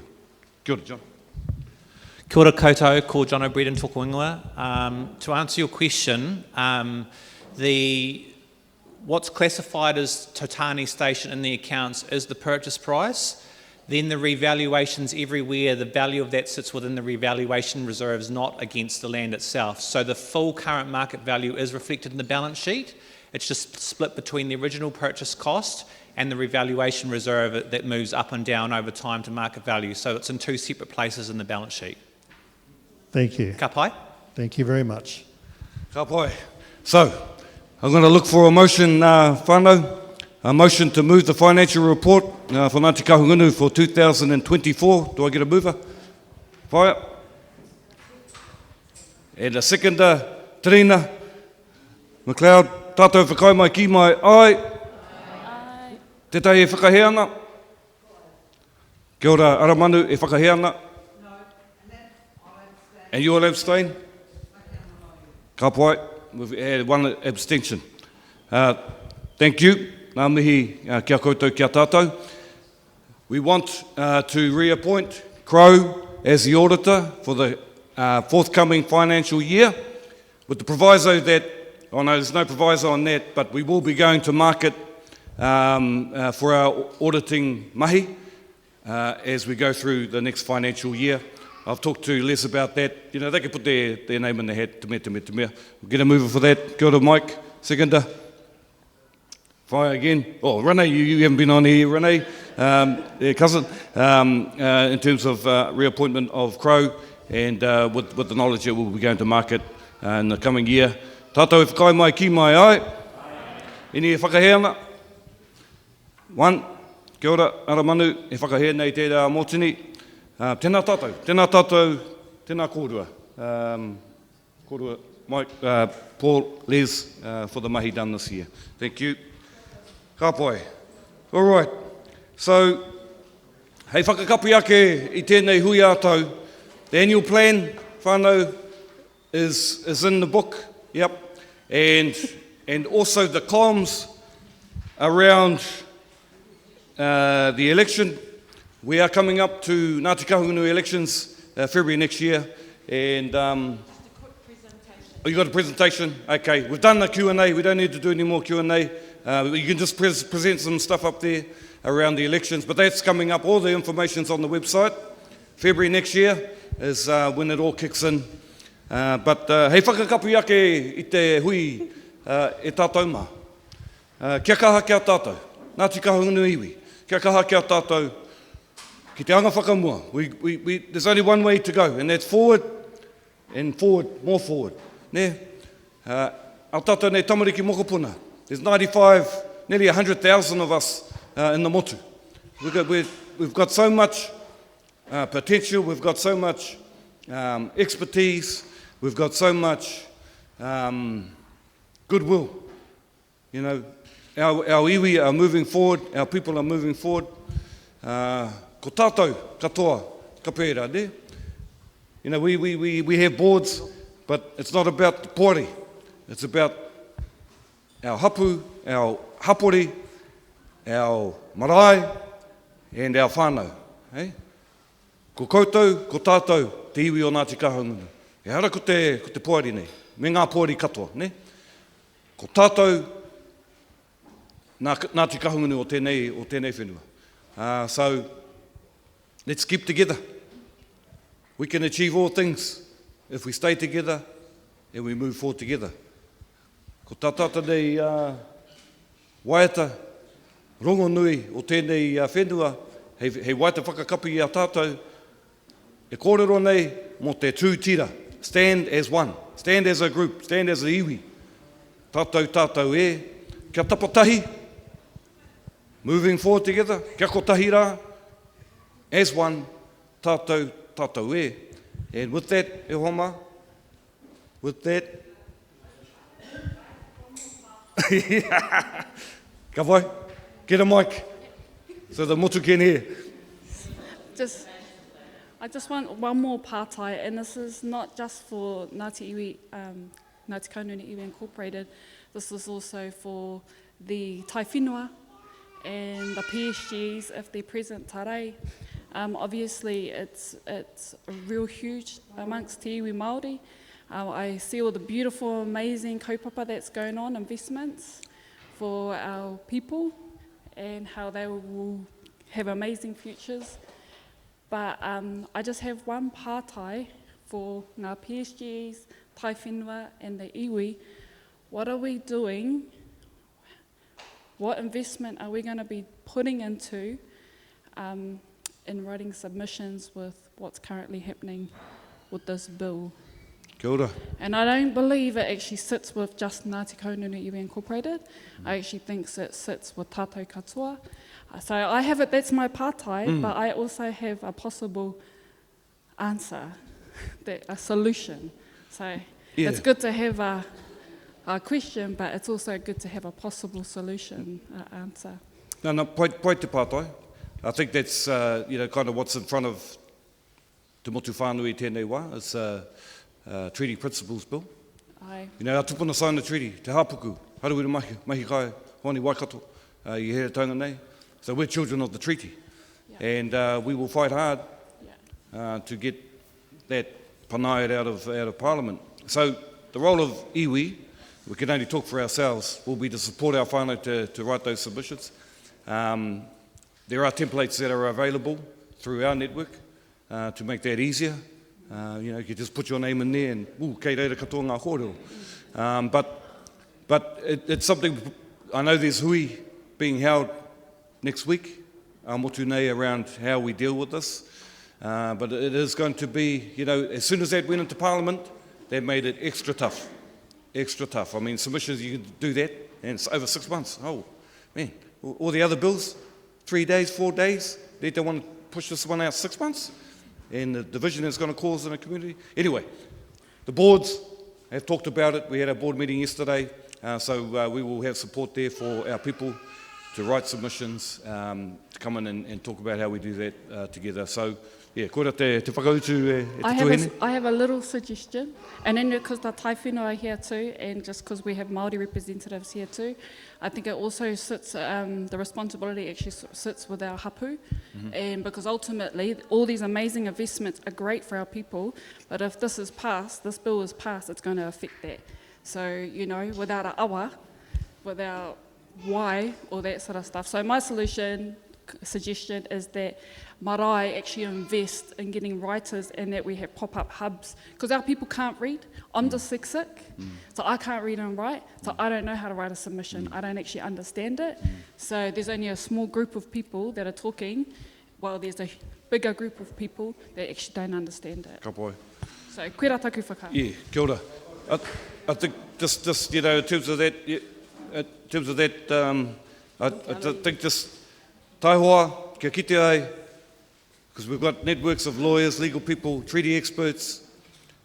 Kia ora, John. Kia ora koutou, ko John O'Brien tōku ingoa. To answer your question, what's classified as Tautani Station in the accounts is the purchase price. Then the revaluations everywhere, the value of that sits within the revaluation reserves, not against the land itself. So the full current market value is reflected in the balance sheet. It's just split between the original purchase cost and the revaluation reserve that moves up and down over time to market value. So it's in two separate places in the balance sheet. Thank you. Ka pai? Thank you very much. Ka pai. So, I'm going to look for a motion, whānau, a motion to move the financial report for Ngāti Kahungunu for 2024. Do I get a mover? Whaia. And a seconder, Terina. McLeod, tātou whakai mai ki mai, ai. Ai. Te tai e whakahea ana. Kia ora, Aramanu, e whakahea ana. And you all abstain? Ka pai, we've had one abstention. Thank you. Ngā mihi kia koutou kia tātou. We want to reappoint Crow as the auditor for the forthcoming financial year, with the proviso that, oh no, there's no proviso on that, but we will be going to market for our auditing mahi as we go through the next financial year. I've talked to Les about that. You know, they can put their name in the hat. Te mea. We'll get a mover for that. Kia ora, Mike. Seconder. Fire again. Oh, Renee, you haven't been on here, Renee. Cousin. In terms of reappointment of Crow, and with the knowledge that we'll be going to market in the coming year. Tātou e whakai mai ki mai ai. Ini e whakahea ana. One. Kia ora, Aramanu, e whakahea nei tērā mōtini. Tēnā tātou, tēnā kōrua. Kōrua, Mike, Paul, Les, for the mahi done this year. Thank you. Ka pai. All right. So, hei whakakapi ake I tēnei hui ātau. The annual plan, whānau, is in the book. Yep. And also the columns around the election. We are coming up to Ngāti Kahungunu elections February next year, and oh, you got a presentation? Okay, we've done the Q&A. We don't need to do any more Q&A. You can just present some stuff up there around the elections, but that's coming up. All the information's on the website. February next year is when it all kicks in. But hei whakakapi ake I te hui e tātou mā. Kia kaha kia tātou. Ngāti Kahungunu iwi. Kia kaha kia tātou. Ki te anga whakamua. There's only one way to go, and that's forward, and forward, more forward. Ne? Au tātou nei tamariki mokopuna. There's 95, nearly 100,000 of us in the motu. We've got so much potential, we've got so much expertise, we've got so much goodwill. You know, our iwi are moving forward, our people are moving forward. Ko tātou, katoa, ka pērā, ne? You know, we have boards, but it's not about the pōri. It's about our hapu, our hapori, our marae, and our whānau. Eh? Ko koutou, ko tātou, te iwi o Ngāti Kahungunu. E hara ko te pōri nei. me ngā pōri katoa, ne? Ko tātou, nā te kahungunu o tēnei whenua. So, let's keep together. We can achieve all things if we stay together and we move forward together. Ko tātata nei waiata, rongo nui o tēnei whenua, hei waiata whakakapi i a tātou, e kōrero nei mo te tūtira. Stand as one, stand as a group, stand as a iwi. Tātou kia tapatahi, moving forward together, kia kotahi rā, as one, tātou e. And with that, e homa, with that, ka vai, get a mic, so the motu can hear. I just want one more pātai, and this is not just for Ngāti Iwi, Ngāti Kaununi Iwi Incorporated, this is also for the tai whenua and the PSGs if they're present tarei. Obviously, it's real huge amongst te iwi Māori. I see all the beautiful, amazing kaupapa that's going on, investments for our people and how they will have amazing futures. But I just have one pātai for ngā PSGs, tai whenua and the iwi. What are we doing? What investment are we going to be putting into in writing submissions with what's currently happening with this bill? Kia ora. And I don't believe it actually sits with just Ngāti Kaununi Iwi Incorporated. I actually think it sits with tātou katoa. So I have it, that's my pātai, but I also have a possible answer, a solution. So it's good to have a question, but it's also good to have a possible solution answer. No, pai te pātai. I think that's, kind of what's in front of te motu whānui tēnei wā. It's Treaty Principles Bill. Aye. A tupuna sign the treaty, te hāpuku, harawira mahi kai, honi waikato, i here taunga nei. So we're children of the treaty. And we will fight hard to get that panaia out of Parliament. So the role of iwi, we can only talk for ourselves, will be to support our whānau to write those submissions. There are templates that are available through our network to make that easier. You can just put your name in there and, kei reira katoa ngā kōrero. But it's something, I know there's hui being held next week, motu nei around how we deal with this. But it is going to be, as soon as that went into Parliament, they made it extra tough. Extra tough. I mean, submissions, you can do that, and it's over 6 months. Oh, man. All the other bills, 3 days, 4 days, they don't want to push this one out 6 months. And the division it's going to cause in the community. Anyway, the boards have talked about it. We had a board meeting yesterday, so we will have support there for our people to write submissions, to come in and talk about how we do that together. So, koera te whakautu I have a little suggestion, and then because the tai whenua are here too, and just because we have Māori representatives here too, I think it also sits, the responsibility actually sits with our hapu, and because ultimately all these amazing investments are great for our people, but if this bill is passed, it's going to affect that. So, without a awa, without why, all that sort of stuff. So my suggestion is that marae actually invest in getting writers and that we have pop-up hubs, because our people can't read. I'm dyslexic, so I can't read and write, so I don't know how to write a submission. I don't actually understand it. So there's only a small group of people that are talking, while there's a bigger group of people that actually don't understand it. Ka pai. So koera taku whakao. Yeah, kia ora. I think just in terms of that, I think just taihoa, kia kite ai, because we've got networks of lawyers, legal people, treaty experts.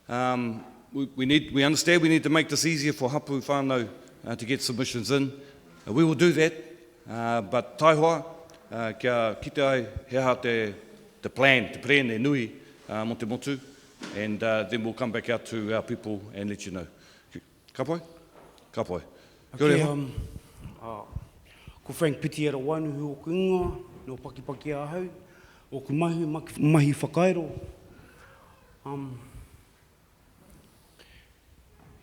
We understand we need to make this easier for hapu whānau to get submissions in. We will do that, but taihoa, kia kite ai, hea the plan, te prene e nui mo te motu, and then we'll come back out to our people and let you know. Ka pai? Ka pai. Ko Frank Piti era wanu hu o ku ingoa, no pakipaki ahau, o ku mahi whakaero.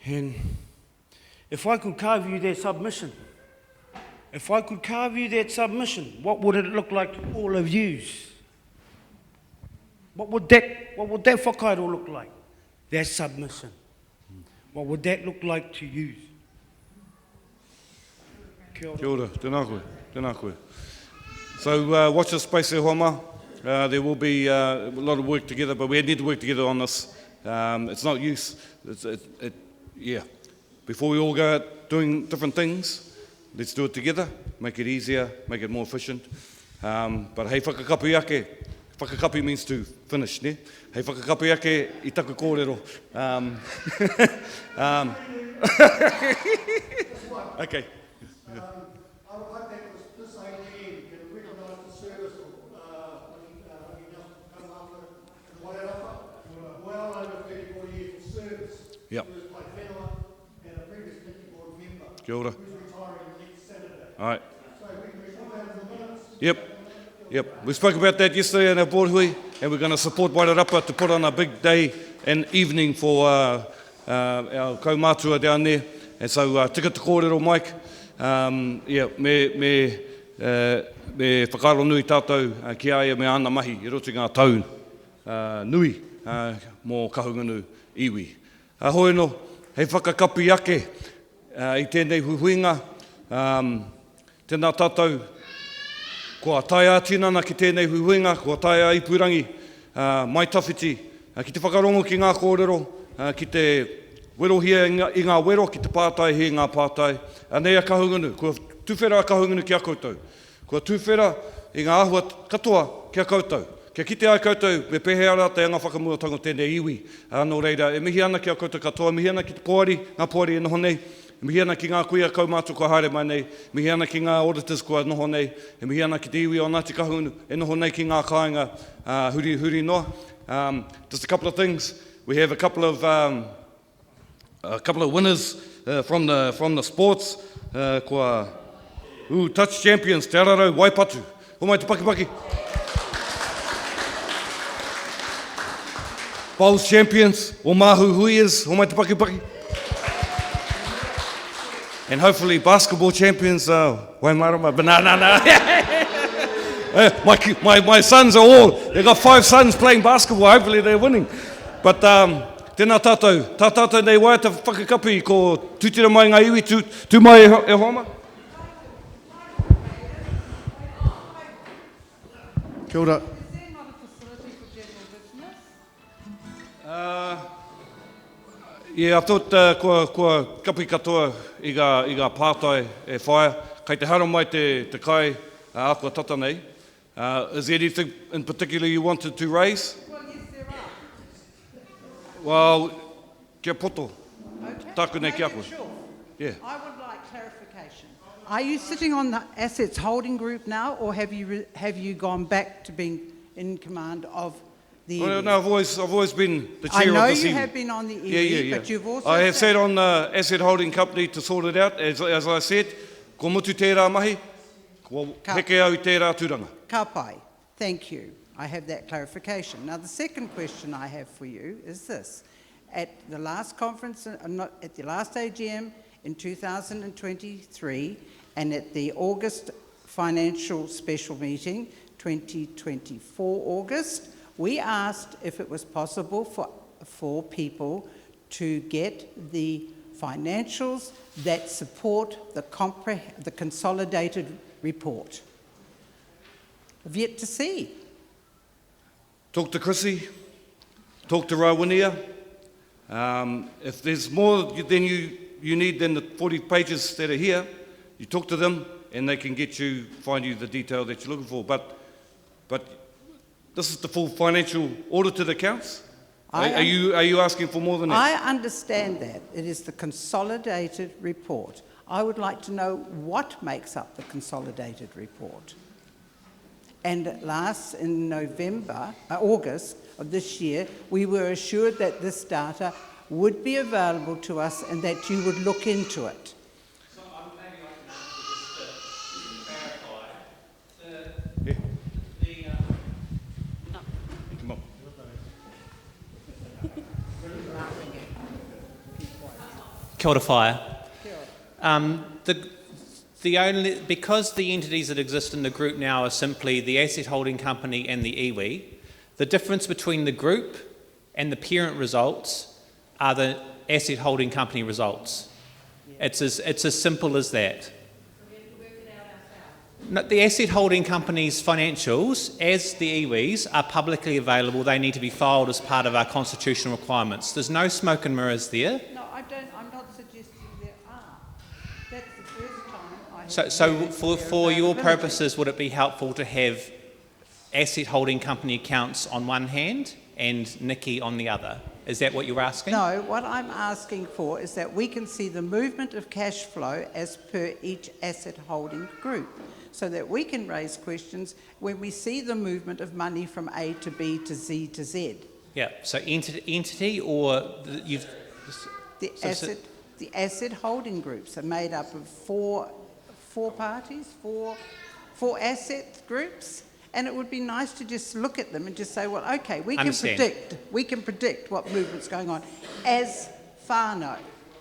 And if I could carve you that submission, what would it look like to all of yous? What would that whakairo look like? That submission. What would that look like to yous? Kia ora, tēnā koe. So watch this space there, Homa. There will be a lot of work together, but we need to work together on this. It's not use. Before we all go out doing different things, let's do it together, make it easier, make it more efficient. But hei whakakapi ake, whakakapi means to finish, ne? Hei whakakapi ake I taku kōrero. Okay. I would like that this AGM can recognise the service of well over 34 years of service. Yep. He was my fellow and a previous committee board member. Kia ora. Who's retiring next Saturday. All right. So we can put that in the minutes. Yep. We spoke about that yesterday in our board hui, and we're going to support Wairarapa to put on a big day and evening for our kaumātua down there. And so, tika te kōrero, Mike. Me whakaaro nui tātou ki aia me ana mahi I roto ngā tau nui mō kahunganu iwi. Hoi no, hei whakakapi ake I tēnei huhuinga. Tēnā tātou, kua taia tinana ki tēnei huhuinga, kua taia I purangi, mai tawhiti, ki te whakarongo ki ngā kōrero, ki te werohia I ngā wero, ki te pātai he ngā pātai. Anei a kahunganu, kua tuwhera a kahunganu ki a koutou. Kua tuwhera I ngā ahua katoa ki a koutou. Kia kite ai koutou, me pehe ara te anga whakamuatango tēnei iwi. Nō reira, e mihi ana ki a koutou katoa, mihi ana ki te poari, ngā poari e noho nei, mihi ana ki ngā kuia kaumātua kua haere mai nei, mihi ana ki ngā auditors kua noho nei, e mihi ana ki te iwi o Ngāti Kahungunu, e noho nei ki ngā kāinga huri noa. Just a couple of things. We have a couple of winners from the sports. Kua touch champions, Te Ararau Waipatu. Ho mai te pakipaki. Bowls champions, o Mahu Huias, ho mai te pakipaki. And hopefully basketball champions, Waimarama, but no. My sons are all, they've got 5 sons playing basketball, hopefully they're winning. But tēnā tātou nei waia te whakakapi ko tūtira mai ngā iwi, tū mai e homa. Kia ora. I thought kua kapi katoa I ngā pātai e whaia, kei te haro mai te kai a kua tata nei. Is there anything in particular you wanted to raise? Well, yes, there are. Well, kia poto. Okay. Tāku nei kia Make koe. it short. Yeah. I would like clarification. Are you sitting on the assets holding group now, or have you gone back to being in command of the Well, EE? no, I've always been the I chair know of this you evening. have been on the EE, Yeah. but you've also I have said- sat on the asset holding company to sort it out. As I said, ko mutu tērā mahi, ko heke au I tērā tūranga. Ka pai. Thank you. I have that clarification. Now, the second question I have for you is this. At the last conference, at the last AGM in 2023, and at the August financial special meeting, 2024 August, we asked if it was possible for people to get the financials that support the consolidated report. I've yet to see. Talk to Chrissy, talk to Rawinia. If there's more than you need than the 40 pages that are here, you talk to them and they can find you the detail that you're looking for. But this is the full financial audited accounts. Are you asking for more than that? I understand that. It is the consolidated report. I would like to know what makes up the consolidated report. And in August of this year, we were assured that this data would be available to us and that you would look into it. So maybe I can answer just to clarify. Come on. Kia ora whaia. Because the entities that exist in the group now are simply the asset holding company and the iwi, the difference between the group and the parent results are the asset holding company results. It's as simple as that. No, the asset holding company's financials, as the iwis, are publicly available. They need to be filed as part of our constitutional requirements. There's no smoke and mirrors there. No, I'm not suggesting there are. That's the first time I have So heard for their your availability. purposes, would it be helpful to have asset holding company accounts on one hand and NKII on the other? Is that what you're asking? No, what I'm asking for is that we can see the movement of cash flow as per each asset holding group, so that we can raise questions when we see the movement of money from A to B to Z to Z. Yeah, so entity or you've... The asset holding groups are made up of four parties, four asset groups, and it would be nice to just look at them and just say, well, okay, we can predict what movement's going on as whānau.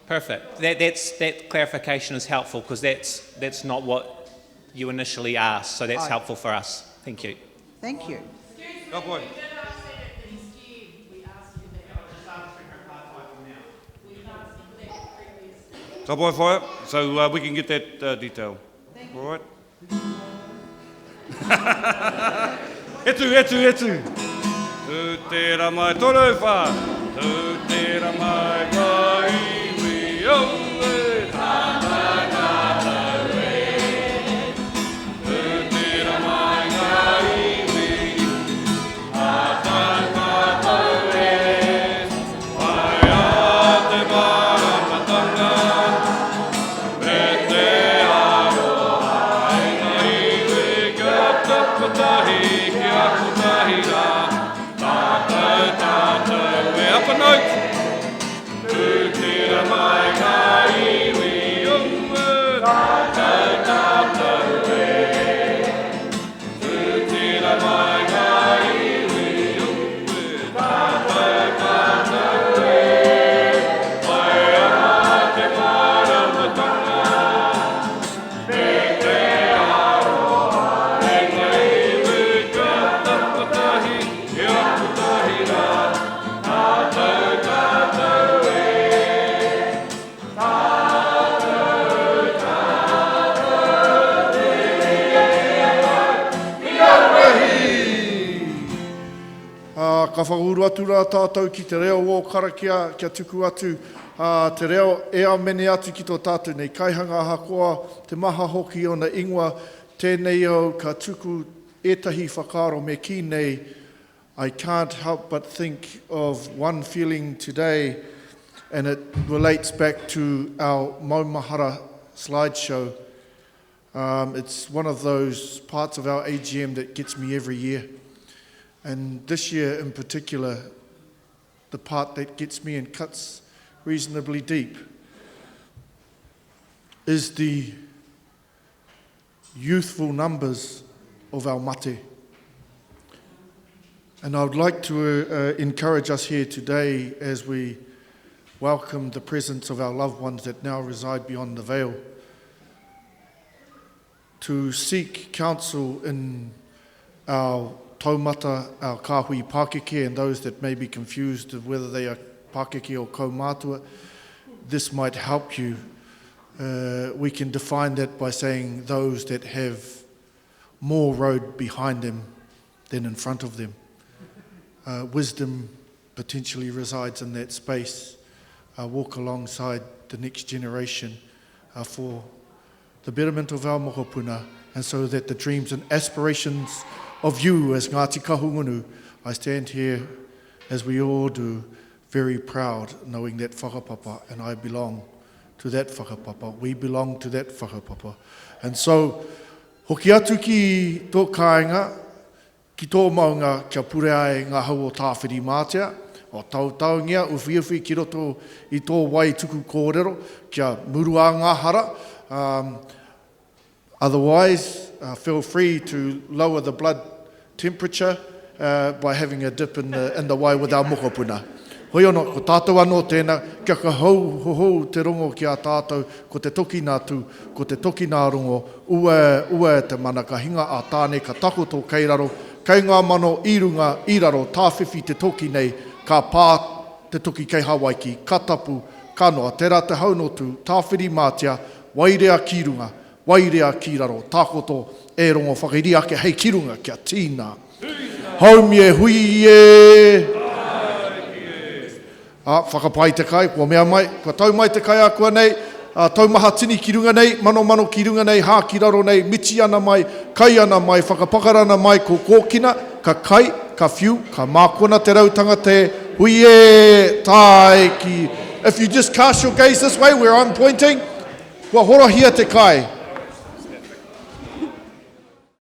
Perfect. That clarification is helpful because that's not what you initially asked, so that's helpful for us. Thank you. Thank you. Ka pai. Ka pai whaia, so we can get that detail. All right. Etu. Tu tera mai toro wha, tu tera mai ka iwi o e tātai e. Tu tera mai ka iwi, tātai e. Mai a te waramatanga, me te aroha e ka iwi kia tapatahi, kia kutahi rā. Up a note. Tu tira mai ka iwi umu, tātou e. Tu tira mai ka iwi umu, tātou e. Mai a te maramatanga, me te aroha, e ka iwi kia tapatahi, kia kutahi rā. Ka whahuru atu rā tātou ki te reo o karakia kia tuku atu. Te reo e a mene atu ki tō tātou nei kaihanga hakoa, te maha hoki o na ingoa, tēnei au ka tuku etahi whakaro me ki nei. I can't help but think of one feeling today, and it relates back to our Maumahara slideshow. It's one of those parts of our AGM that gets me every year. And this year in particular, the part that gets me and cuts reasonably deep is the youthful numbers of our mate. And I would like to encourage us here today as we welcome the presence of our loved ones that now reside beyond the veil, to seek counsel in our taumata, our kāhui Pākeke, and those that may be confused of whether they are Pākeke or kaumātua. This might help you. We can define that by saying those that have more road behind them than in front of them. Wisdom potentially resides in that space. Walk alongside the next generation for the betterment of our mokopuna, and so that the dreams and aspirations of you as Ngāti Kahungunu, I stand here, as we all do, very proud, knowing that whakapapa, and I belong to that whakapapa. We belong to that whakapapa. And so, hoki atu ki tō kāinga, ki tō maunga kia pure ai ngā hau o tāwhiri mātea, o tautaungia, uwhiuwhi ki roto i tō wai tuku kōrero, kia murua ngā hara. Otherwise, feel free to lower the blood temperature by having a dip in the wai with our mokopuna. Hoi ono, ko tātou anō tēnā, kia ka hou te rongo ki a tātou, ko te toki nā tū, ko te toki nā rongo, ua te mana ka hinga a tāne, ka takoto kei raro, kei ngā mano i runga i raro, tāwhiwhi te toki nei, ka pā te toki kei Hawaii ki, ka tapu, ka noa, tērā te haunotu, tāwhiri mātia, wairea ki runga, wairea ki raro, tākoto e rongo whakairi ake, hei ki runga kia tīna. Haumie hui e! Whakapai te kai, kua mea mai, kua tau mai te kai a kua nei, tau maha tini ki runga nei, mano ki runga nei, hā ki raro nei, miti ana mai, kai ana mai, whakapakarana mai, ko kōkina, ka kai, ka whiu, ka mākona te rautanga te hui e tae ki. If you just cast your gaze this way, where I'm pointing, kua horohia te kai.